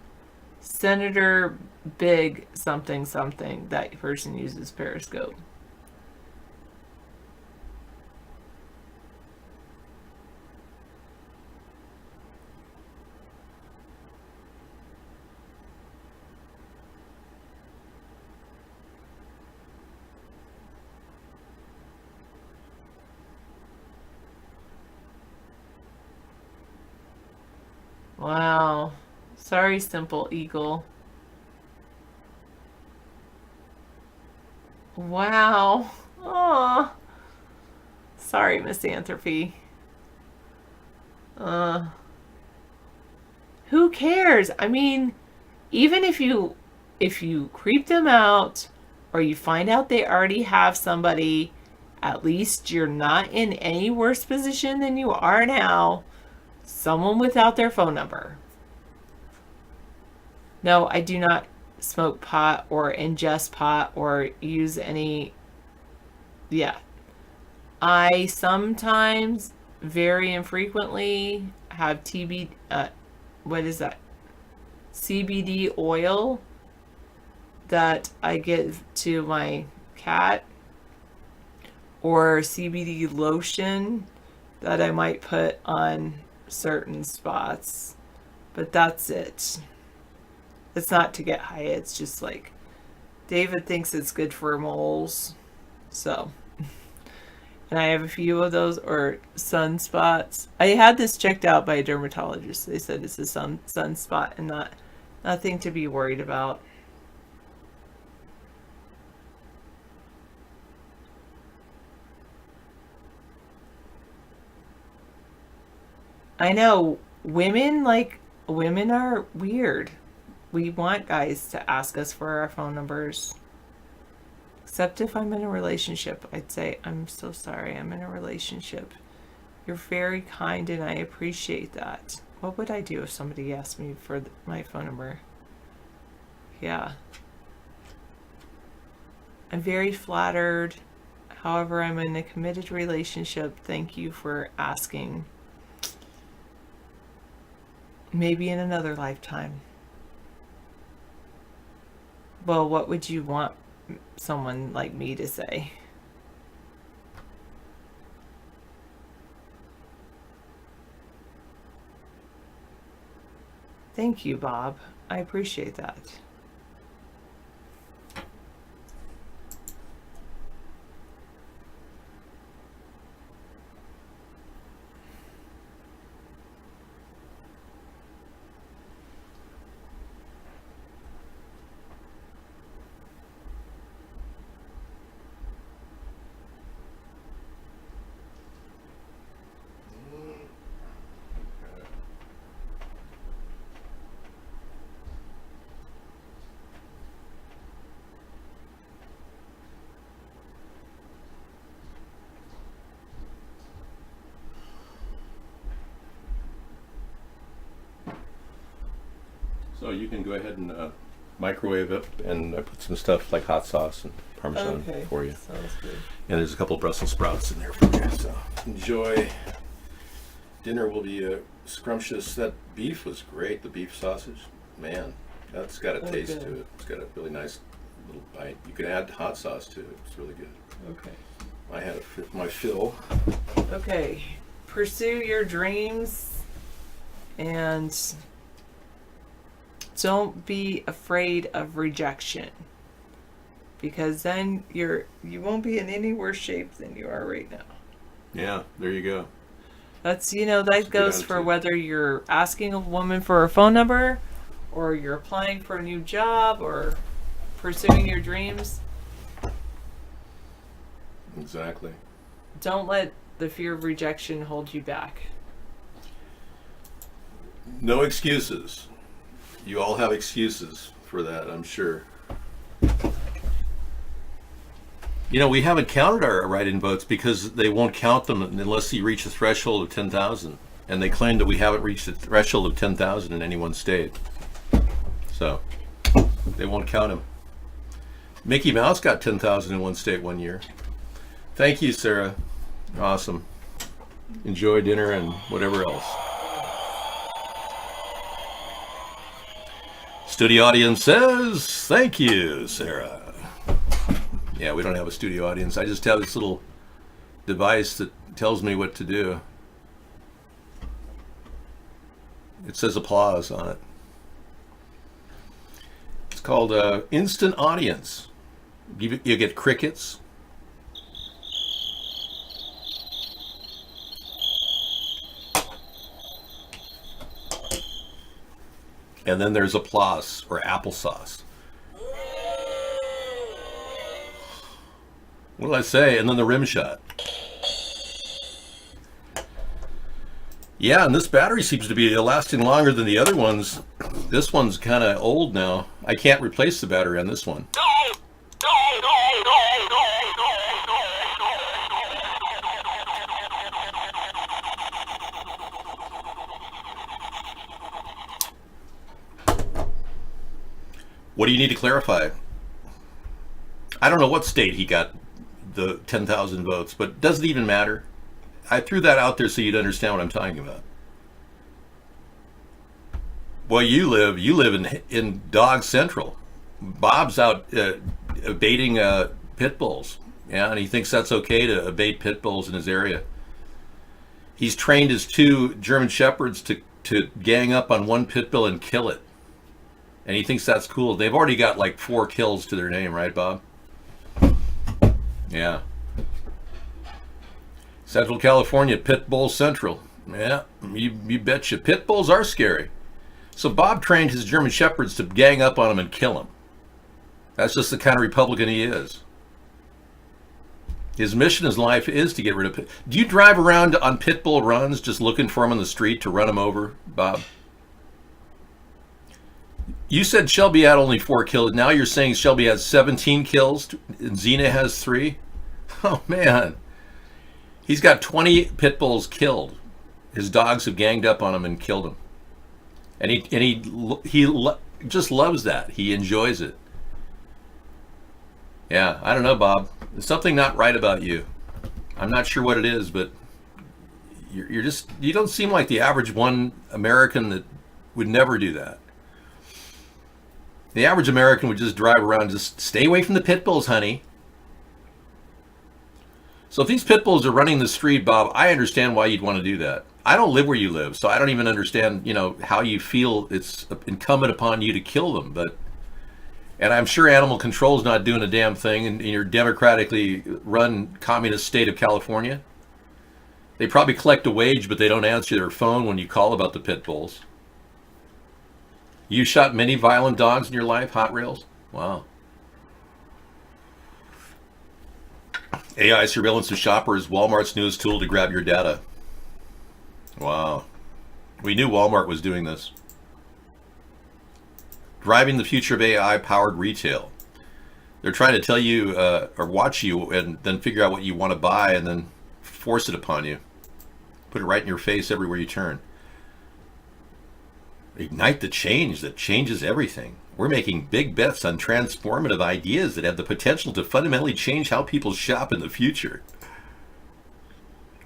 Senator Big something something, that person uses Periscope. Wow. Sorry, Simple Eagle. Wow. Aw. Sorry, misanthropy. Who cares? I mean, even if you creep them out or you find out they already have somebody, at least you're not in any worse position than you are now. Someone without their phone number. No, I do not smoke pot or ingest pot or use any. Yeah. I sometimes, very infrequently, have what is that? CBD oil that I give to my cat, or CBD lotion that I might put on certain spots, but that's it. It's not to get high, it's just like David thinks it's good for moles, so. And I have a few of those, or sunspots. I had this checked out by a dermatologist. They said it's a sunspot and nothing to be worried about. I know women are weird. We want guys to ask us for our phone numbers. Except if I'm in a relationship, I'd say, I'm so sorry, I'm in a relationship. You're very kind and I appreciate that. What would I do if somebody asked me for my phone number? Yeah. I'm very flattered. However, I'm in a committed relationship. Thank you for asking. Maybe in another lifetime. Well, what would you want someone like me to say? Thank you, Bob. I appreciate that. So you can go ahead and microwave it, and I put some stuff like hot sauce and Parmesan for you. Sounds good. And there's a couple of Brussels sprouts in there for you. So enjoy. Dinner will be scrumptious. That beef was great. The beef sausage, man, that's got a taste to it. It's got a really nice little bite. You can add hot sauce to it. It's really good. Okay. I had my fill. Okay. Pursue your dreams and don't be afraid of rejection, because then you won't be in any worse shape than you are right now. Yeah, there you go. That's, that goes for whether you're asking a woman for a phone number, or you're applying for a new job, or pursuing your dreams. Exactly. Don't let the fear of rejection hold you back. No excuses. You all have excuses for that, I'm sure. We haven't counted our write-in votes because they won't count them unless you reach a threshold of 10,000. And they claim that we haven't reached the threshold of 10,000 in any one state. So, they won't count them. Mickey Mouse got 10,000 in one state one year. Thank you, Sarah. Awesome. Enjoy dinner and whatever else. Studio audience says, thank you, Sarah. Yeah, we don't have a studio audience. I just have this little device that tells me what to do. It says applause on it. It's called Instant Audience. You get crickets. And then there's applause or applesauce. What did I say? And then the rim shot. Yeah, and this battery seems to be lasting longer than the other ones. This one's kind of old now. I can't replace the battery on this one. What do you need to clarify? I don't know what state he got the 10,000 votes, but it doesn't even matter. I threw that out there so you'd understand what I'm talking about. Well, you live in Dog Central. Bob's out baiting pit bulls, yeah, and he thinks that's okay to bait pit bulls in his area. He's trained his 2 German Shepherds to gang up on one pit bull and kill it. And he thinks that's cool. They've already got like 4 kills to their name, right, Bob? Yeah. Central California, Pit Bull Central. Yeah, you betcha. Pit bulls are scary. So Bob trained his German Shepherds to gang up on him and kill him. That's just the kind of Republican he is. His mission in life is to get rid of pit. Do you drive around on pit bull runs just looking for him on the street to run him over, Bob? You said Shelby had only 4 kills. Now you're saying Shelby has 17 kills and Xena has 3? Oh, man. He's got 20 pit bulls killed. His dogs have ganged up on him and killed him. And he just loves that. He enjoys it. Yeah, I don't know, Bob. There's something not right about you. I'm not sure what it is, but you don't seem like the average one American that would never do that. The average American would just drive around and just stay away from the pit bulls, honey. So if these pit bulls are running the street, Bob, I understand why you'd want to do that. I don't live where you live, so I don't even understand, how you feel it's incumbent upon you to kill them. And I'm sure animal control is not doing a damn thing in your democratically run communist state of California. They probably collect a wage, but they don't answer their phone when you call about the pit bulls. You shot many violent dogs in your life, Hot Rails? Wow. AI surveillance of shoppers, Walmart's newest tool to grab your data. Wow. We knew Walmart was doing this. Driving the future of AI-powered retail. They're trying to tell you or watch you and then figure out what you want to buy and then force it upon you. Put it right in your face everywhere you turn. Ignite the change that changes everything. We're making big bets on transformative ideas that have the potential to fundamentally change how people shop in the future.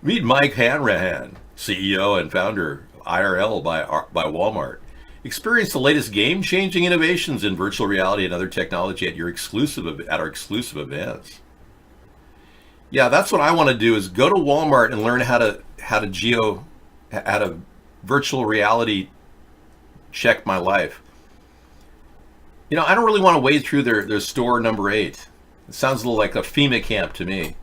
Meet Mike Hanrahan, CEO and founder of IRL by Walmart. Experience the latest game-changing innovations in virtual reality and other technology at our exclusive events. Yeah, that's what I want to do, is go to Walmart and learn how to virtual reality check my life. I don't really want to wade through their store number 8. It sounds a little like a FEMA camp to me.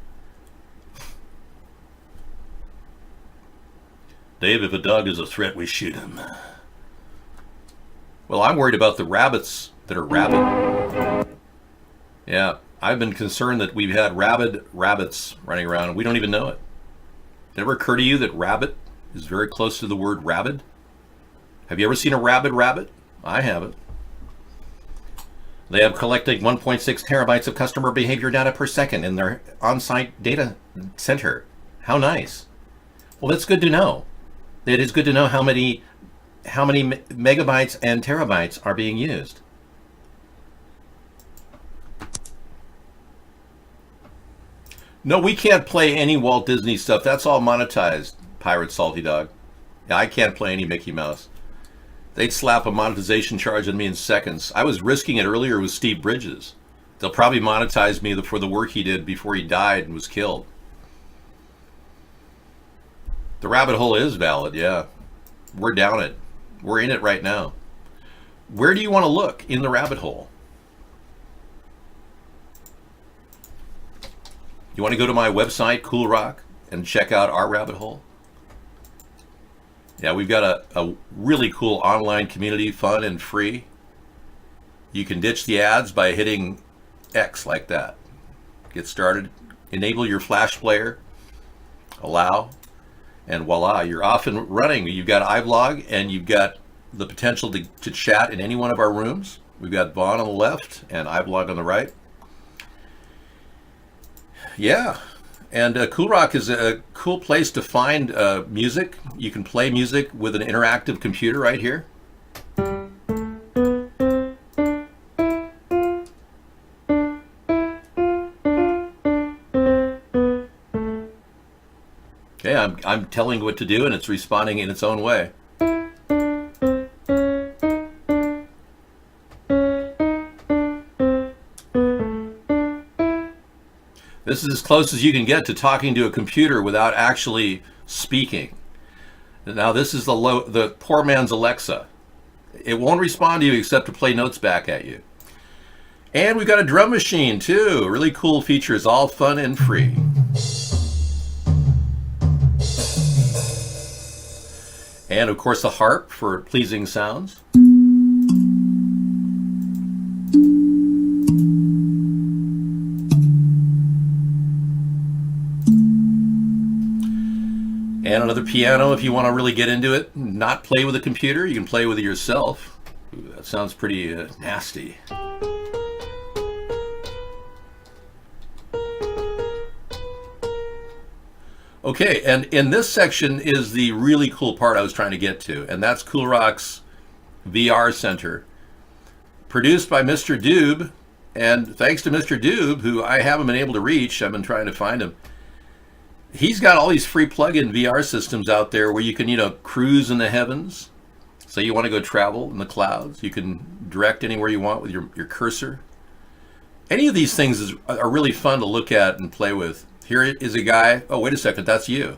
Dave, if a dog is a threat, we shoot him. Well, I'm worried about the rabbits that are rabid. Yeah, I've been concerned that we've had rabid rabbits running around and we don't even know it. Did it ever occur to you that rabbit is very close to the word rabid? Have you ever seen a rabid rabbit? I haven't. They have collected 1.6 terabytes of customer behavior data per second in their on-site data center. How nice. Well, that's good to know. It is good to know how many megabytes and terabytes are being used. No, we can't play any Walt Disney stuff. That's all monetized, Pirate Salty Dog. Yeah, I can't play any Mickey Mouse. They'd slap a monetization charge on me in seconds. I was risking it earlier with Steve Bridges. They'll probably monetize me for the work he did before he died and was killed. The rabbit hole is valid, yeah. We're down it. We're in it right now. Where do you want to look in the rabbit hole? You want to go to my website, Cool Rock, and check out our rabbit hole? Yeah, we've got a really cool online community, fun and free. You can ditch the ads by hitting X like that. Get started. Enable your Flash player. Allow. And voila, you're off and running. You've got iVlog and you've got the potential to chat in any one of our rooms. We've got Vaughn on the left and iVlog on the right. Yeah. And Cool Rock is a cool place to find music. You can play music with an interactive computer right here. Okay, I'm telling what to do and it's responding in its own way. This is as close as you can get to talking to a computer without actually speaking. Now this is the poor man's Alexa. It won't respond to you except to play notes back at you. And we've got a drum machine too. Really cool features, all fun and free. And of course the harp for pleasing sounds. And another piano if you want to really get into it. Not play with a computer, you can play with it yourself. Ooh, that sounds pretty nasty. Okay, and in this section is the really cool part I was trying to get to, and that's Cool Rock's VR Center. Produced by Mr. Doob, and thanks to Mr. Doob, who I haven't been able to reach, I've been trying to find him. He's got all these free plug-in VR systems out there where you can, cruise in the heavens. So you want to go travel in the clouds? You can direct anywhere you want with your cursor. Any of these things are really fun to look at and play with. Here is a guy. Oh, wait a second, that's you.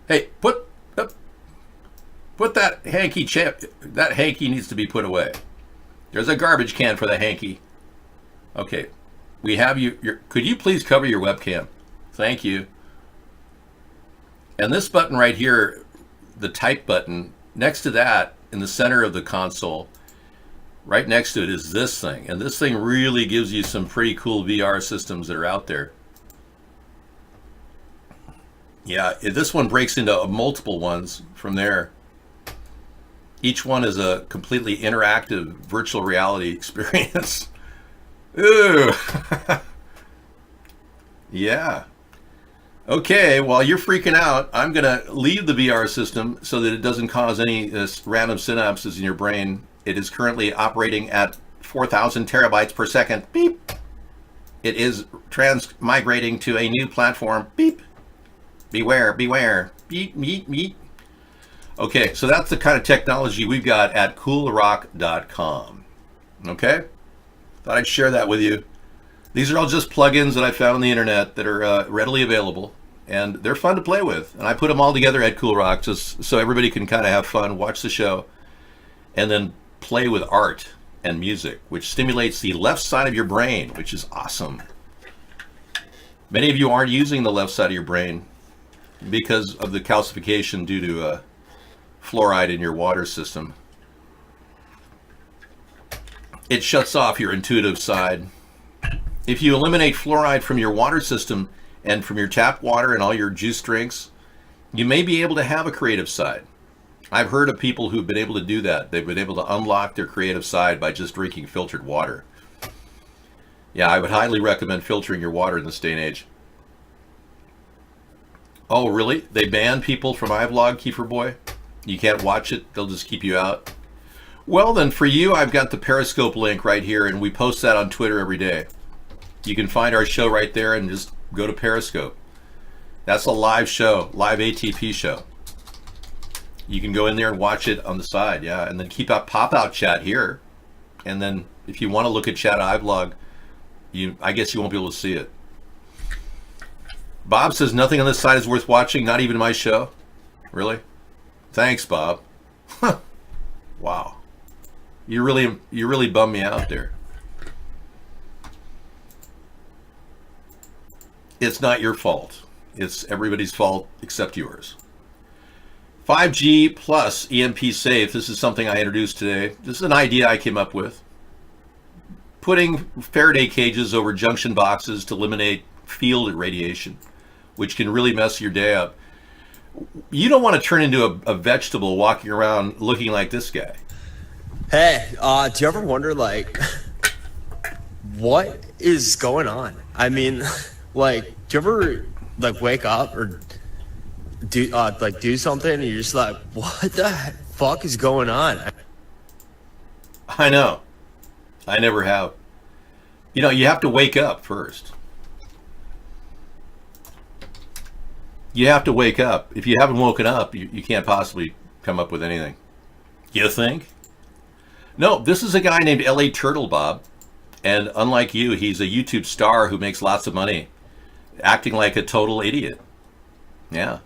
Hey, put that hanky that hanky needs to be put away. There's a garbage can for the hanky. Okay, we have you. Could you please cover your webcam? Thank you. And this button right here, the type button, next to that in the center of the console, right next to it is this thing. And this thing really gives you some pretty cool VR systems that are out there. Yeah, this one breaks into multiple ones from there. Each one is a completely interactive virtual reality experience. Ooh. Yeah. Okay, while you're freaking out, I'm going to leave the VR system so that it doesn't cause any random synapses in your brain. It is currently operating at 4,000 terabytes per second. Beep. It is migrating to a new platform. Beep. Beware, beware. Beep, meet, meet. Okay, so that's the kind of technology we've got at coolrock.com. Okay? Thought I'd share that with you. These are all just plugins that I found on the internet that are readily available, and they're fun to play with. And I put them all together at Cool Rock just so everybody can kind of have fun, watch the show, and then play with art and music, which stimulates the left side of your brain, which is awesome. Many of you aren't using the left side of your brain because of the calcification due to fluoride in your water system. It shuts off your intuitive side. If you eliminate fluoride from your water system and from your tap water and all your juice drinks, you may be able to have a creative side. I've heard of people who've been able to do that. They've been able to unlock their creative side by just drinking filtered water. Yeah, I would highly recommend filtering your water in this day and age. Oh, really? They ban people from iVlog, Kiefer Boy? You can't watch it? They'll just keep you out? Well, then for you, I've got the Periscope link right here, and we post that on Twitter every day. You can find our show right there and just go to Periscope. That's a live show, live ATP show. You can go in there and watch it on the side, yeah, and then keep out pop-out chat here. And then if you want to look at chat iVlog, I guess you won't be able to see it. Bob says nothing on this side is worth watching, not even my show. Really? Thanks, Bob. Wow. You really bummed me out there. It's not your fault. It's everybody's fault except yours. 5G plus EMP safe. This is something I introduced today. This is an idea I came up with. Putting Faraday cages over junction boxes to eliminate field radiation, which can really mess your day up. You don't want to turn into a vegetable walking around looking like this guy. Hey, do you ever wonder, like, what is going on? I mean, like, do you ever, like, wake up or do something and you're just like, what the fuck is going on? I know. I never have. You know, you have to wake up first. You have to wake up. If you haven't woken up, you can't possibly come up with anything. You think? No, this is a guy named L.A. Turtle, Bob. And unlike you, he's a YouTube star who makes lots of money acting like a total idiot. Yeah.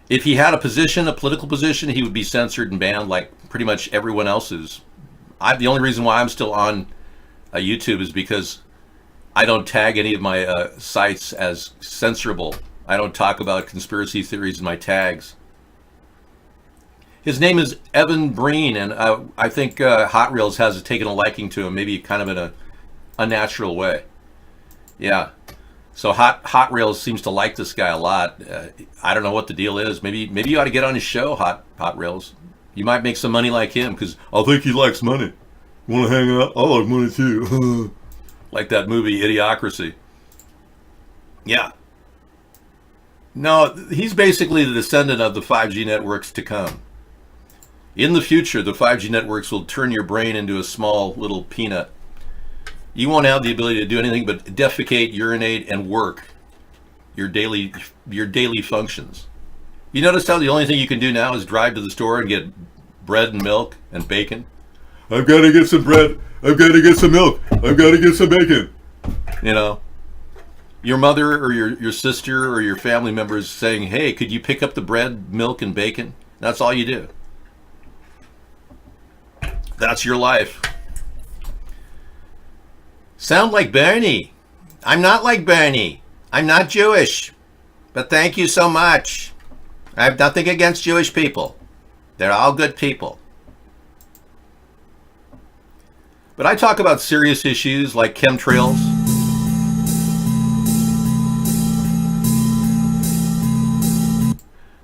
If he had a position, a political position, he would be censored and banned like pretty much everyone else is. The only reason why I'm still on YouTube is because I don't tag any of my sites as censorable. I don't talk about conspiracy theories in my tags. His name is Evan Breen, and I think Hot Reels has taken a liking to him, maybe kind of in a unnatural way. Yeah. So Hot Reels seems to like this guy a lot. I don't know what the deal is. Maybe you ought to get on his show, Hot Reels. You might make some money like him, because I think he likes money. You want to hang out? I like money too. Like that movie, Idiocracy. Yeah. No, he's basically the descendant of the 5G networks to come. In the future, the 5G networks will turn your brain into a small little peanut. You won't have the ability to do anything but defecate, urinate, and work your daily functions. You notice how the only thing you can do now is drive to the store and get bread and milk and bacon. I've got to get some bread. I've got to get some milk. I've got to get some bacon. You know, your mother or your sister or your family members saying, hey, could you pick up the bread, milk, and bacon? That's all you do. That's your life. Sound like Bernie. I'm not like Bernie. I'm not Jewish. But thank you so much. I have nothing against Jewish people. They're all good people. But I talk about serious issues like chemtrails.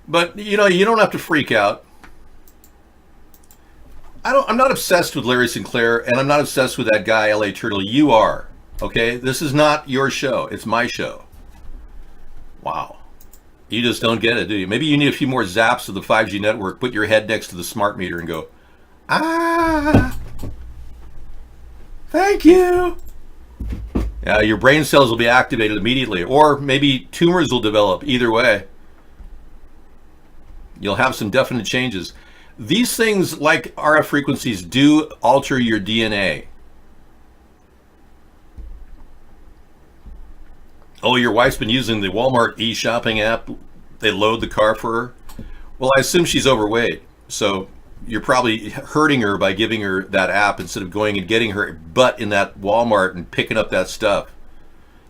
But, you know, you don't have to freak out. I'm not obsessed with Larry Sinclair, and I'm not obsessed with that guy, L.A. Turtle. You are. Okay? This is not your show. It's my show. Wow. You just don't get it, do you? Maybe you need a few more zaps of the 5G network. Put your head next to the smart meter and go, ah, thank you. Yeah, your brain cells will be activated immediately. Or maybe tumors will develop. Either way. You'll have some definite changes. These things, like RF frequencies, do alter your DNA. Oh, your wife's been using the Walmart e-shopping app. They load the car for her. Well, I assume she's overweight. So you're probably hurting her by giving her that app instead of going and getting her butt in that Walmart and picking up that stuff.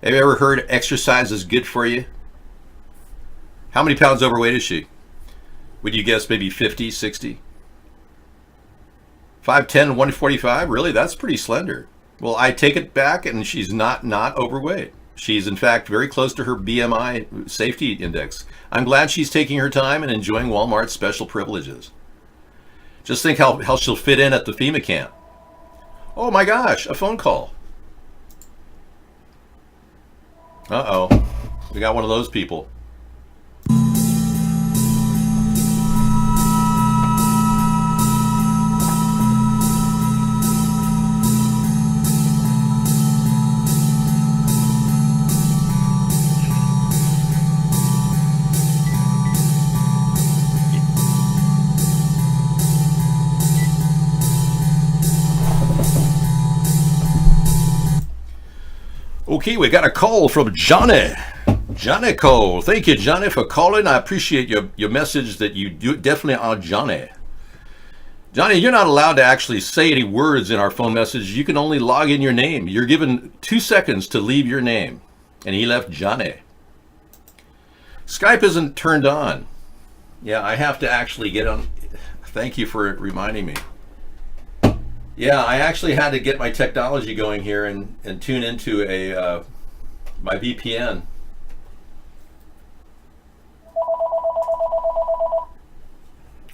Have you ever heard exercise is good for you? How many pounds overweight is she? Would you guess maybe 50, 60? 5'10", 145? Really? That's pretty slender. Well, I take it back, and she's not overweight. She's, in fact, very close to her BMI safety index. I'm glad she's taking her time and enjoying Walmart's special privileges. Just think how she'll fit in at the FEMA camp. Oh my gosh, a phone call. Uh-oh. We got one of those people. Okay, we got a call from Johnny. Johnny Cole. Thank you, Johnny, for calling. I appreciate your message that you do definitely are Johnny. Johnny, you're not allowed to actually say any words in our phone message. You can only log in your name. You're given 2 seconds to leave your name. And he left Johnny. Skype isn't turned on. Yeah, I have to actually get on. Thank you for reminding me. Yeah, I actually had to get my technology going here and tune into my VPN.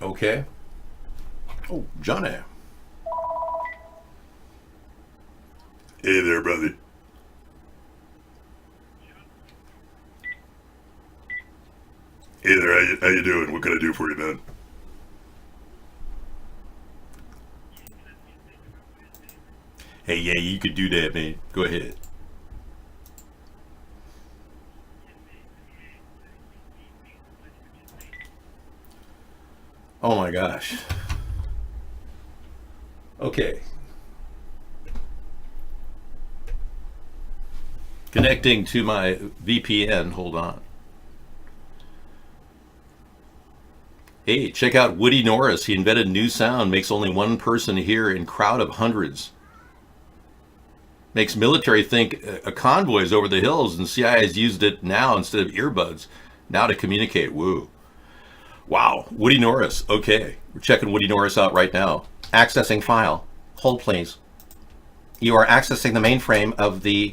Okay. Oh, Johnny. Hey there, brother. Hey there, how you doing? What can I do for you, man? Hey, yeah, you could do that, man. Go ahead. Oh my gosh. Okay. Connecting to my VPN. Hold on. Hey, check out Woody Norris. He invented new sound, makes only one person hear in crowd of hundreds. Makes military think a convoy is over the hills, and CIA has used it now instead of earbuds. Now to communicate. Woo. Wow. Woody Norris. Okay. We're checking Woody Norris out right now. Accessing file. Hold, please. You are accessing the mainframe of the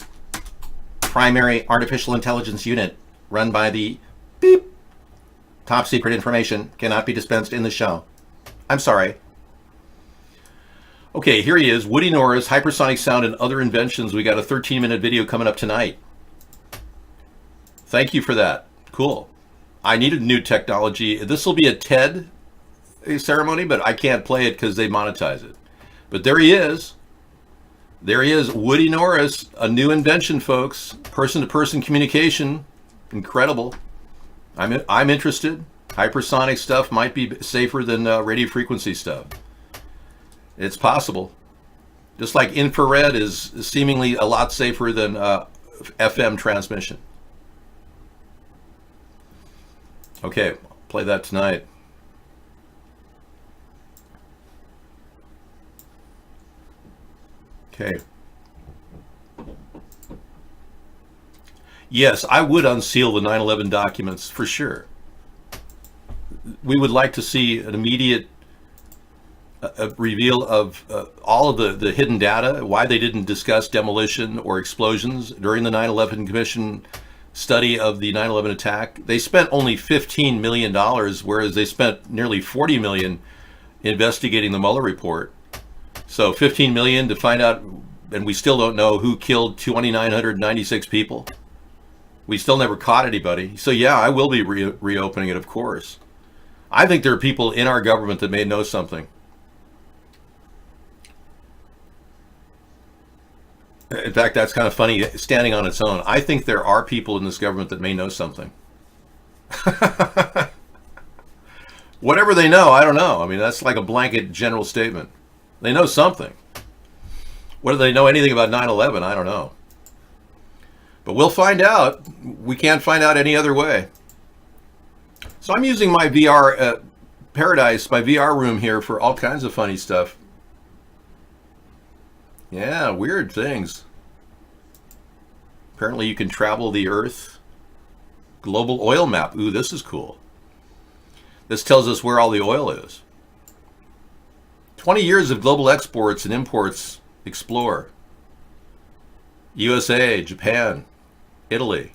primary artificial intelligence unit run by the beep. Top secret information cannot be dispensed in the show. I'm sorry. Okay, here he is, Woody Norris, hypersonic sound and other inventions. We got a 13-minute video coming up tonight. Thank you for that. Cool. I needed new technology. This will be a TED ceremony, but I can't play it because they monetize it. But there he is. There he is, Woody Norris, a new invention, folks. Person-to-person communication. Incredible. I'm interested. Hypersonic stuff might be safer than radio frequency stuff. It's possible. Just like infrared is seemingly a lot safer than FM transmission. Okay, play that tonight. Okay. Yes, I would unseal the 9/11 documents for sure. We would like to see an immediate reveal of all of the hidden data, why they didn't discuss demolition or explosions during the 9/11 Commission study of the 9/11 attack. They spent only $15 million, whereas they spent nearly $40 million investigating the Mueller report. So $15 million to find out, and we still don't know who killed 2,996 people. We still never caught anybody. So yeah, I will be reopening it, of course. I think there are people in our government that may know something. In fact, that's kind of funny, standing on its own. I think there are people in this government that may know something. Whatever they know, I don't know. I mean, that's like a blanket general statement. They know something. Whether they know anything about 9/11, I don't know. But we'll find out. We can't find out any other way. So I'm using my VR Paradise, my VR room here for all kinds of funny stuff. Yeah, weird things. Apparently you can travel the Earth. Global oil map. Ooh, this is cool. This tells us where all the oil is. 20 years of global exports and imports. Explore. USA, Japan, Italy.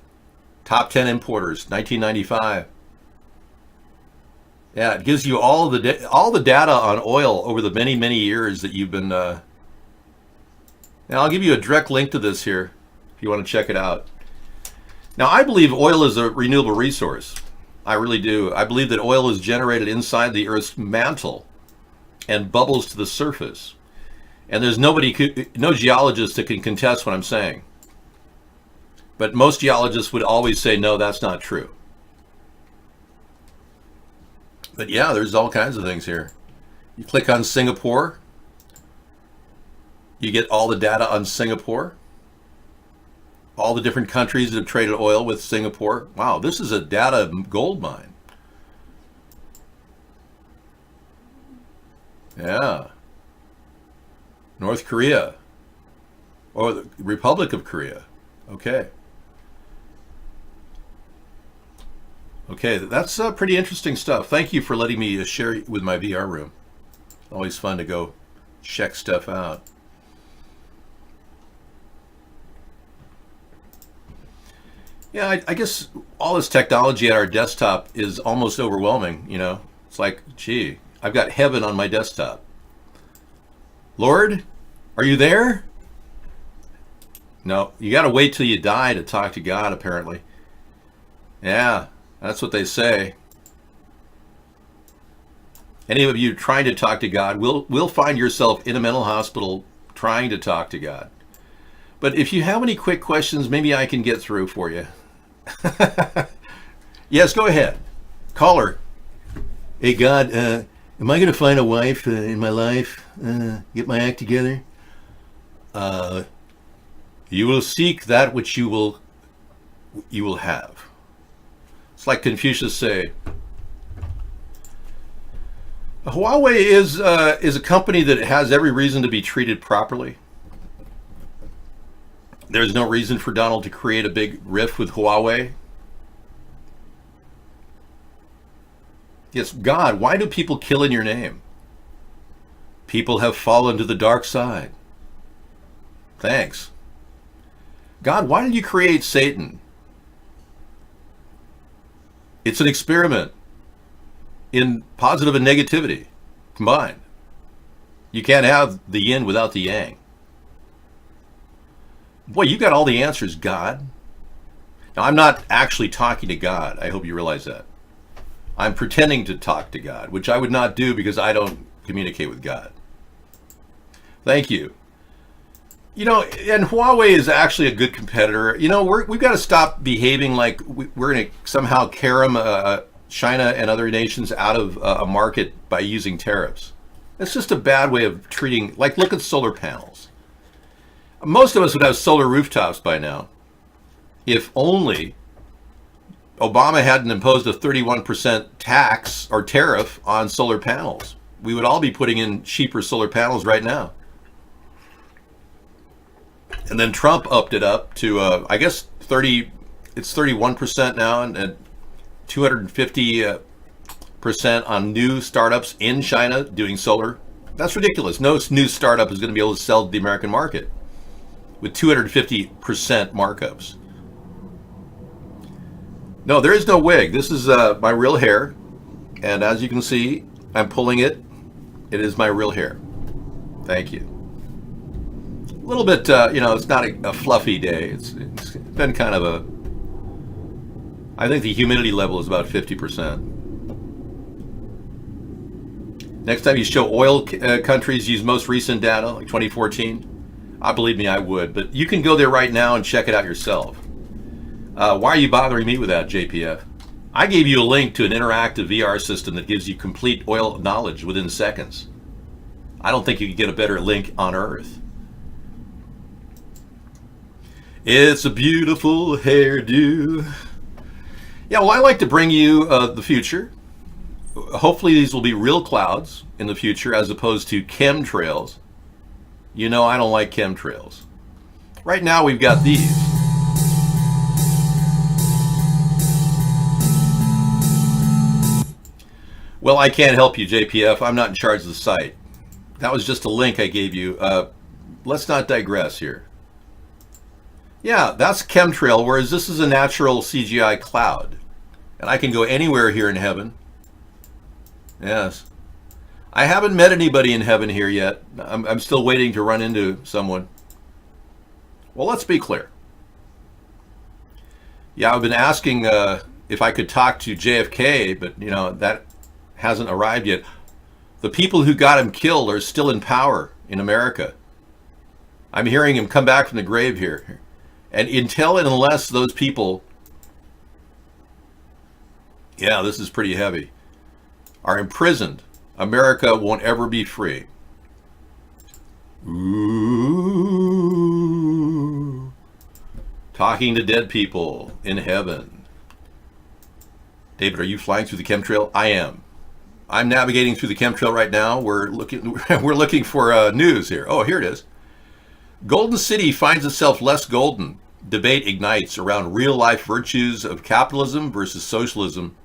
Top 10 importers, 1995. Yeah, it gives you all the data on oil over the many, many years that you've been... Now, I'll give you a direct link to this here, if you want to check it out. Now, I believe oil is a renewable resource. I really do. I believe that oil is generated inside the Earth's mantle and bubbles to the surface. And there's no geologist that can contest what I'm saying. But most geologists would always say, no, that's not true. But yeah, there's all kinds of things here. You click on Singapore. You get all the data on Singapore. All the different countries that have traded oil with Singapore. Wow, this is a data gold mine. Yeah. North Korea. Or the Republic of Korea. Okay. Okay, that's pretty interesting stuff. Thank you for letting me share with my VR room. Always fun to go check stuff out. Yeah, I guess all this technology at our desktop is almost overwhelming, you know. It's like, gee, I've got heaven on my desktop. Lord, are you there? No, you got to wait till you die to talk to God, apparently. Yeah, that's what they say. Any of you trying to talk to God will find yourself in a mental hospital trying to talk to God. But if you have any quick questions, maybe I can get through for you. Yes, go ahead. Caller. Hey, God, am I going to find a wife in my life? Get my act together? You will seek that which you will have. It's like Confucius say. Huawei is a company that has every reason to be treated properly. There's no reason for Donald to create a big rift with Huawei. Yes, God, why do people kill in your name? People have fallen to the dark side. Thanks. God, why did you create Satan? It's an experiment in positive and negativity combined. You can't have the yin without the yang. Boy, you got all the answers, God. Now, I'm not actually talking to God. I hope you realize that. I'm pretending to talk to God, which I would not do because I don't communicate with God. Thank you. You know, and Huawei is actually a good competitor. You know, we've got to stop behaving like we're going to somehow China and other nations out of a market by using tariffs. It's just a bad way of treating, like, look at solar panels. Most of us would have solar rooftops by now. If only Obama hadn't imposed a 31% tax or tariff on solar panels. We would all be putting in cheaper solar panels right now. And then Trump upped it up to, I guess, 31% now, and 250% on new startups in China doing solar. That's ridiculous. No new startup is going to be able to sell to the American market with 250% markups. No, there is no wig. This is my real hair. And as you can see, I'm pulling it. It is my real hair. Thank you. A little bit, it's not a fluffy day. It's been kind of a... I think the humidity level is about 50%. Next time you show oil countries use most recent data, like 2014, believe me, I would. But you can go there right now and check it out yourself. Why are you bothering me with that, JPF? I gave you a link to an interactive VR system that gives you complete oil knowledge within seconds. I don't think you could get a better link on Earth. It's a beautiful hairdo. Yeah, well, I like to bring you the future. Hopefully these will be real clouds in the future as opposed to chemtrails. You know I don't like chemtrails. Right now we've got these. Well, I can't help you, JPF. I'm not in charge of the site. That was just a link I gave you. Let's not digress here. Yeah, that's chemtrail, whereas this is a natural CGI cloud. And I can go anywhere here in heaven. Yes. I haven't met anybody in heaven here yet. I'm still waiting to run into someone. Well, let's be clear. Yeah, I've been asking if I could talk to JFK, but, that hasn't arrived yet. The people who got him killed are still in power in America. I'm hearing him come back from the grave here. And until and unless those people, yeah, this is pretty heavy, are imprisoned, America won't ever be free. Ooh. Talking to dead people in heaven. David, are you flying through the chemtrail? I am. I'm navigating through the chemtrail right now. We're looking for news here. Oh, here it is. Golden City finds itself less golden. Debate ignites around real-life virtues of capitalism versus socialism.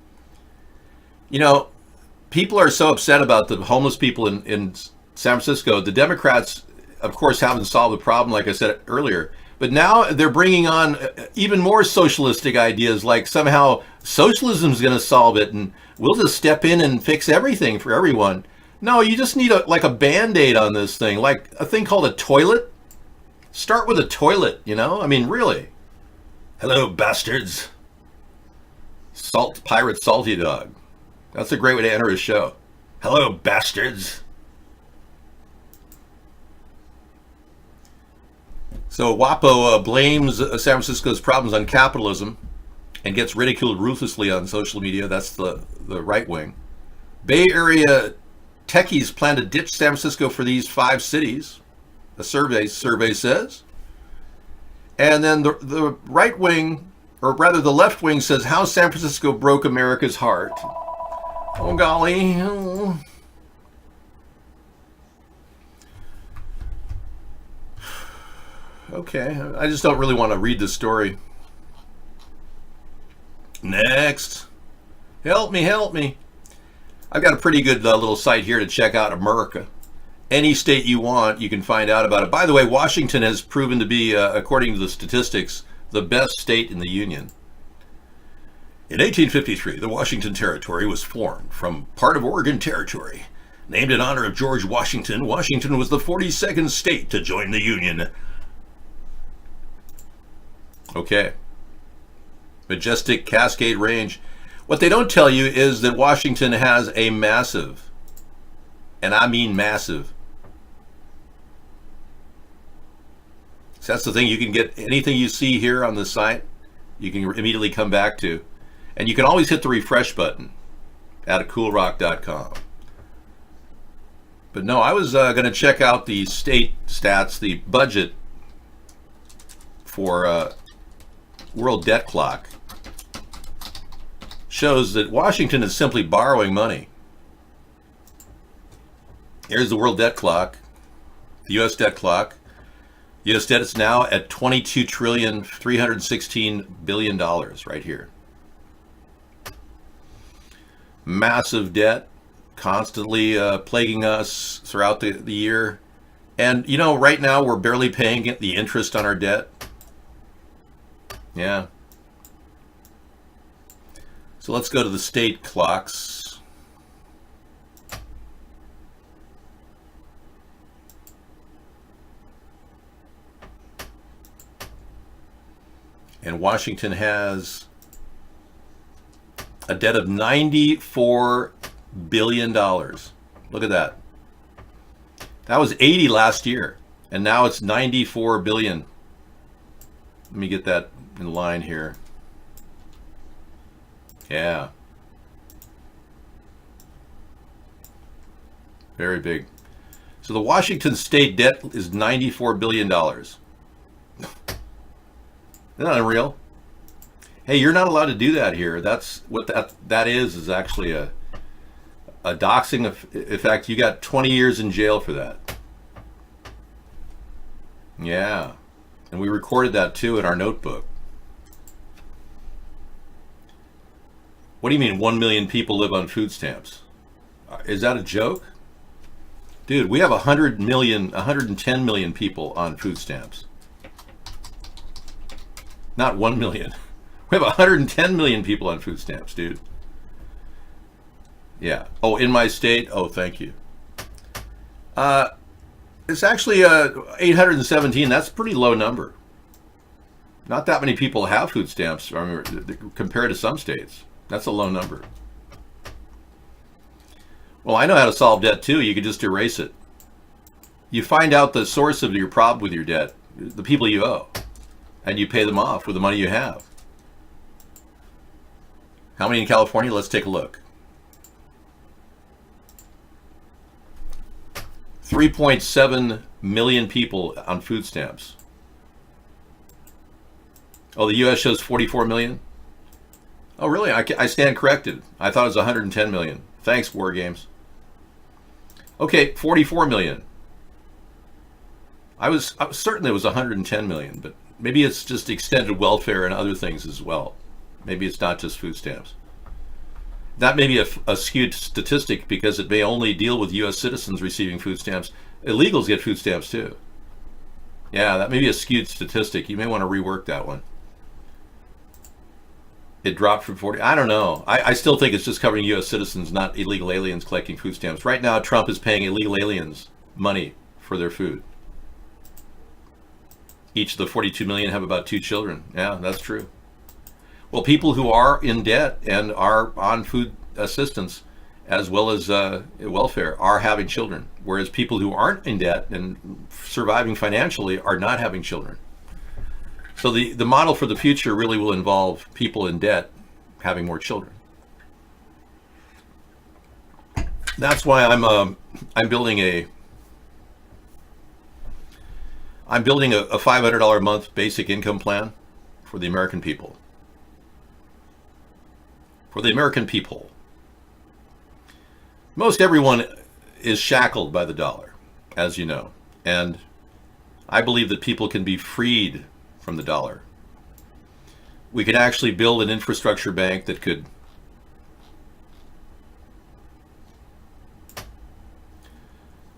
People are so upset about the homeless people in San Francisco. The Democrats, of course, haven't solved the problem, like I said earlier. But now they're bringing on even more socialistic ideas, like somehow socialism is going to solve it, and we'll just step in and fix everything for everyone. No, you just need a Band-Aid on this thing, like a thing called a toilet. Start with a toilet, I mean, really. Hello, bastards. Pirate Salty Dog. That's a great way to enter a show. Hello, bastards. So WAPO blames San Francisco's problems on capitalism and gets ridiculed ruthlessly on social media. That's the right wing. Bay Area techies plan to ditch San Francisco for these 5 cities, a survey says. And then the right wing, or rather the left wing, says how San Francisco broke America's heart. Oh, golly. Oh. Okay, I just don't really want to read this story. Next. Help me, help me. I've got a pretty good little site here to check out America. Any state you want, you can find out about it. By the way, Washington has proven to be, according to the statistics, the best state in the Union. In 1853, the Washington Territory was formed from part of Oregon Territory. Named in honor of George Washington, Washington was the 42nd state to join the Union. Okay. Majestic Cascade Range. What they don't tell you is that Washington has a massive, and I mean massive. So that's the thing, you can get anything you see here on the site, you can immediately come back to. And you can always hit the refresh button at coolrock.com. But no, I was going to check out the state stats, the budget for World Debt Clock. Shows that Washington is simply borrowing money. Here's the World Debt Clock, the U.S. debt clock. U.S. debt is now at $22,316 billion right here. Massive debt, constantly plaguing us throughout the year. And, you know, right now we're barely paying the interest on our debt. Yeah. So let's go to the state clocks. And Washington has a debt of $94 billion. Look at that. That was 80 last year, and now it's 94 billion. Let me get that in line here. Yeah. Very big. So the Washington state debt is $94 billion. Isn't that unreal? Hey, you're not allowed to do that here. That's what that is actually a doxing. In fact, you got 20 years in jail for that. Yeah. And we recorded that too in our notebook. What do you mean 1 million people live on food stamps? Is that a joke? Dude, we have 110 million people on food stamps. Not 1 million. We have 110 million people on food stamps, dude. Yeah. Oh, in my state? Oh, thank you. It's actually 817. That's a pretty low number. Not that many people have food stamps, I mean, compared to some states. That's a low number. Well, I know how to solve debt too. You can just erase it. You find out the source of your problem with your debt, the people you owe, and you pay them off with the money you have. How many in California? Let's take a look. 3.7 million people on food stamps. Oh, the U.S. shows 44 million? Oh, really? I stand corrected. I thought it was 110 million. Thanks, War Games. Okay, 44 million. I was certain it was 110 million, but maybe it's just extended welfare and other things as well. Maybe it's not just food stamps. That may be a skewed statistic because it may only deal with U.S. citizens receiving food stamps. Illegals get food stamps too. Yeah, that may be a skewed statistic. You may want to rework that one. It dropped from 40. I don't know. I still think it's just covering U.S. citizens, not illegal aliens collecting food stamps. Right now, Trump is paying illegal aliens money for their food. Each of the 42 million have about 2 children. Yeah, that's true. Well, people who are in debt and are on food assistance as well as welfare are having children, whereas people who aren't in debt and surviving financially are not having children. So the model for the future really will involve people in debt having more children. That's why I'm building a $500 a month basic income plan for the American people. For the American people. Most everyone is shackled by the dollar, as you know, and I believe that people can be freed from the dollar. We can actually build an infrastructure bank that could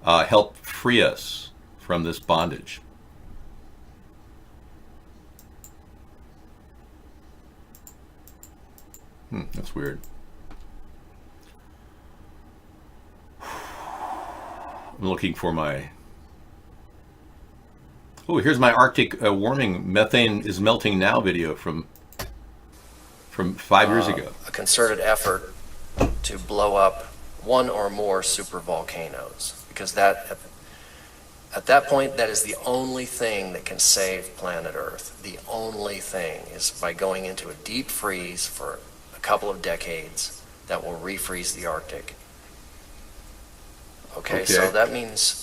help free us from this bondage. That's weird. I'm looking for my... Oh, here's my Arctic warming, methane is melting now video from 5 years ago. A concerted effort to blow up one or more supervolcanoes, because that at that point, that is the only thing that can save planet Earth. The only thing is by going into a deep freeze for a couple of decades that will refreeze the Arctic. Okay, so Okay. that means